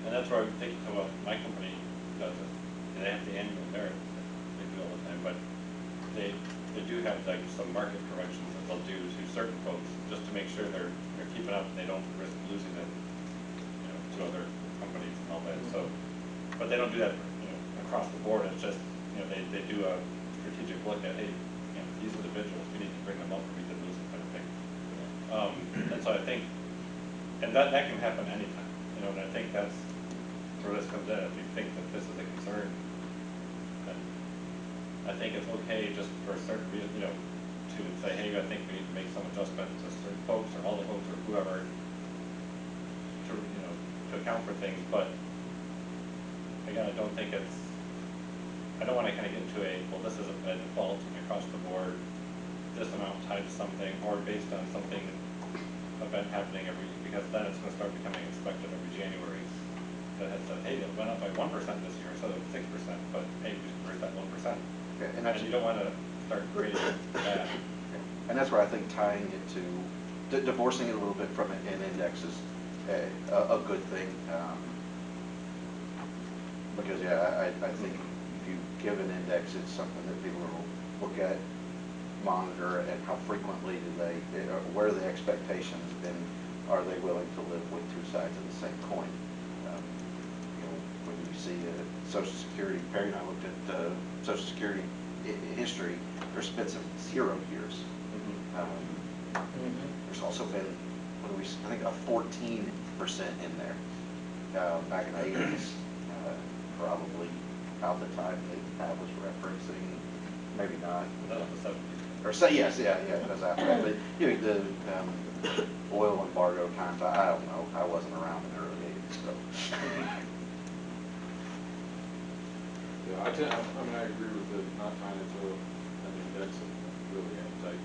and that's where I'm thinking about my company does it. They have the annual merit they do all the time, but they do have like some market corrections that they'll do to certain folks just to make sure they're keeping up and they don't risk losing them, to other companies and all that. So, but they don't do that, across the board. It's just, they do a strategic look at, hey, these individuals, we need to bring them up or we could lose them, kind of thing. And so I think, and that can happen anytime, and I think that's where this comes in. If you think that this is a concern, then I think it's okay just for a certain reason, to say, hey, I think we need to make some adjustments to certain folks or all the folks or whoever to account for things. But again, I don't want to kind of get into well, this is a default across the board, this amount times something, or based on something event happening because then it's going to start becoming expected every January. That has said, hey, it went up by 1% this year instead of 6%, but hey, we just raised that 1%. Okay, and you don't want to start grading that. And that's where I think tying it to, divorcing it a little bit from an index is a good thing. Because, yeah, I think if you give an index, it's something that people will look at, monitor, and how frequently where the expectations been, are they willing to live with two sides of the same coin? When you see Social Security, Perry and I looked at Social Security history, there's been some 0 years. There's also been, I think a 14% in there back in the 80s. probably about the time that Pat was referencing, maybe not. That was the 70s. Or say, yes, yeah, that's after that, but, you know, the, oil embargo times, I don't know, I wasn't around in the early eighties, so. Yeah, I mean, I agree with it, not tying it to an index of really appetite.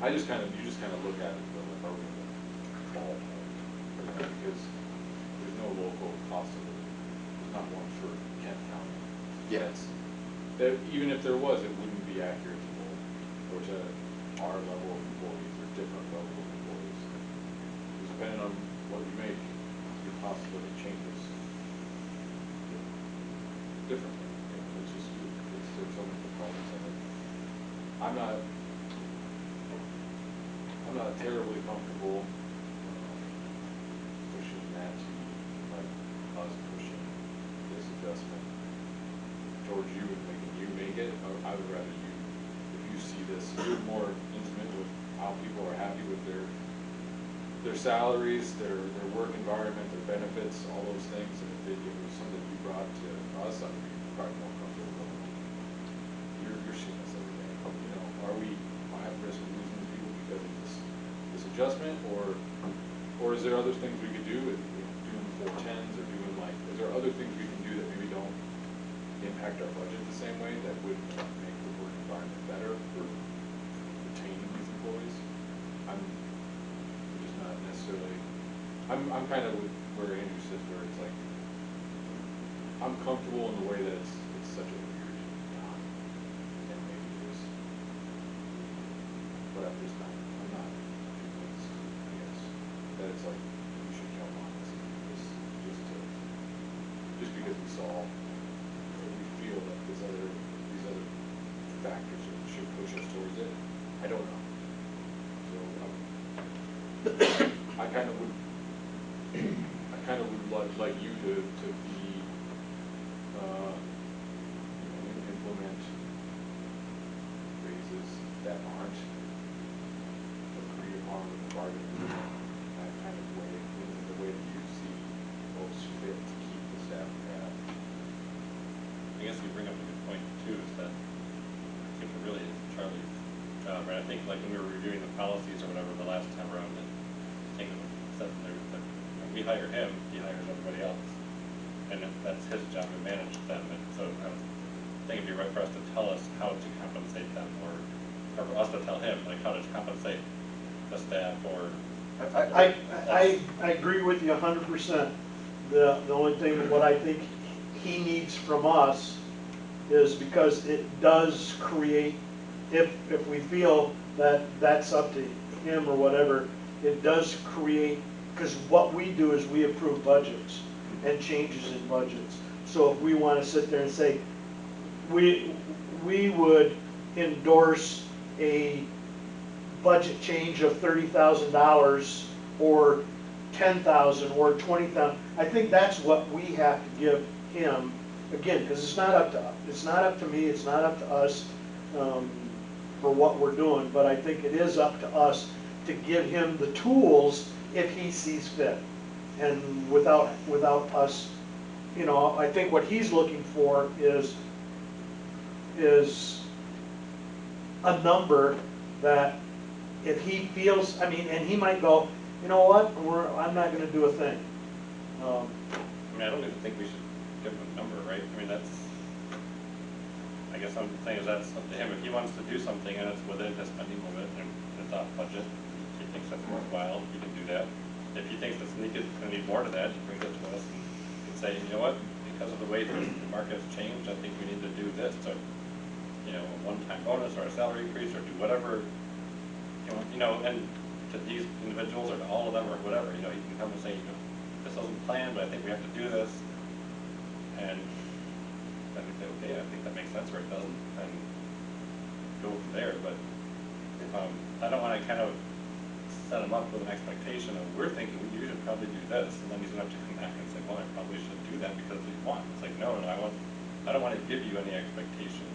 You just kind of look at it, though, like, are we in the ballpark? Because there's no local cost of living. There's not one for Kent County. Yes. Even if there was, it wouldn't be accurate to Lowell, or to our level of employees, or different level of employees. Because depending on what you make, your cost of living changes differently. You know, it's just, there's so many components of it. I'm not terribly comfortable pushing that to like us pushing this adjustment towards you and making you make it. I would rather you, if you see this, you're more intimate with how people are happy with their salaries, their work environment, their benefits, all those things. And if it was something you brought to us, I would be probably more comfortable. You're seeing this every day. You know, are we at risk of losing these people because of this adjustment, or is there other things we could do? Doing 410s, or doing like, is there other things we can do that maybe don't impact our budget the same way, that would make the work environment better for retaining these employees? I'm just not necessarily, I'm kind of with where Andrew says, where it's like, I'm comfortable in the way that it's such a weird time, and maybe it is, but I'm not convinced, I guess, that it's like, we should jump on this, just because we saw, or we feel that these other factors should push us towards it. I don't know. So I kind of would like you to be, implement raises that aren't agreed upon with the bargaining agreement, that kind of way, in the way that you see most fit to keep the staff we have. I guess you bring up a good point too, is that I think it really is Charlie's job, right? I think like when we were reviewing the policies or whatever the last time around, that I think that we hire him, he hires everybody else, and that's his job to manage them. And so I think it'd be right for us to tell us how to compensate them, or for us to tell him like how to compensate the staff, or. I agree with you 100%. The only thing, what I think he needs from us is, because it does create, if we feel that that's up to him or whatever, it does create, because what we do is we approve budgets and changes in budgets. So if we want to sit there and say, we would endorse a budget change of $30,000 or 10,000 or 20,000. I think that's what we have to give him, again, because it's not up to me, it's not up to us for what we're doing, but I think it is up to us to give him the tools if he sees fit. And without us, you know, I think what he's looking for is a number that if he feels, I mean, and he might go, you know what, I'm not going to do a thing. I mean, I don't even think we should give him a number, right? I mean, I guess I'm saying is that's up to him. If he wants to do something and it's within his spending limit and his off budget, he thinks that's worthwhile, he can do that. If he thinks that's needed and need more to that, he brings it to us and can say, you know what, because of the way the market has changed, I think we need to do this to, you know, a one-time bonus or a salary increase, or do whatever, you know, and to these individuals or to all of them or whatever, you know, he can come and say, you know, this wasn't planned, but I think we have to do this, and then we say, okay, I think that makes sense, or it doesn't, and go from there. But I don't want to kind of set him up with an expectation of, we're thinking you should probably do this, and then he's going to have to come back and say, well, I probably should do that because we want. It's like, no, I don't want to give you any expectation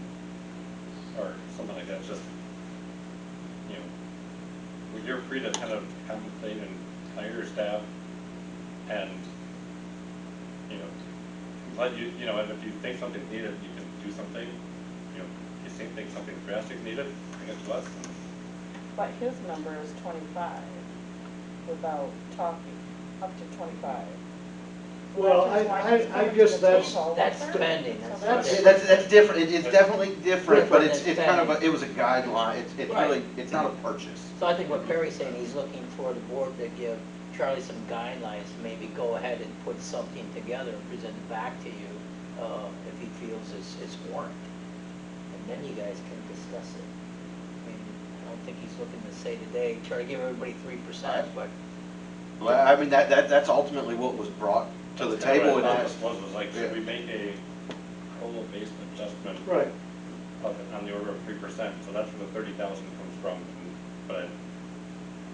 or something like that. It's just, you know, you're free to kind of compensate and hire your staff and, you know, let you, you know, and if you think something's needed, you can do something. You know, if you think something drastic needed, bring it to us. But his number is 25 without talking, up to 25. Well, I guess that's, That's spending, That's- That's different, it's definitely different, but Different it's than kind of, spending. it was a guideline, it's Right. really, it's not a purchase. So I think what Perry's saying, he's looking for the board to give Charlie some guidelines, maybe go ahead and put something together and present it back to you, if he feels it's warranted. And then you guys can discuss it. I mean, I don't think he's looking to say today, try to give everybody 3%, but. Well, I mean, that's ultimately what was brought to the table, and What that's, was like, should we make a COLA-based adjustment right. on the order of 3%? So that's where the 30,000 comes from. But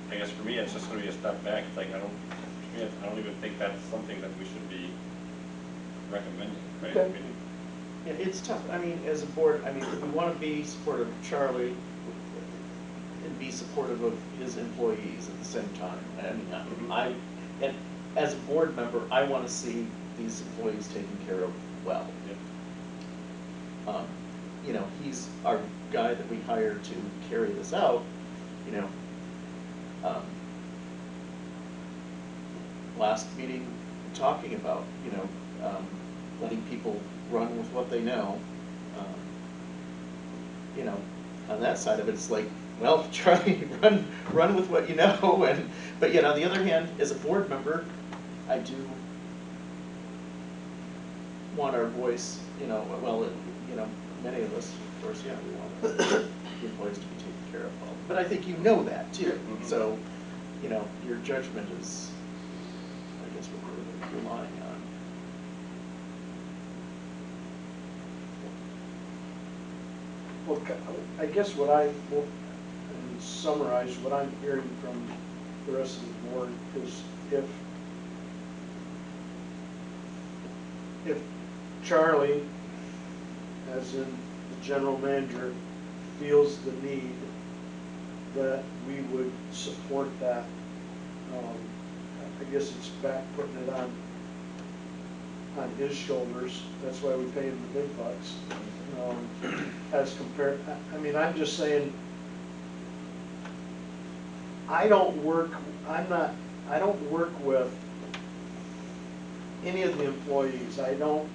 I guess for me, it's just going to be a step back. It's like I don't even think that's something that we should be recommending, right? Okay. I mean, Yeah, it's tough. I mean, as a board, I mean, we want to be supportive of Charlie and be supportive of his employees at the same time. I mean, and as a board member, I want to see these employees taken care of well. yeah. You know, he's our guy that we hired to carry this out, you know. Last meeting, talking about, you know, letting people run with what they know. You know, on that side of it, it's like, well, Charlie, run with what you know, but yet on the other hand, as a board member, I do want our voice, you know, well, you know, many of us, of course, yeah, we want the employees to be taken care of. But I think you know that too, so, you know, your judgment is, I guess, what we're relying on. Well, I guess what I will summarize what I'm hearing from the rest of the board is if Charlie, as in the general manager, feels the need that we would support that, I guess it's back putting it on his shoulders. That's why we pay him the big bucks. As compared, I mean, I'm just saying, I don't work with any of the employees. I don't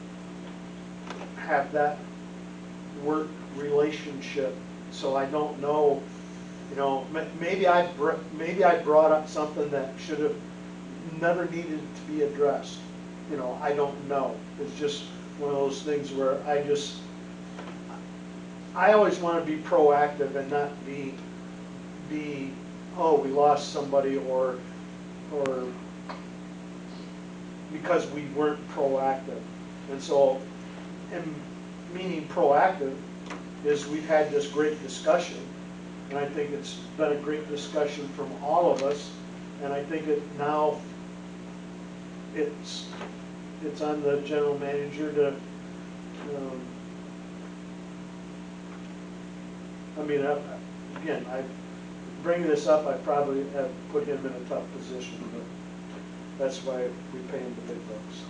have that work relationship, so I don't know, you know, maybe I brought up something that should have never needed to be addressed. You know, I don't know. It's just one of those things where I always want to be proactive and not be oh, we lost somebody or because we weren't proactive. And so, and meaning proactive is we've had this great discussion, and I think it's been a great discussion from all of us, and I think now it's on the general manager to I mean, again, I bring this up, I probably have put him in a tough position, but that's why we pay him the big bucks.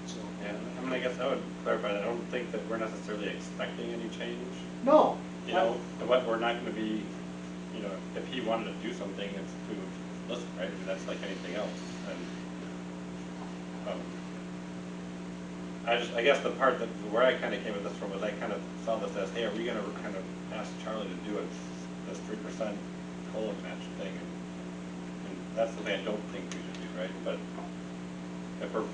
So. Yeah, I mean, I guess I would clarify that I don't think that we're necessarily expecting any change. No. You know, what we're not going to be, you know, if he wanted to do something, it's we would listen, right? I mean, that's like anything else. And I guess the part that where I kind of came at this from was I kind of saw this as, hey, are we going to kind of ask Charlie to do this 3% COLA match thing? And that's the thing I don't think we should do, right? But if we're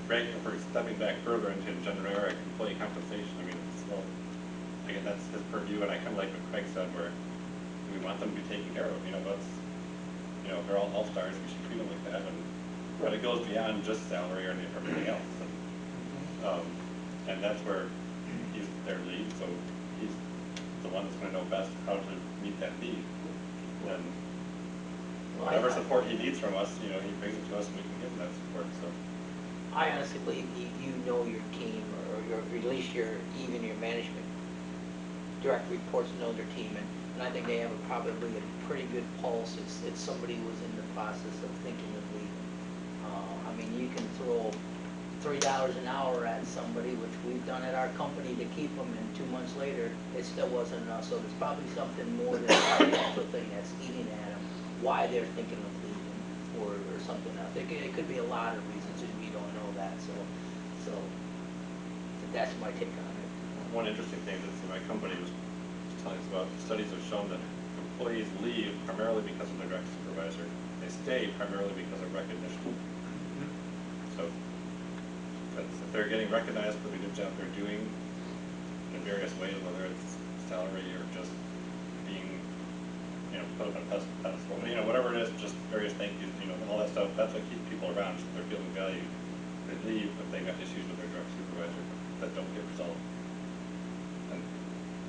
stepping back further into generic employee compensation, I mean, it's still, again, that's his purview, and I kind of like what Craig said, where we want them to be taken care of. You know, they're all all-stars, we should treat them like that. But it goes beyond just salary or everything else. And that's where he's their lead, so he's the one that's going to know best how to meet that need. And whatever support he needs from us, you know, he brings it to us and we can give him that support. So I honestly believe you know your team, or at least even your management direct reports know their team, and I think they have probably a pretty good pulse. It's somebody who was in the process of thinking of leaving. I mean, you can throw $3 an hour at somebody, which we've done at our company to keep them, and 2 months later, it still wasn't enough. So there's probably something more than a financial thing that's eating at them, why they're thinking of leaving, or something else. It could be a lot of reasons, and we don't know that, so that's my take on it. One interesting thing that my company was telling us about, studies have shown that employees leave primarily because of their direct supervisor. They stay primarily because of recognition. So if they're getting recognized for the good job they're doing in various ways, whether it's salary or just being, put up on a pedestal, whatever it is, just various thank yous, all that stuff, that's what keeps people around, so they're feeling valued. They leave if they got issues with their direct supervisor that don't get resolved.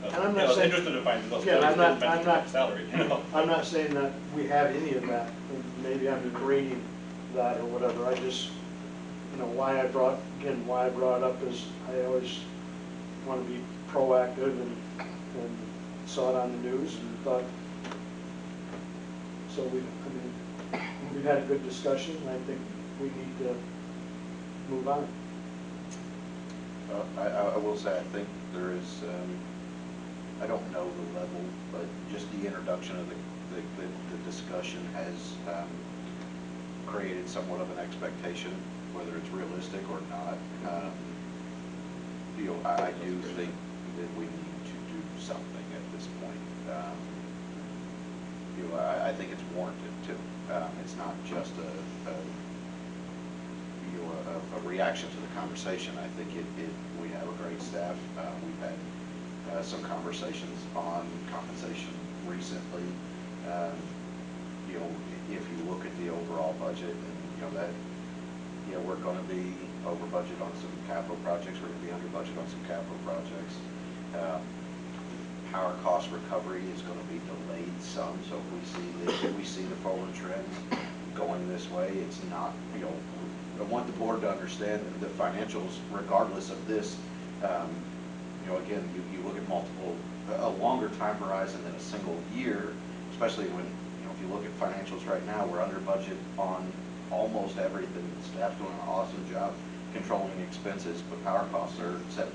And I'm not I was saying- interested to find those Yeah, studies I'm not- didn't mention I'm not- salary. I'm not saying that we have any of that, and maybe I'm grading that or whatever, I just, why I brought it up is I always want to be proactive and saw it on the news and thought, so we've had a good discussion, and I think we need to move on. I will say, I think there is, I don't know the level, but just the introduction of the discussion has created somewhat of an expectation, whether it's realistic or not. I do think that we need to do something at this point. I think it's warranted too. It's not just a reaction to the conversation. I think we have a great staff. We've had some conversations on compensation recently. If you look at the overall budget, and that we're going to be over budget on some capital projects. We're going to be under budget on some capital projects. Power cost recovery is going to be delayed some. So if we see the forward trends going this way, it's not. I want the board to understand the financials, regardless of this. Again, you look at a longer time horizon than a single year, especially when, if you look at financials right now, we're under budget on almost everything. The staff's doing an awesome job controlling expenses, but power costs are 17%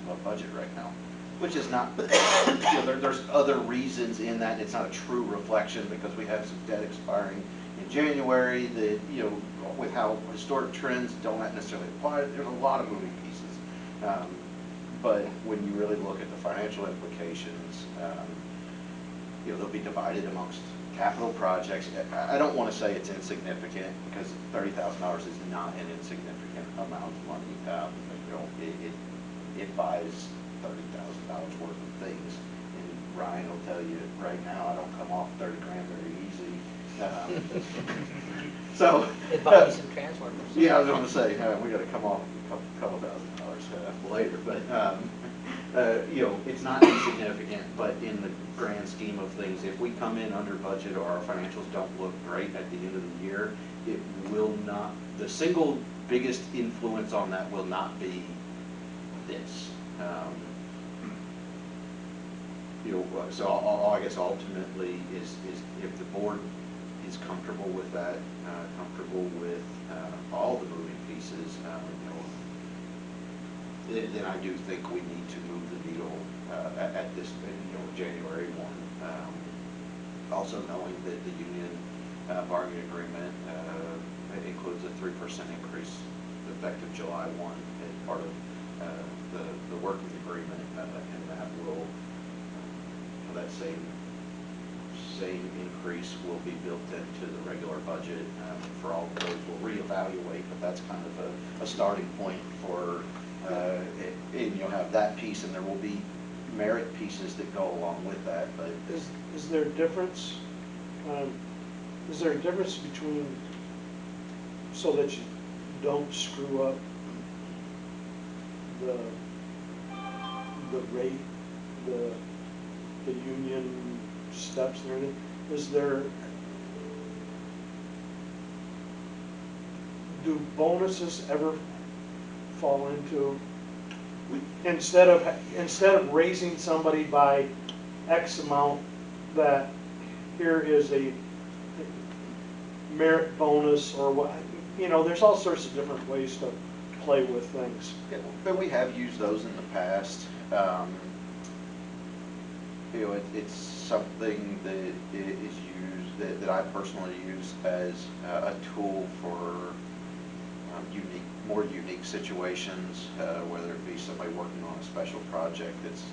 above budget right now, which is not, there's other reasons in that. It's not a true reflection because we have some debt expiring in January that, with how historic trends don't necessarily apply. There's a lot of moving pieces. But when you really look at the financial implications, they'll be divided amongst capital projects. I don't want to say it's insignificant because $30,000 is not an insignificant amount of money. It buys $30,000 worth of things. And Ryan will tell you right now, I don't come off 30 grand very easy. So It buys some transformers. yeah, I was going to say we got to come off a couple $1,000 later, but it's not insignificant. But in the grand scheme of things, if we come in under budget or our financials don't look great at the end of the year, it will not. The single biggest influence on that will not be this. So I guess ultimately is if the board is comfortable with that, comfortable with all the moving pieces, then I do think we need to move the needle at this, January 1. Also knowing that the union bargaining agreement includes a 3% increase effective July 1 as part of the working agreement, and that will that same increase will be built into the regular budget. For all of those, we'll reevaluate, but that's kind of a starting point for and you'll have that piece, and there will be merit pieces that go along with that. But is there a difference? Is there a difference between, so that you don't screw up the rate, the union steps and everything? Is there, do bonuses ever fall into, instead of raising somebody by X amount, that here is a merit bonus or what, there's all sorts of different ways to play with things. Yeah, but we have used those in the past. You know, it's something that is used, that I personally use as a tool for more unique situations, whether it be somebody working on a special project that's,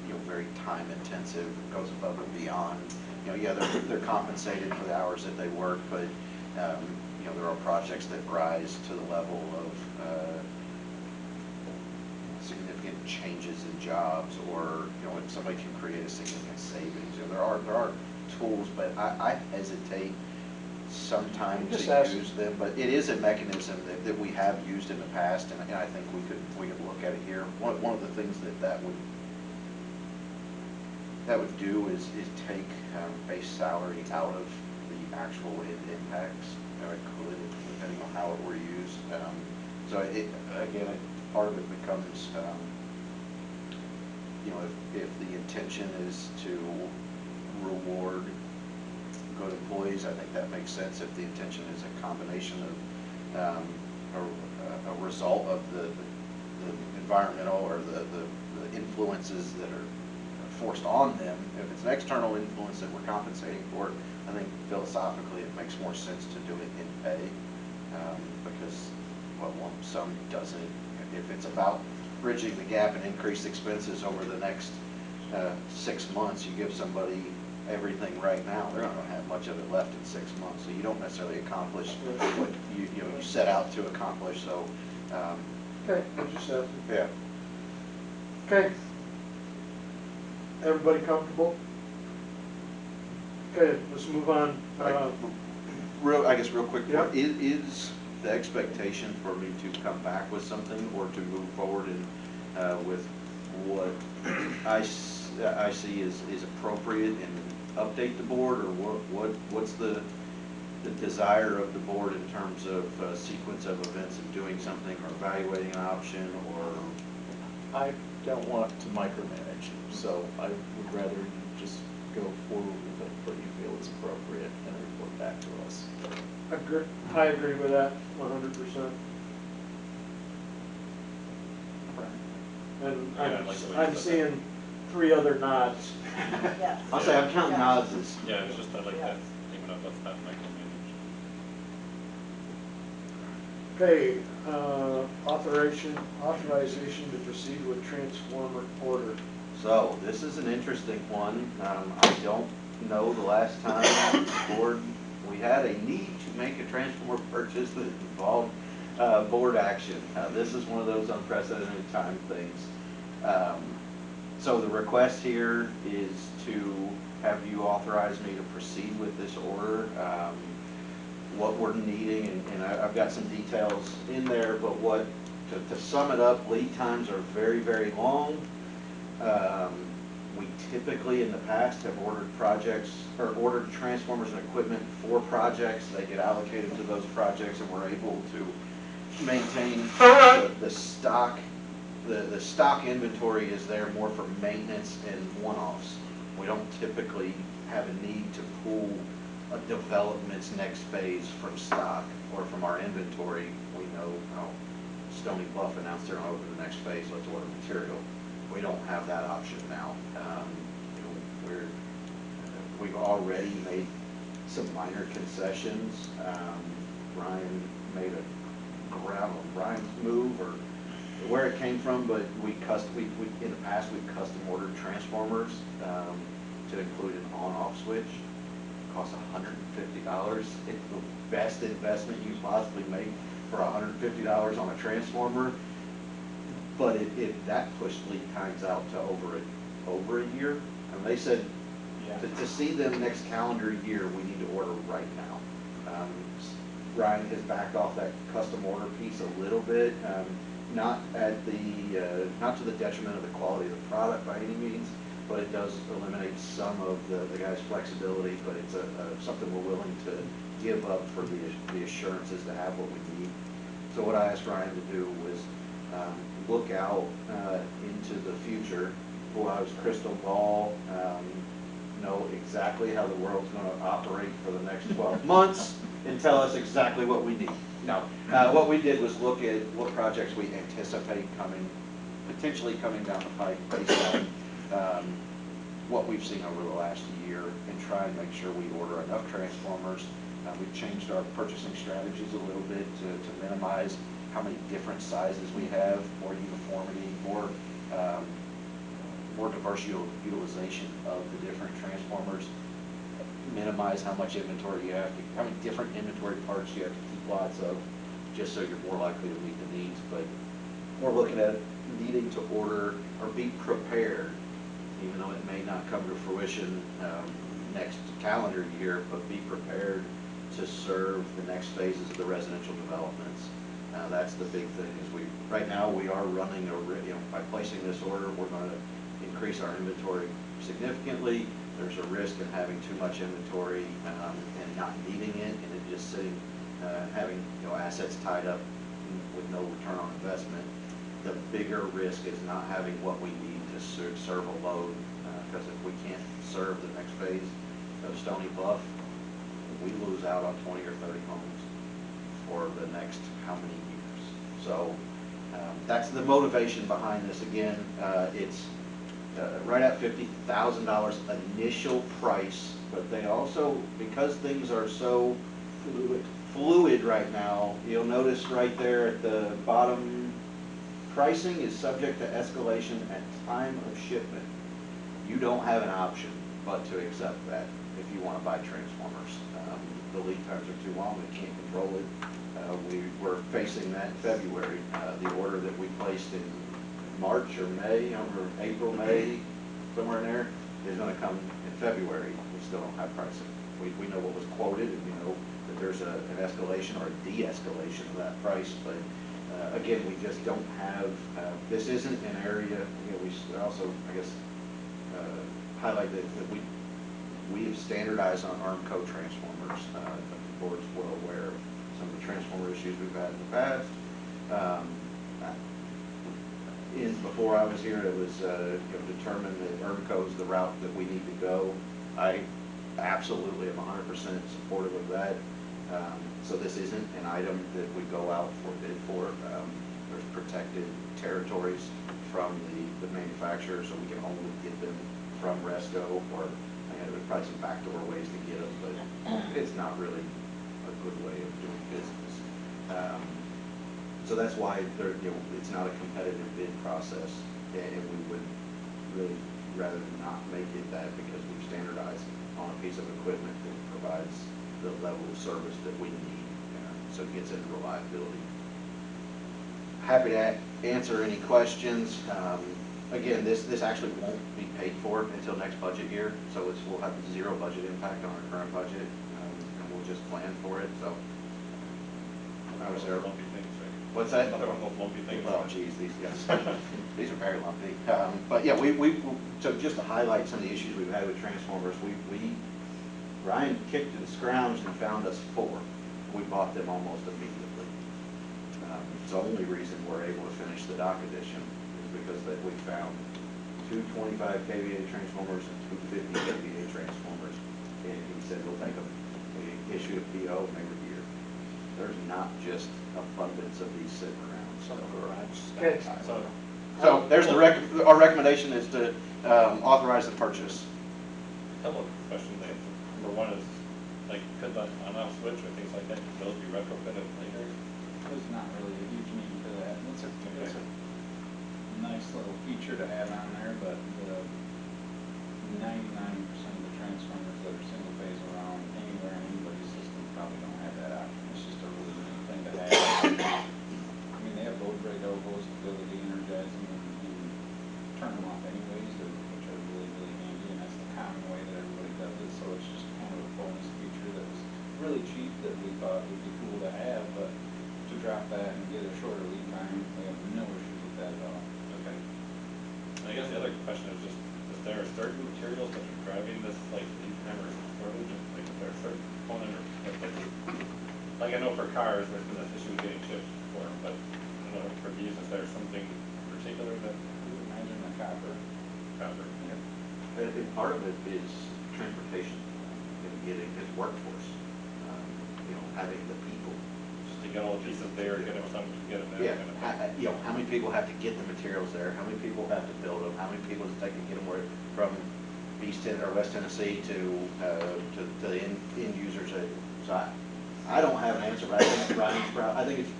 you know, very time intensive, goes above and beyond. You know, yeah, they're compensated for the hours that they work, but you know, there are projects that rise to the level of significant changes in jobs, or, you know, if somebody can create a significant savings. You know, there are tools, but I hesitate sometimes Just to ask. use them, but it is a mechanism that we have used in the past, and I think we could look at it here. One of the things that would do is take base salary out of the actual impacts, or it could, depending on how it were used. So part of it becomes, you know, if the intention is to reward good employees, I think that makes sense. If the intention is a combination of a result of the environmental or the influences that are forced on them, if it's an external influence that we're compensating for, I think philosophically it makes more sense to do it in pay, because, well, lump sum doesn't, if it's about bridging the gap and increased expenses over the next 6 months, you give somebody everything right now, they're not going to have much of it left in 6 months. So you don't necessarily accomplish what you set out to accomplish. So Okay, just asking. yeah. Okay. Everybody comfortable? Okay, let's move on. I guess real quick, Yeah. is the expectation for me to come back with something, or to move forward with what I see is appropriate and update the board, or what's the desire of the board in terms of sequence of events of doing something, or evaluating an option, or? I don't want to micromanage, so I would rather you just go forward with what you feel is appropriate and report back to us. I agree with that 100%. And I'm seeing 3 other nods. Yes. I'll say I'm counting nods as. Yeah, it's just I like that, even if that's not micromanaged. Okay, authorization to proceed with transformer order. So, this is an interesting one. I don't know the last time the board, we had a need to make a transformer purchase that involved board action. This is one of those unprecedented time things. So the request here is to have you authorize me to proceed with this order. What we're needing, and I've got some details in there, but to sum it up, lead times are very, very long. We typically in the past have ordered projects, or ordered transformers and equipment for projects. They get allocated to those projects, and we're able to maintain the stock. The stock inventory is there more for maintenance and one-offs. We don't typically have a need to pull a development's next phase from stock or from our inventory. We know, oh, Stony Bluff announced they're going to open the next phase, let's order material. We don't have that option now. We've already made some minor concessions. Brian made Brian's move, or where it came from, but we in the past we've custom ordered transformers to include an on-off switch. It costs $150. It's the best investment you possibly make for $150 on a transformer. But that pushed lead times out to over a year. And they said to see them next calendar year, we need to order right now. Ryan has backed off that custom order piece a little bit, not to the detriment of the quality of the product by any means, but it does eliminate some of the guy's flexibility. But it's something we're willing to give up for the assurances to have what we need. So what I asked Ryan to do was look out into the future, pull out his crystal ball, know exactly how the world's going to operate for the next 12 months, and tell us exactly what we need. No, what we did was look at what projects we anticipate potentially coming down the pipe based on what we've seen over the last year, and try and make sure we order enough transformers. We've changed our purchasing strategies a little bit to minimize how many different sizes we have, more uniformity, more diverse utilization of the different transformers, minimize how much inventory you have to, how many different inventory parts you have to keep lots of, just so you're more likely to meet the needs. But we're looking at needing to order or be prepared, even though it may not come to fruition next calendar year, but be prepared to serve the next phases of the residential developments. That's the big thing. Is right now we are running by placing this order, we're going to increase our inventory significantly. There's a risk in having too much inventory and not needing it, and it just sitting, having assets tied up with no return on investment. The bigger risk is not having what we need to serve a load, because if we can't serve the next phase of Stony Bluff, we lose out on 20 or 30 homes for the next how many years. So that's the motivation behind this. Again, it's right at $50,000 initial price, but they also, because things are so fluid right now, you'll notice right there at the bottom, pricing is subject to escalation at time of shipment. You don't have an option but to accept that if you want to buy transformers. The lead times are too long, we can't control it. We were facing that in February. The order that we placed in March or May, or April, May, somewhere in there, is going to come in February. We still don't have pricing. We know what was quoted, and we know that there's an escalation or a de-escalation of that price, but again, we just don't have, this isn't an area, we also, I guess, highlight that we have standardized on ARMCO transformers. The board's well aware of some of the transformer issues we've had in the past. Before I was here, it was determined that ARMCO is the route that we need to go. I absolutely am 100% supportive of that. So this isn't an item that we go out for bid for. There's protected territories from the manufacturer, so we can only get them from RESCO, or there's probably some backdoor ways to get them, but it's not really a good way of doing business. So that's why it's not a competitive bid process, and we would really rather not make it that, because we've standardized on a piece of equipment that provides the level of service that we need, so it gets into reliability. Happy to answer any questions. Again, this actually won't be paid for until next budget year, so we'll have zero budget impact on our current budget, and we'll just plan for it. So I was there. Lumpy things, right? What's that? Another one of those lumpy things. Oh, geez, these these are very lumpy. But yeah, so just to highlight some of the issues we've had with transformers, Ryan kicked and scrounged and found us 4. We bought them almost immediately. It's the only reason we're able to finish the dock edition is because we found 2 25 kVA transformers and 2 50 kVA transformers, and he said we'll take them. We issued a PO, and they were here. There's not just abundance of these sitting around. Okay. So there's our recommendation is to authorize the purchase. A couple of questions. Number one is, like, could the on-off switch or things like that, could those be retrofitted later? There's not really a huge need for that. It's a nice little feature to add on there, but the 99% of the transformers that are single phase around anywhere in anybody's system probably don't have that option. It's just a really neat thing to have. I mean, they have load break elbows to be able to de-energize them and turn them off anyways, which are really, really handy, and that's the common way that everybody does it. So it's just kind of a bonus feature that was really cheap that we thought would be cool to have, but to drop that and get a shorter lead time, we have no issue with that at all. Okay. I guess the other question is just, is there certain materials that are driving this, like, lead time or shortage? Like, is there a certain component or, like, I know for cars, there's been this issue with getting chips for them, but I don't know, for these, is there something particular that? I would imagine the copper. Copper? And part of it is transportation, and getting his workforce, having the people to get all the pieces there, get them some, get them there. Yeah, kind of thing. you know, how many people have to get the materials there? How many people have to build them? How many people does it take to get them from East Tennessee or West Tennessee to the end users? So I don't have an answer, but I think I think it's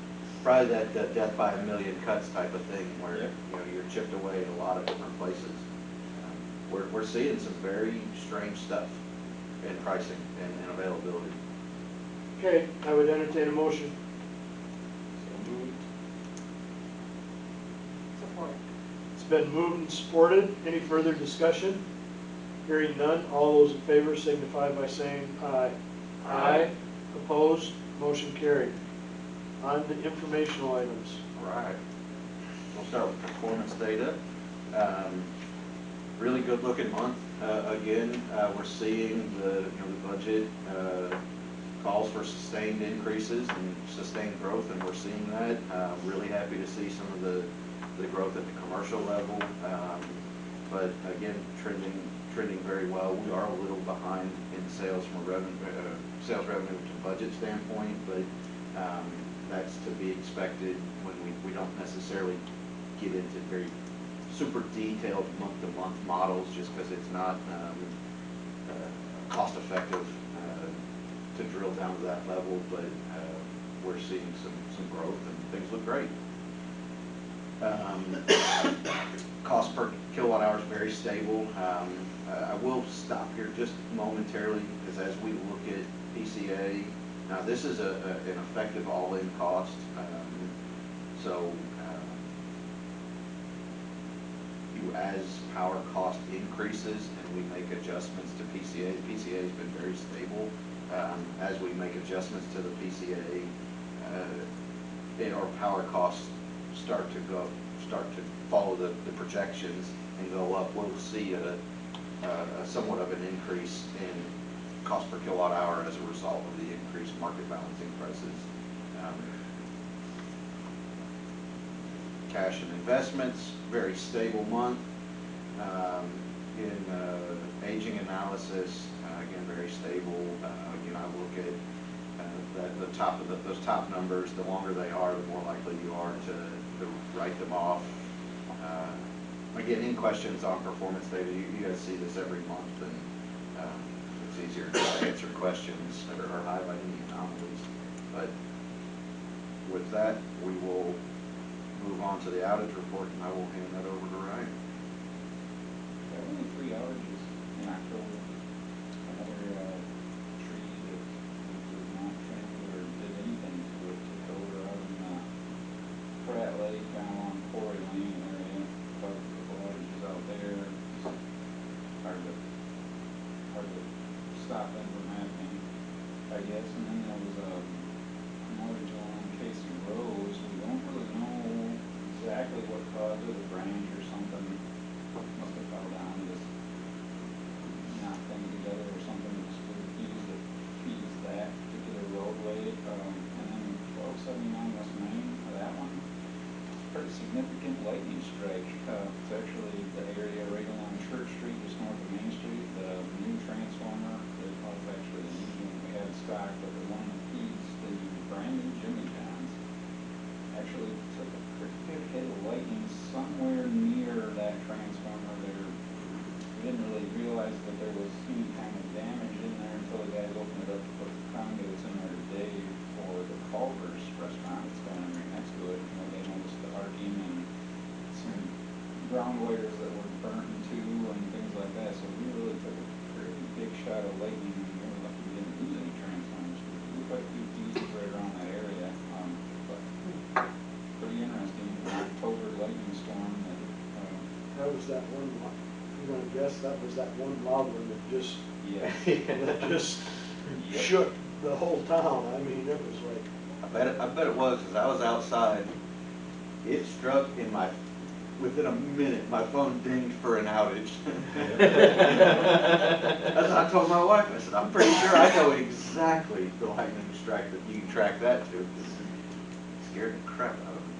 probably that death by a million cuts type of thing where Yeah. you know you're chipped away in a lot of different places. We're seeing some very strange stuff in pricing and availability. Okay, I would entertain a motion. So moved. Support. It's been moved and supported. Any further discussion? Hearing none, all those in favor signify by saying aye. Aye. Opposed, motion carried. On to informational items. All right. We'll start with performance data. Really good looking month. Again, we're seeing the budget calls for sustained increases and sustained growth, and we're seeing that. Really happy to see some of the growth at the commercial level, but again, trending very well. We are a little behind in sales from a sales revenue to budget standpoint, but that's to be expected when we don't necessarily get into very super detailed month-to-month models, just because it's not cost effective to drill down to that level, but we're seeing some growth and things look great. Cost per kilowatt hour is very stable. I will stop here just momentarily, because as we look at PCA, now this is an effective all-in cost, so as power cost increases and we make adjustments to PCA, the PCA has been very stable. As we make adjustments to the PCA, our power costs start to follow the projections and go up. We'll see a somewhat of an increase in cost per kilowatt hour as a result of the increased market balancing prices. Cash and investments, very stable month. In aging analysis, again, very stable. Again, I look at the top of those top numbers. The longer they are, the more likely you are to write them off. Again, in questions on performance data, you guys see this every month, and it's easier to answer questions or highlight any anomalies. But with that, we will move on to the outage report, and I will hand that over to Ryan. There were only 3 outages in October. Another tree that was not trimmed or did anything to it took over out in Pratt Lake, down along Quarry Lane area. About a couple outages out there. It's hard to stop them from happening, I guess. And then there was an outage along Casey Rose. We don't really know exactly what caused it, a branch or something. Must have fell down, just knocked things together or something. Just that feeds that particular roadway. And then 1279 West Main, that one, pretty significant lightning strike. It's actually the area right along Church Street, just north of Main Street. The new transformer that was actually the new one we had stock, but the one that feeds the brand new Jimmy John's actually took a pretty good hit of lightning somewhere near that transformer there. We didn't really realize that there was any kind of damage in there until the guys opened it up to put the conduits in there today for the Culver's restaurant that's going in right next to it. You know, they noticed the arcing and some ground wires that were burnt in two and things like that. So we really took a pretty big shot of lightning, and we were lucky we didn't lose any transformers. We blew quite a few fuses right around that area. But pretty interesting. An October lightning storm. That was that one, I'm gonna guess that was that one loud one that just, Yeah. that just shook the whole town. I mean, it was like, I bet it was, because I was outside. It struck in within a minute, my phone dinged for an outage. As I told my wife, I said, I'm pretty sure I know exactly the lightning strike that you can track that to. It scared the crap out of me.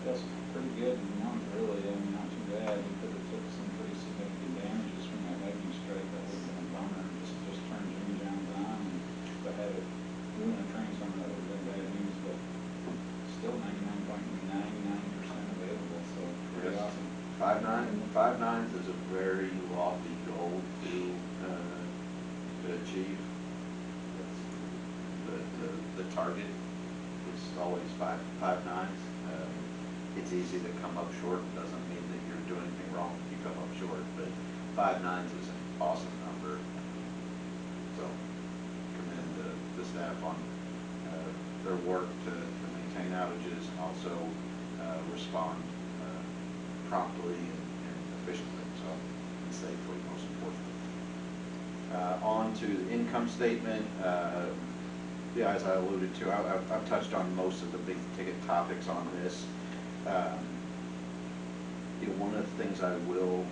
That's pretty good month, really. I mean, not too bad. We could have took some pretty significant damages from that lightning strike. That would have been a bummer. Just turned Jimmy John's on, and if I had it doing a transformer, that would have been bad news. But still 99.99% available, so pretty Yes. awesome. 5.9 is a very lofty goal to achieve. The target is always 5.9. It's easy to come up short. Doesn't mean that you're doing anything wrong if you come up short, but 5.9 is an awesome number. So commend the staff on their work to maintain outages and also respond promptly and efficiently, so, and safely, most importantly. On to the income statement. Yeah, as I alluded to, I've touched on most of the big ticket topics on this. One of the things I will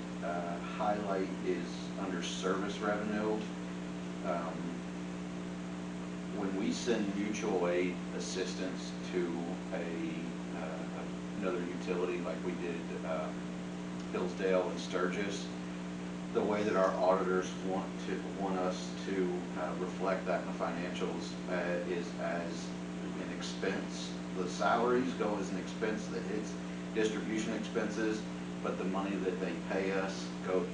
highlight is under service revenue. When we send mutual aid assistance to another utility like we did Hillsdale and Sturgis, the way that our auditors want us to reflect that in the financials is as an expense. The salaries go as an expense that hits distribution expenses, but the money that they pay us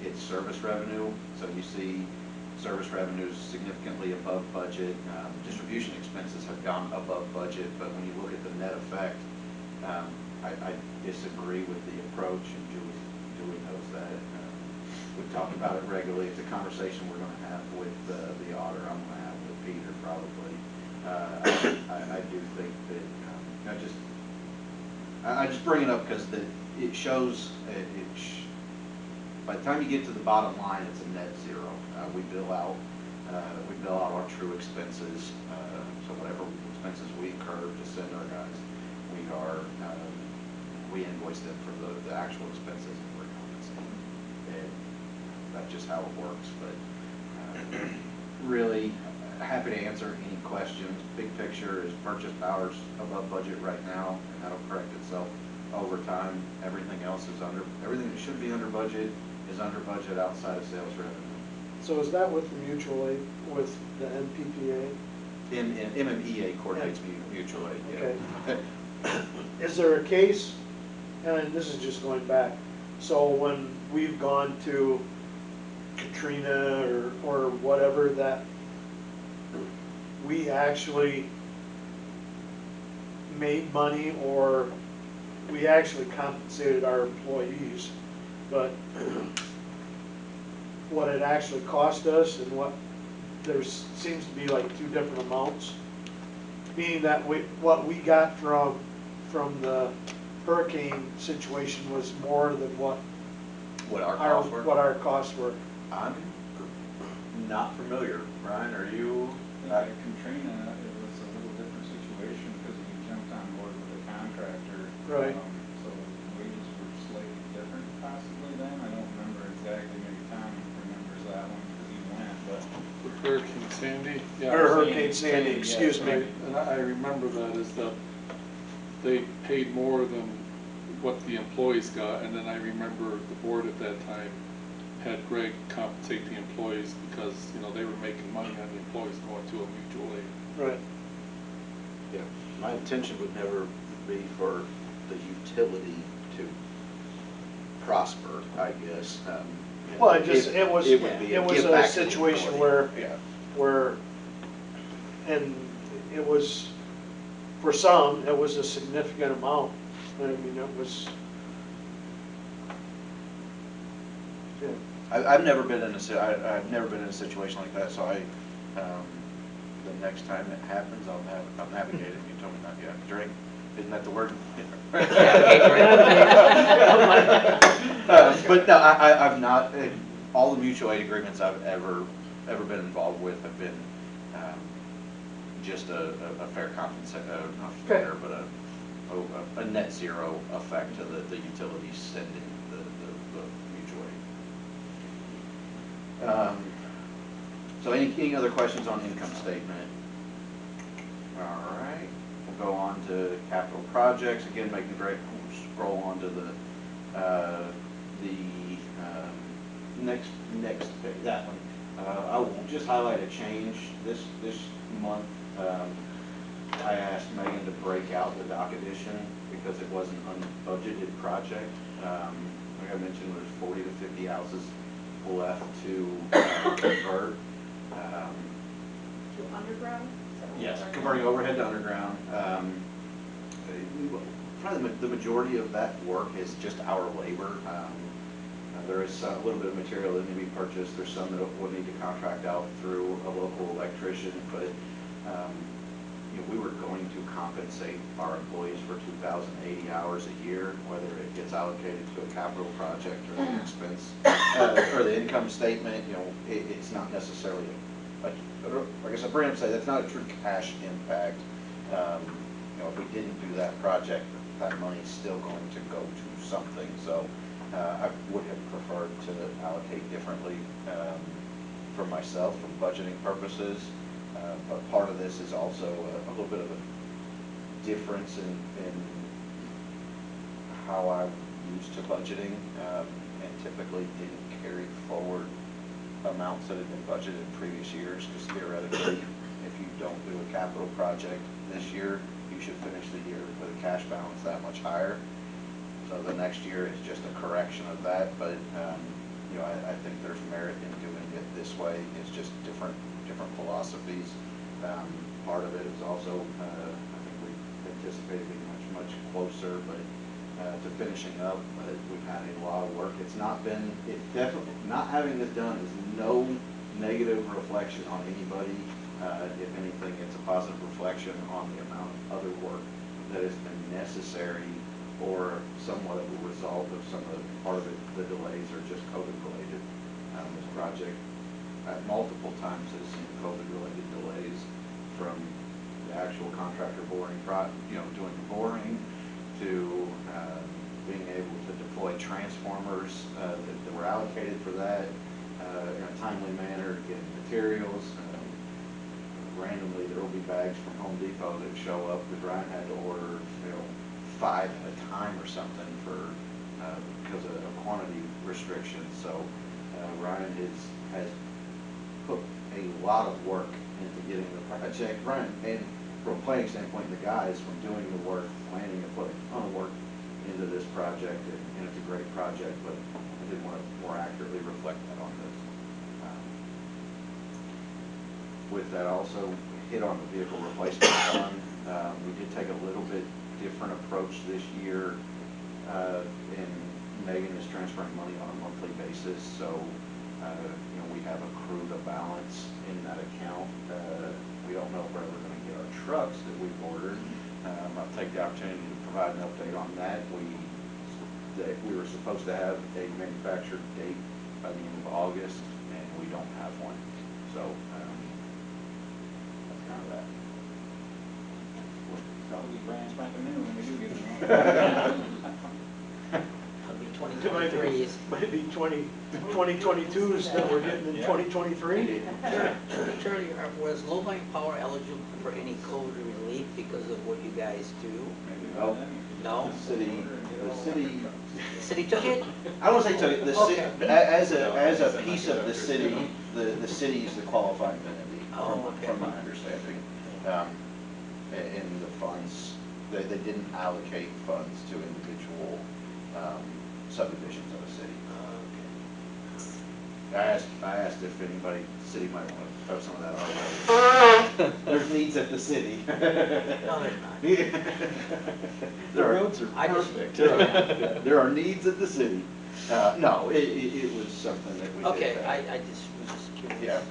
hits service revenue. So you see service revenues significantly above budget. Distribution expenses have gone above budget, but when you look at the net effect, I disagree with the approach, and Julie knows that. We talk about it regularly. It's a conversation we're going to have with the auditor. I'm going to have with Peter probably. I do think that I just bring it up because it shows by the time you get to the bottom line, it's a net zero. We bill out our true expenses. So whatever expenses we incur to send our guys, we invoice them for the actual expenses and we're compensated. And that's just how it works. But really happy to answer any questions. Big picture is purchase power's above budget right now, and that'll correct itself over time. Everything that should be under budget is under budget outside of sales revenue. So is that with the mutual aid, with the MPPA? MPPA coordinates mutual aid, yeah. Okay. Is there a case, and this is just going back, so when we've gone to Katrina or whatever, that we actually made money, or we actually compensated our employees, but what it actually cost us and what seems to be like two different amounts, meaning that what we got from the hurricane situation was more than what our costs were. I'm not familiar. Brian, are you? I think at Katrina, it was a little different situation because we jumped on board with a contractor. Right. So wages were slightly different possibly then. I don't remember exactly. Maybe Tom remembers that one because he went. But Hurricane Sandy? Yeah. Or Hurricane Sandy, yeah, excuse me. And I remember that is that they paid more than what the employees got, and then I remember the board at that time had Greg compensate the employees because, they were making money on the employees going to a mutual aid. Right. Yeah. My intention would never be for the utility to prosper, I guess. Well, it was a to the situation employee. where, and it was, for some, it was a significant amount. I mean, it was, yeah. I've never been in a situation like that, so the next time it happens, I'll navigate it. You told me not yet. Drink, isn't that the word? But no, I've not. All the mutual aid agreements I've ever been involved with have been just a fair compensation, not fair, but a net zero effect to the utilities sending the mutual aid. So any other questions on income statement? All right, we'll go on to capital projects. Again, making a great scroll on to the next that one. I will just highlight a change this month. I asked Megan to break out the dock addition because it was an unbudgeted project. Like I mentioned, there's 40 to 50 houses left to convert. To underground? Is that what Yes, we're- converting overhead to underground. Probably the majority of that work is just our labor. There is a little bit of material that need to be purchased. There's some that we'll need to contract out through a local electrician, but you know, we were going to compensate our employees for 2,080 hours a year, whether it gets allocated to a capital project or the expense or the income statement. You know, it's not necessarily like I guess Brandon said, that's not a true cash impact. You know, if we didn't do that project, that money is still going to go to something. So I would have preferred to allocate differently for myself for budgeting purposes. But part of this is also a little bit of a difference in how I'm used to budgeting, and typically didn't carry forward amounts that had been budgeted in previous years, because theoretically, if you don't do a capital project this year, you should finish the year with a cash balance that much higher. So the next year is just a correction of that, but you know, I think there's merit in doing it this way. It's just different philosophies. Part of it is also, I think we anticipated being much closer, but to finishing up. But we've had a lot of work. It's definitely not having this done is no negative reflection on anybody. If anything, it's a positive reflection on the amount of other work that has been necessary, or somewhat of a result of some of part of it, the delays are just COVID related. This project at multiple times has seen COVID related delays, from the actual contractor boring, doing the boring, to being able to deploy transformers that were allocated for that in a timely manner, getting materials. Randomly, there will be bags from Home Depot that show up because Ryan had to order 5 at a time or something for because of quantity restrictions. So Ryan has put a lot of work into getting the project run, and from a planning standpoint, the guys from doing the work, planning and putting a ton of work into this project, and it's a great project, but I did want to more accurately reflect that on this. With that, also hit on the vehicle replacement fund. We did take a little bit different approach this year, and Megan is transferring money on a monthly basis, so we have accrued a balance in that account. We don't know if we're ever going to get our trucks that we've ordered. I'll take the opportunity to provide an update on that. We were supposed to have a manufactured date by the end of August, and we don't have one. So that's kind of that. Probably be brand spanking new when we do get them. It'll be 2023s. Might be 2022s that we're getting in 2023. Charlie, was Lowell Power eligible for any COVID relief because of what you guys do? Maybe Well, by then you could No? The city. The city took it? I don't say took it. The Okay. as a piece of the city, the city is the qualifying entity, Oh, okay. from my understanding. In the funds, they didn't allocate funds to individual subdivisions of a city. I asked if anybody, the city might want to throw some of that our way. There's needs at the city. No, there's not. The roads are I just- perfect. There are needs at the city. No, it was something that we did. Okay, I just was just curious.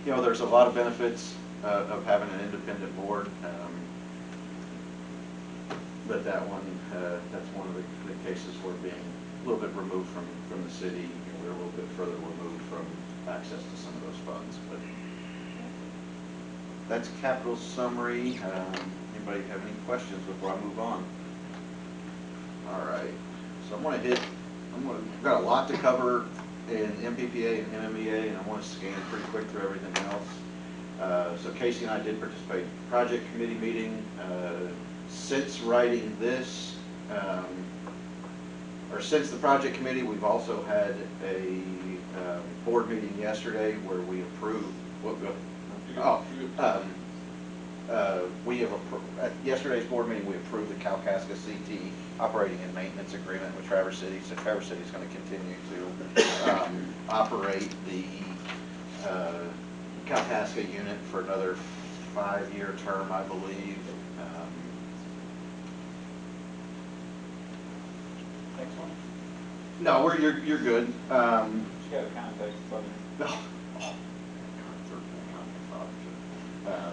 Yeah, there's a lot of benefits of having an independent board. But that's one of the cases where being a little bit removed from the city, we're a little bit further removed from access to some of those funds. But that's capital summary. Anybody have any questions before I move on? All right. So we've got a lot to cover in MPPA and MMEA, and I want to scan pretty quick through everything else. So Casey and I did participate in the project committee meeting. Since writing this, or since the project committee, we've also had a board meeting yesterday where we approved we have, at yesterday's board meeting, we approved the Kalkaska CT operating and maintenance agreement with Traverse City. So Traverse City is going to continue to operate the Kalkaska unit for another 5-year term, I believe. Next one? No, you're good. You got a context button.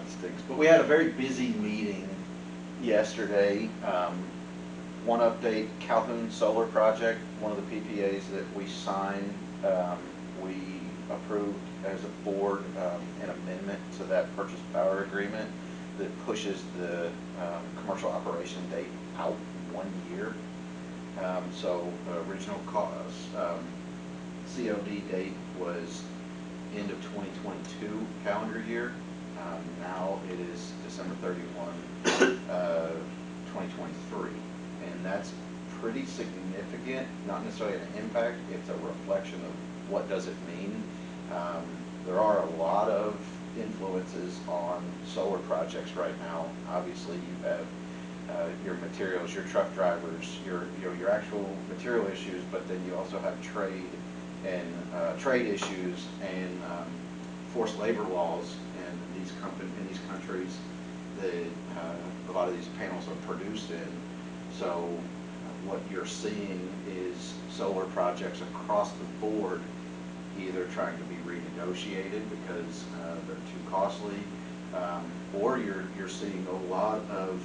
Stinks. But we had a very busy meeting yesterday. One update, Calhoun Solar Project, one of the PPAs that we signed, we approved as a board an amendment to that purchase power agreement that pushes the commercial operation date out 1 year. So the original cost, COD date was end of 2022 calendar year. Now it is December 31, 2023. And that's pretty significant, not necessarily an impact, it's a reflection of what does it mean. There are a lot of influences on solar projects right now. Obviously you have your materials, your truck drivers, your actual material issues, but then you also have trade and trade issues and forced labor laws in these countries that a lot of these panels are produced in. So what you're seeing is solar projects across the board either trying to be renegotiated because they're too costly, or you're seeing a lot of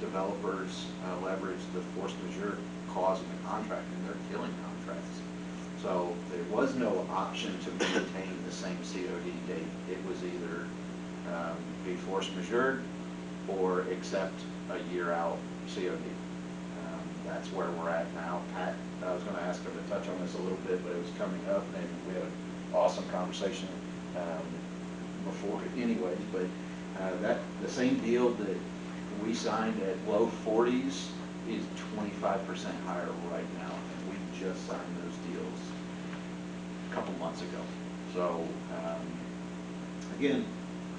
developers leverage the force majeure clause in the contract, and they're killing contracts. So there was no option to maintain the same COD date. It was either be force majeure or accept a year out COD. That's where we're at now. Pat, I was going to ask her to touch on this a little bit, but it was coming up, and we had an awesome conversation before anyways, but the same deal that we signed at low 40s is 25% higher right now, and we just signed those deals a couple months ago. So again,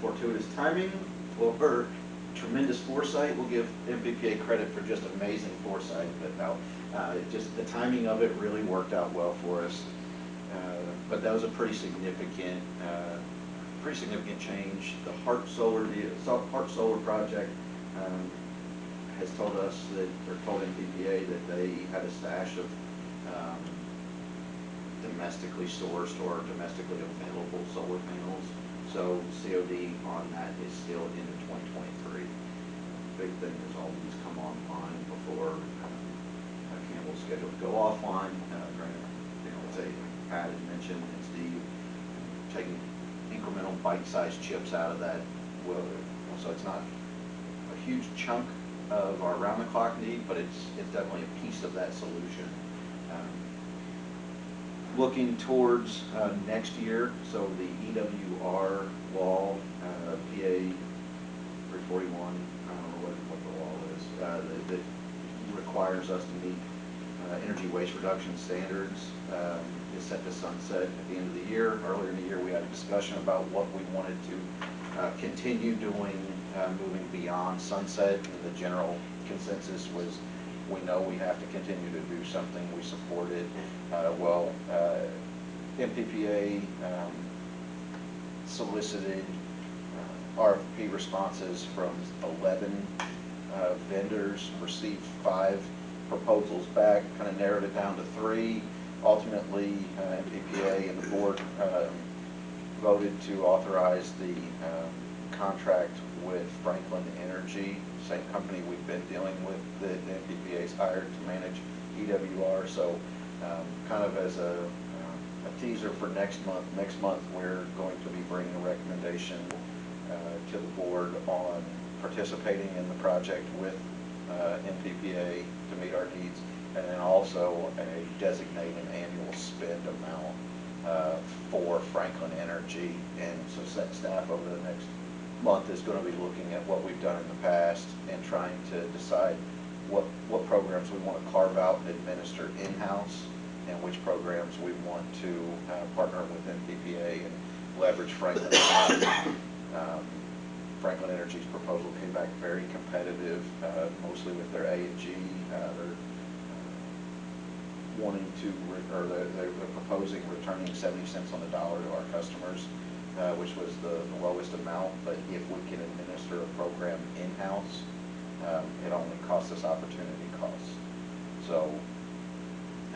fortuitous timing or tremendous foresight. We'll give MPPA credit for just amazing foresight, but no, just the timing of it really worked out well for us. But that was a pretty significant change. The Hart Solar project has told us that, or told MPPA that they had a stash of domestically sourced or domestically available solar panels. So COD on that is still into 2023. Big thing is all these come online before Campbell's scheduled to go offline. Granted, it's Pat had mentioned, and Steve, taking incremental bite-sized chips out of that. So it's not a huge chunk of our round-the-clock need, but it's definitely a piece of that solution. Looking towards next year, so the EWR law, PA 341, I don't know what the law is, that requires us to meet energy waste reduction standards, is set to sunset at the end of the year. Earlier in the year, we had a discussion about what we wanted to continue doing, moving beyond sunset, and the general consensus was we know we have to continue to do something. We support it. MPPA solicited RFP responses from 11 vendors, received 5 proposals back, kind of narrowed it down to 3. Ultimately, MPPA and the board voted to authorize the contract with Franklin Energy, same company we've been dealing with that MPPA's hired to manage EWR. So kind of as a teaser for next month. Next month we're going to be bringing a recommendation to the board on participating in the project with MPPA to meet our needs, and then also designate an annual spend amount for Franklin Energy. And so staff over the next month is going to be looking at what we've done in the past and trying to decide what programs we want to carve out and administer in-house, and which programs we want to partner with MPPA and leverage Franklin. Franklin Energy's proposal came back very competitive, mostly with their A&G. They're wanting to, or they're proposing returning 70 cents on the dollar to our customers, which was the lowest amount. But if we can administer a program in-house, it only costs us opportunity costs. So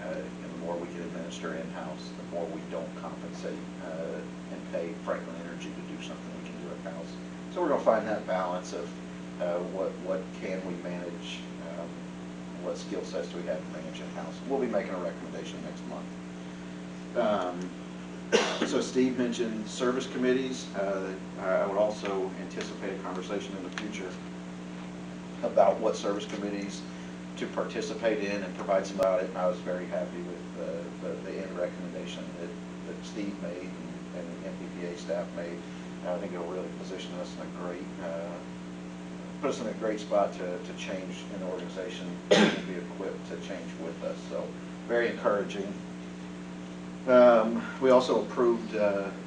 the more we can administer in-house, the more we don't compensate and pay Franklin Energy to do something we can do in-house. So we're going to find that balance of what can we manage, what skill sets do we have to manage in-house. We'll be making a recommendation next month. So Steve mentioned service committees. I would also anticipate a conversation in the future about what service committees to participate in and provide some about it. And I was very happy with the end recommendation that Steve made and the MPPA staff made. I think it'll really position us in a great, put us in a great spot to change an organization that will be equipped to change with us. So very encouraging. We also approved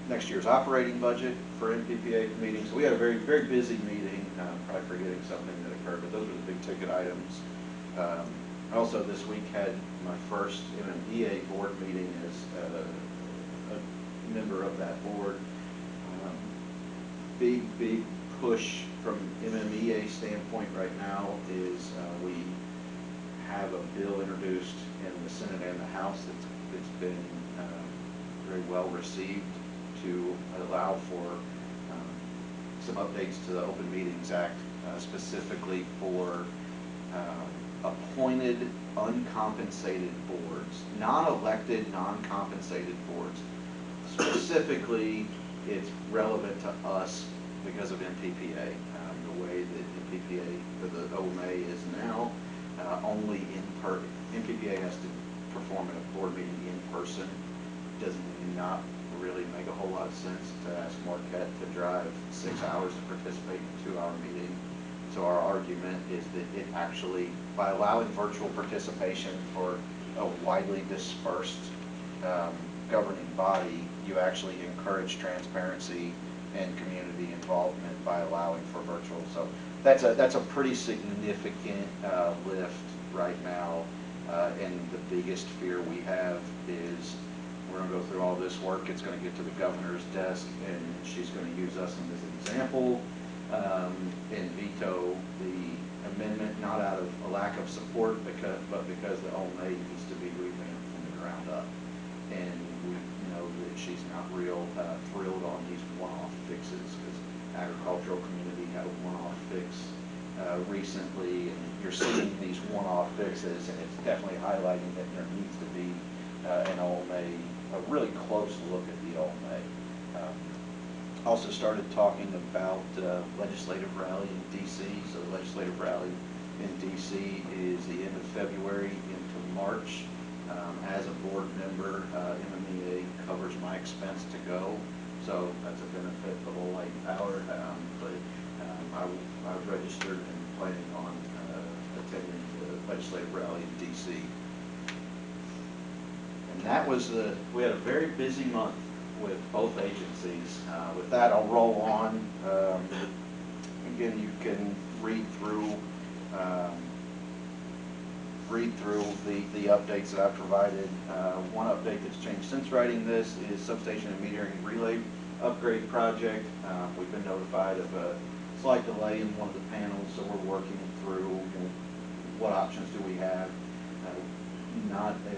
next year's operating budget for MPPA meetings. So we had a very, very busy meeting. Probably forgetting something that occurred, but those were the big ticket items. Also this week had my first MMEA board meeting as a member of that board. Big push from MMEA standpoint right now is we have a bill introduced in the Senate and the House that's been very well received to allow for some updates to the Open Meetings Act, specifically for appointed uncompensated boards, non-elected, non-compensated boards. Specifically, it's relevant to us because of MPPA. The way that MPPA, or the OMA is now, only MPPA has to perform at a board meeting in person. Does not really make a whole lot of sense to ask Marquette to drive 6 hours to participate in a 2-hour meeting. So our argument is that it actually, by allowing virtual participation for a widely dispersed governing body, you actually encourage transparency and community involvement by allowing for virtual. So that's a pretty significant lift right now, and the biggest fear we have is we're going to go through all this work. It's going to get to the governor's desk, and she's going to use us as an example and veto the amendment, not out of a lack of support, but because the OMA needs to be revamped from the ground up. And we know that she's not real thrilled on these one-off fixes, because the agricultural community had a one-off fix recently, and you're seeing these one-off fixes, and it's definitely highlighting that there needs to be an OMA, a really close look at the OMA. Also started talking about legislative rally in DC. So the legislative rally in DC is the end of February into March. As a board member, MMEA covers my expense to go, so that's a benefit to Lowell Light and Power. I was registered and planning on attending the legislative rally in DC. And that was we had a very busy month with both agencies. With that, I'll roll on. Again, you can read through the updates that I've provided. One update that's changed since writing this is substation and metering relay upgrade project. We've been notified of a slight delay in one of the panels, so we're working through what options do we have. Not a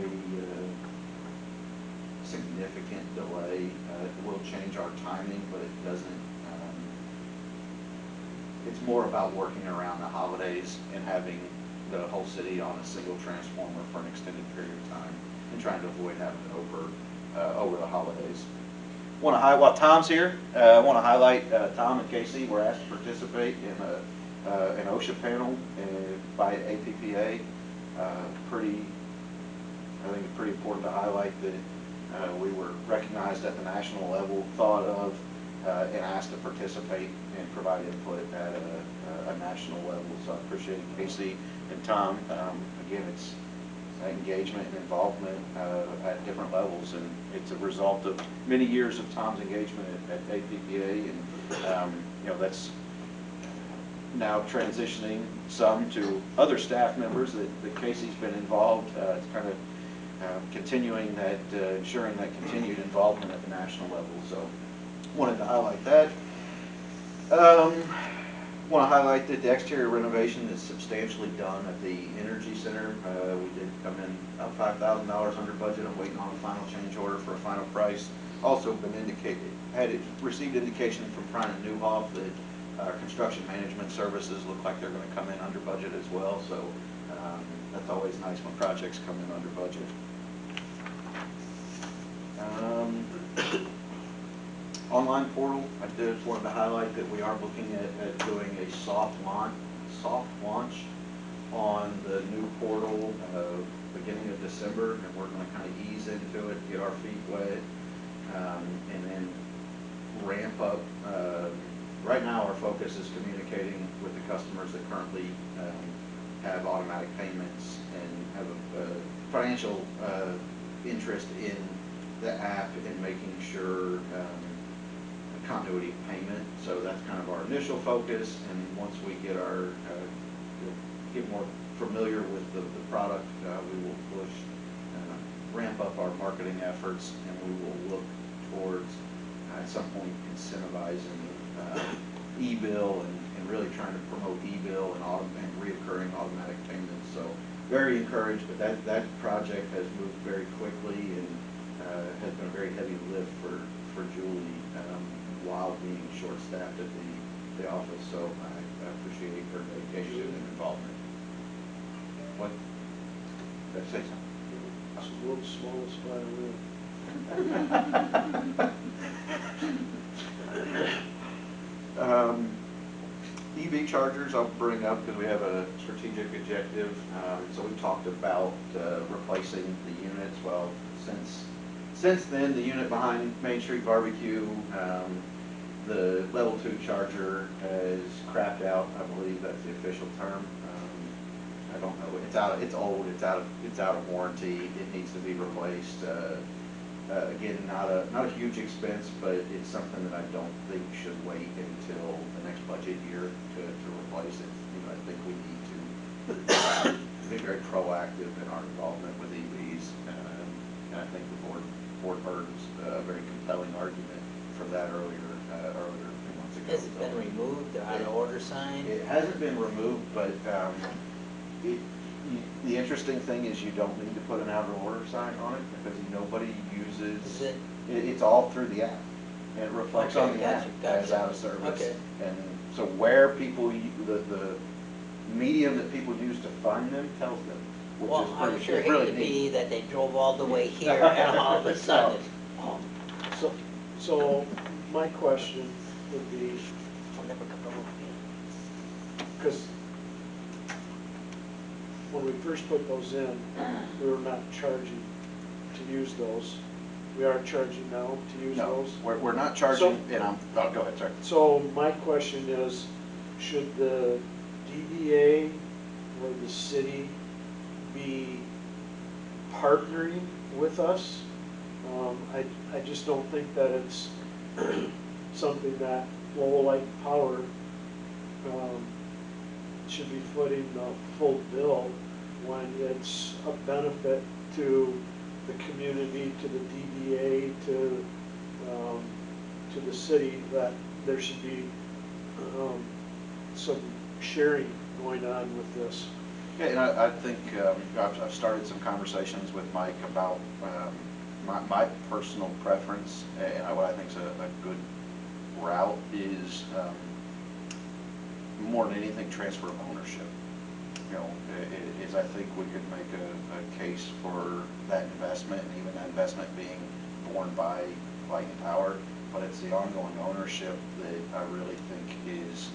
significant delay. It will change our timing, but it doesn't. It's more about working around the holidays and having the whole city on a single transformer for an extended period of time, and trying to avoid having it over the holidays. While Tom's here, I want to highlight Tom and Casey were asked to participate in an OSHA panel by APPA. I think it's pretty important to highlight that we were recognized at the national level, thought of, and asked to participate and provide input at a national level. So I appreciate Casey and Tom. Again, it's engagement and involvement at different levels, and it's a result of many years of Tom's engagement at APPA, and that's now transitioning some to other staff members that Casey's been involved. It's kind of continuing that, ensuring that continued involvement at the national level. So wanted to highlight that. Want to highlight that the exterior renovation is substantially done at the Energy Center. We did come in about $5,000 under budget. I'm waiting on a final change order for a final price. Also been received indication from Prine and Newhoff that our construction management services look like they're going to come in under budget as well. So that's always nice when projects come in under budget. Online portal, I just wanted to highlight that we are looking at doing a soft launch on the new portal beginning of December, and we're going to kind of ease into it, get our feet wet, and then ramp up. Right now our focus is communicating with the customers that currently have automatic payments and have a financial interest in the app and making sure continuity of payment. So that's kind of our initial focus, and once we get get more familiar with the product, we will push ramp up our marketing efforts, and we will look towards at some point incentivizing e-bill and really trying to promote e-bill and reoccurring automatic payments. So very encouraged, but that project has moved very quickly and has been a very heavy lift for Julie while being short-staffed at the office. So I appreciate her dedication and involvement. What? Did I say something? It's the world's smallest violin. EV chargers I'll bring up because we have a strategic objective. So we talked about replacing the units. Well, since then, the unit behind Main Street Barbecue, the level 2 charger has crapped out. I believe that's the official term. I don't know. It's old. It's out of warranty. It needs to be replaced. Again, not a huge expense, but it's something that I don't think should wait until the next budget year to replace it. You know, I think we need to be very proactive in our involvement with EVs, and I think the board heard a very compelling argument for that earlier a few months ago. Has it been removed, or out of order sign? It hasn't been removed, but the interesting thing is you don't need to put an out of order sign on it because nobody uses. Is it? It's all through the app. And it reflects on the app as out of service. Okay. And so where people, the medium that people use to find them tells them. Which Well, is I'm pretty, sure it's it really could neat. be that they drove all the way here and all of a sudden, So my question would be, I'll never come over here. because when we first put those in, we were not charging to use those. We are charging now to use No, those. we're not charging, So- and oh, go ahead, sorry. So my question is, should the DDA or the city be partnering with us? I just don't think that it's something that Lowell Light Power should be footing the full bill when it's a benefit to the community, to the DDA, to the city, that there should be some sharing going on with this. Yeah, and I think I've started some conversations with Mike about my personal preference, and what I think is a good route is more than anything transfer of ownership. You know, is I think we could make a case for that investment, and even that investment being borne by Light and Power, but it's the ongoing ownership that I really think is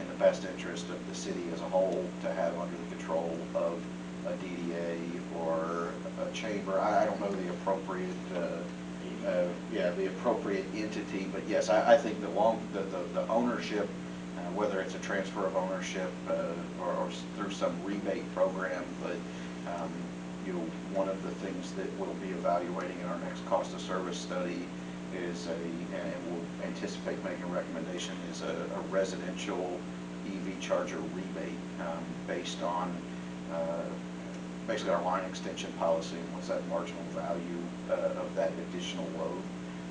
in the best interest of the city as a whole to have under the control of a DDA or a chamber. I don't know the appropriate the appropriate entity, but yes, I think the ownership, whether it's a transfer of ownership or through some rebate program, but you know, one of the things that we'll be evaluating in our next cost of service study is and we'll anticipate making a recommendation, is a residential EV charger rebate based on basically our line extension policy and what's that marginal value of that additional load.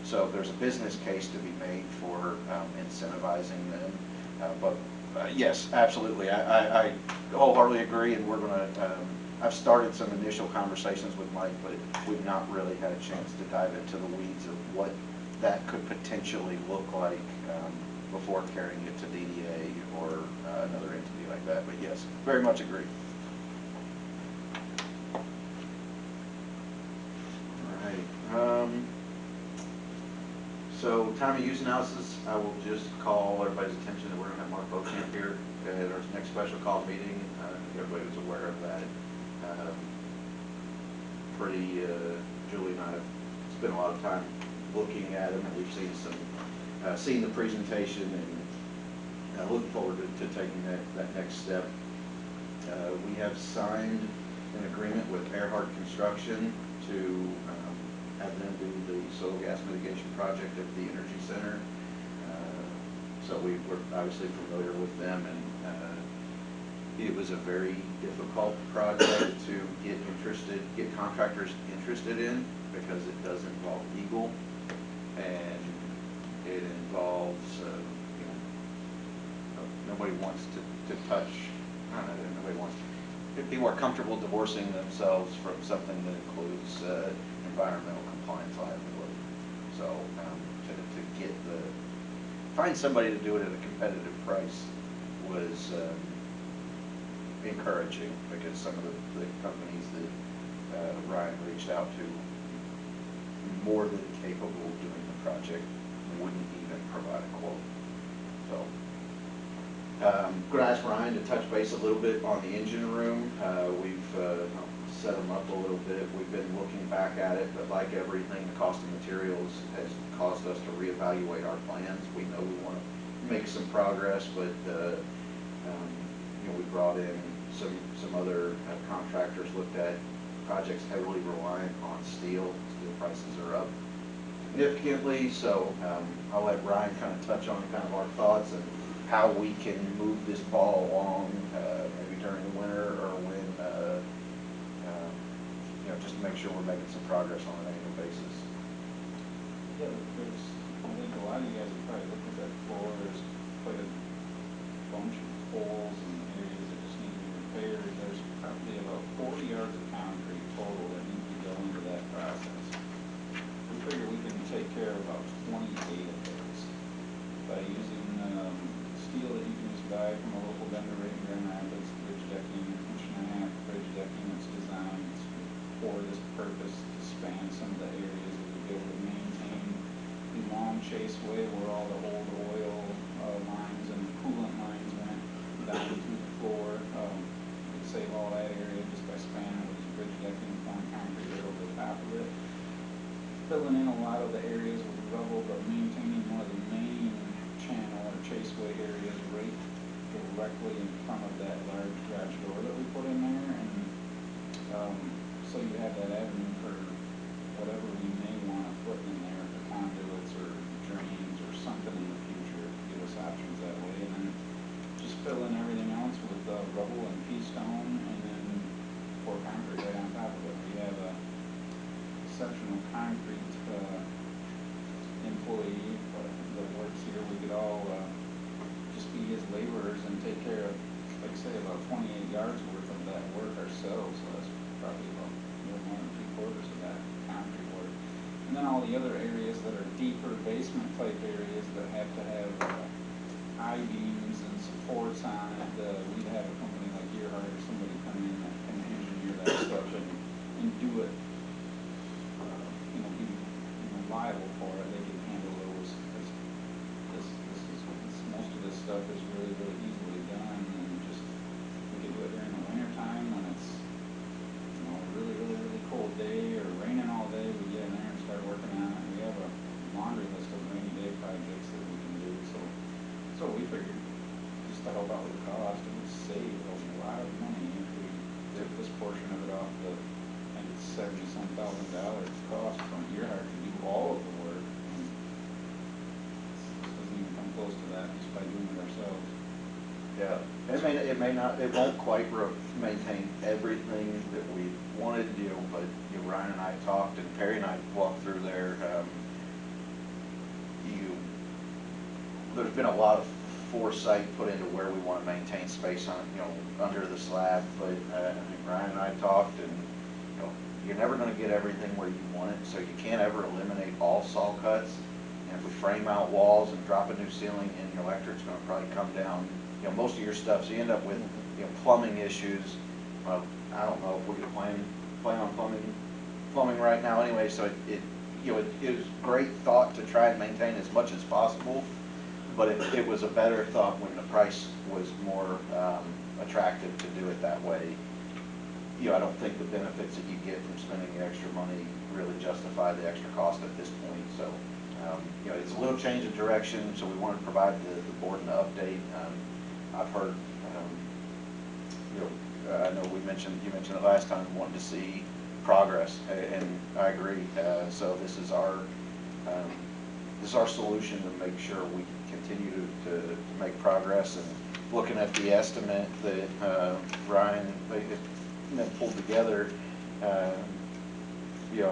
So there's a business case to be made for incentivizing them. But yes, absolutely, I wholeheartedly agree, and we're going to, I've started some initial conversations with Mike, but we've not really had a chance to dive into the weeds of what that could potentially look like before carrying it to DDA or another entity like that. But yes, very much agree. All right. So time of use analysis, I will just call everybody's attention that we're going to have Mark Beauchamp here at our next special call meeting. I think everybody was aware of that. Julie and I have spent a lot of time looking at them, and we've seen seen the presentation, and looking forward to taking that next step. We have signed an agreement with Earhart Construction to have them do the soil gas mitigation project at the Energy Center. So we're obviously familiar with them, and it was a very difficult project to get contractors interested in, because it does involve legal, and it involves, nobody wants to touch, I don't know, nobody wants, people are comfortable divorcing themselves from something that includes environmental compliance liability. So to find somebody to do it at a competitive price was encouraging, because some of the companies that Ryan reached out to, more than capable of doing the project, wouldn't even provide a quote. So going to ask Ryan to touch base a little bit on the engine room. We've set them up a little bit. We've been looking back at it, but like everything, the cost of materials has caused us to reevaluate our plans. We know we want to make some progress, but we brought in some other contractors, looked at projects heavily reliant on steel. Steel prices are up significantly, so I'll let Ryan kind of touch on kind of our thoughts and how we can move this ball along, maybe during the winter, or when, just to make sure we're making some progress on an annual basis. Yeah, I think a lot of you guys have probably looked at that floor. There's quite a bunch of holes and areas that just need to be repaired. There's probably about 40 yards of concrete total that need to go into that process. We figure we can take care of about 28 of those by using steel that you can just buy from a local vendor right in Grand Rapids, bridge decking, 1.5-inch bridge decking that's designed for this purpose to span some of the areas that we'll be able to maintain the long chaseway where all the old oil lines and coolant lines went down through the floor. We could save all that area just by spanning with bridge decking, pouring concrete right over the top of it. Filling in a lot of the areas with rubble, but maintaining one of the main channel or chaseway areas right directly in front of that large garage door that we put in there, and so you have that avenue for whatever we may want to put in there for conduits or drains or something in the future to give us options that way, and then just fill in everything else with rubble and pea stone, and then pour concrete right on top of it. We have a sectional concrete employee that works here. We could all just be his laborers and take care of, like I say, about 28 yards worth of that work ourselves. So that's probably about 1 3/4 of that concrete work. And then all the other areas that are deeper basement type areas that have to have I-beams and supports on it, we'd have a company like Earhart or somebody come in that can engineer that stuff and do it, be liable for it. They can handle those, because most of this stuff is really, really easily done, and just we can do it during the winter time when it's a really, really, really cold day or raining all day. We get in there and start working on it. We have a laundry list of rainy day projects that we can do. So we figured, just to help out with the cost, it would save a lot of money if we took this portion of it off the, I think it's $70-some thousand cost from Earhart to do all of the work. And this doesn't even come close to that just by doing it ourselves. Yeah, it won't quite maintain everything that we wanted to do, but Ryan and I talked, and Perry and I walked through there. There's been a lot of foresight put into where we want to maintain space on, under the slab, but Ryan and I talked, and you're never going to get everything where you want it, so you can't ever eliminate all saw cuts. And if we frame out walls and drop a new ceiling in, your electric's going to probably come down. Most of your stuff, so you end up with plumbing issues. Well, I don't know if we could plan on plumbing right now anyway. So it is great thought to try and maintain as much as possible, but it was a better thought when the price was more attractive to do it that way. I don't think the benefits that you get from spending the extra money really justify the extra cost at this point. So it's a little change of direction. So we wanted to provide the board an update. I've heard, I know you mentioned it last time, wanting to see progress, and I agree. So this is our solution to make sure we continue to make progress. And looking at the estimate that Ryan pulled together, I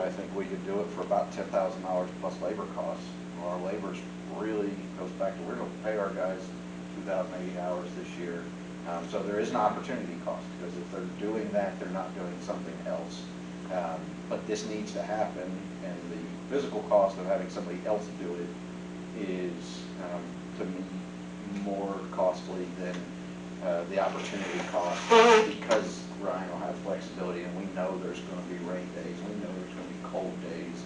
think we could do it for about $10,000 plus labor costs. Our labor's really goes back to, we're going to pay our guys 2,080 hours this year. So there is an opportunity cost, because if they're doing that, they're not doing something else. But this needs to happen, and the physical cost of having somebody else do it is, to me, more costly than the opportunity cost, because Ryan will have flexibility, and we know there's going to be rain days, we know there's going to be cold days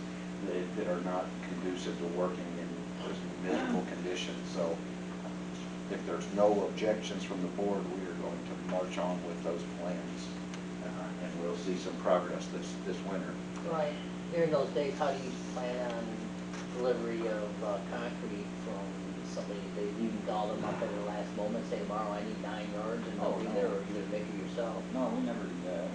that are not conducive to working in those miserable conditions. So if there's no objections from the board, we are going to march on with those plans, and we'll see some progress this winter. Right. During those days, how do you plan on delivery of concrete from somebody? They even call them up at the last moment, say tomorrow I need 9 yards, and they'll be there, or you gonna make it yourself? No, we never do that.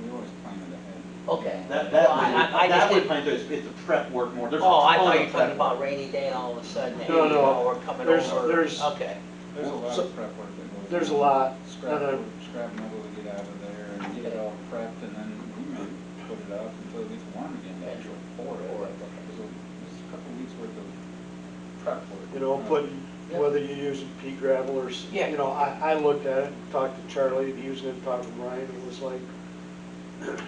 We always plan it ahead. Okay. I just would didn't- plan to, it's a prep work more. There's a Oh, I ton thought of you were prep talking about work. rainy day and all of a sudden, hey, No. we're coming There's- over. there's- Okay. There's a lot So- of prep work that goes on. There's a lot. Scrap metal to get out of there and get it all prepped, and then we may put it out until it gets warm again to actually pour it. So this is a couple weeks worth of prep work. Putting, whether you're using pea gravel or, Yeah. I looked at it, talked to Charlie, and he was going to talk to Ryan. It was like, and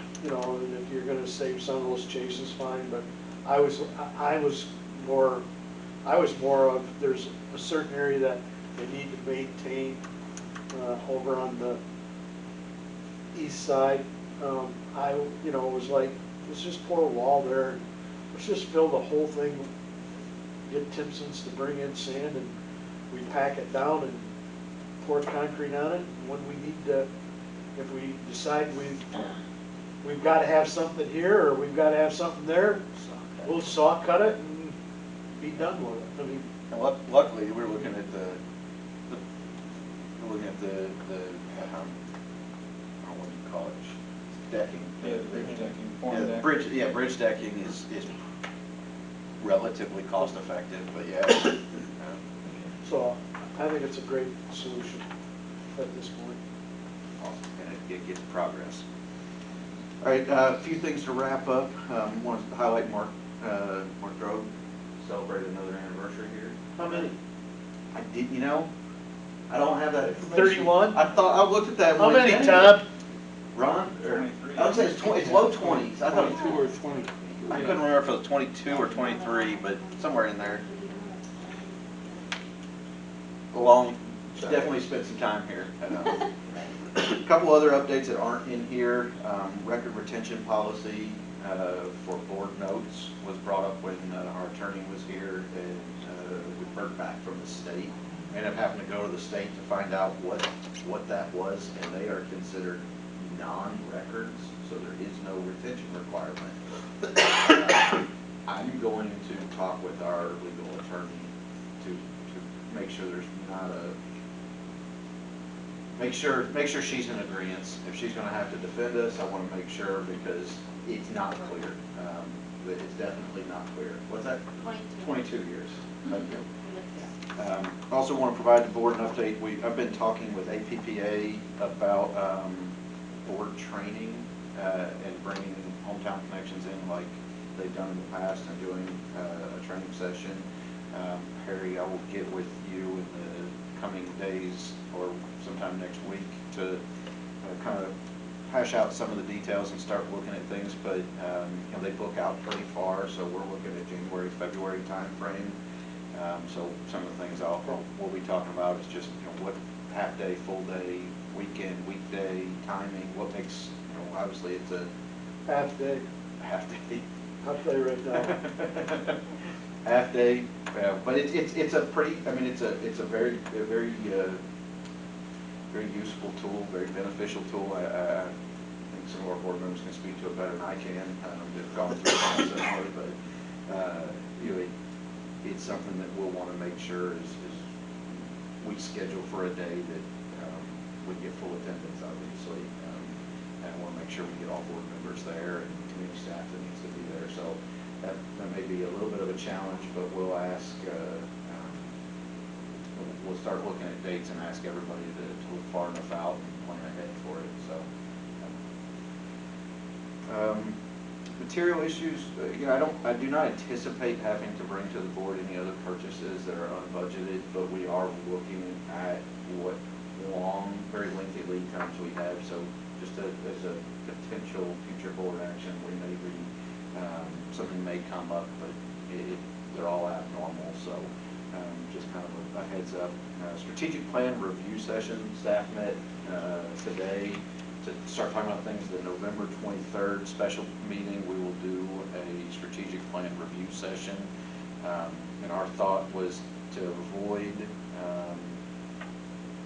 if you're going to save some of those chases, fine. But I was more of, there's a certain area that they need to maintain over on the east side. Was like, let's just pour a wall there. Let's just fill the whole thing. Get Timpson's to bring in sand, and we pack it down and pour concrete on it. And when we need to, if we decide we've got to have something here or we've got to have something there, we'll saw cut it and be done with it. I mean, And luckily, we're looking at the what do you call it? Decking. Yeah, bridge decking, form Yeah, deck. bridge decking is relatively cost effective, but yeah. so I think it's a great solution at this point. And it gets progress. All right, a few things to wrap up. Want to highlight Mark Drove celebrated another anniversary here. How many? I did, I don't have that information. 31? I looked at that. How one many, again. Tom? Ron? 23. I would say it's low 20s. I thought 22 or 20. I couldn't remember if it was 22 or 23, but somewhere in there. Definitely spent some time here. A couple other updates that aren't in here. Record retention policy for board notes was brought up when our attorney was here, and we heard back from the state. Ended up having to go to the state to find out what that was, and they are considered non-records, so there is no retention requirement. I'm going to talk with our legal attorney to make sure there's not make sure she's in agreement. If she's going to have to defend us, I want to make sure, because it's not clear. It's definitely not clear. What's that? 22. 22 years. Thank you. Also want to provide the board an update. I've been talking with APPA about board training and bringing hometown connections in like they've done in the past and doing a training session. Harry, I will get with you in the coming days or sometime next week to kind of hash out some of the details and start looking at things, but they book out pretty far, so we're looking at January, February timeframe. So some of the things we'll be talking about is just what half day, full day, weekend, weekday timing. What makes obviously it's a Half day, half day. I'll tell you right now. Half day, but it's a pretty. I mean, it's a very very useful tool, very beneficial tool. I think some of our board members can speak to it better than I can. They've gone through it similar, but it's something that we'll want to make sure is we schedule for a day that we get full attendance, obviously, and we'll make sure we get all board members there and community staff that needs to be there. So that may be a little bit of a challenge, but we'll ask. We'll start looking at dates and ask everybody to look far enough out and plan ahead for it. So. Material issues, I do not anticipate having to bring to the board any other purchases that are unbudgeted, but we are looking at what very lengthy lead times we have. So just as a potential future board action, we may be, something may come up, but they're all abnormal. So just kind of a heads up. Strategic plan review session, staff met today to start talking about things. The November 23rd special meeting, we will do a strategic plan review session. And our thought was to avoid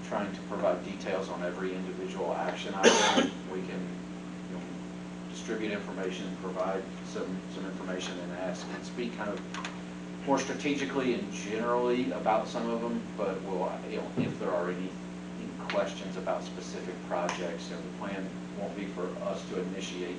trying to provide details on every individual action item. We can distribute information, provide some information, and ask and speak kind of more strategically and generally about some of them. But we'll, if there are any questions about specific projects, the plan won't be for us to initiate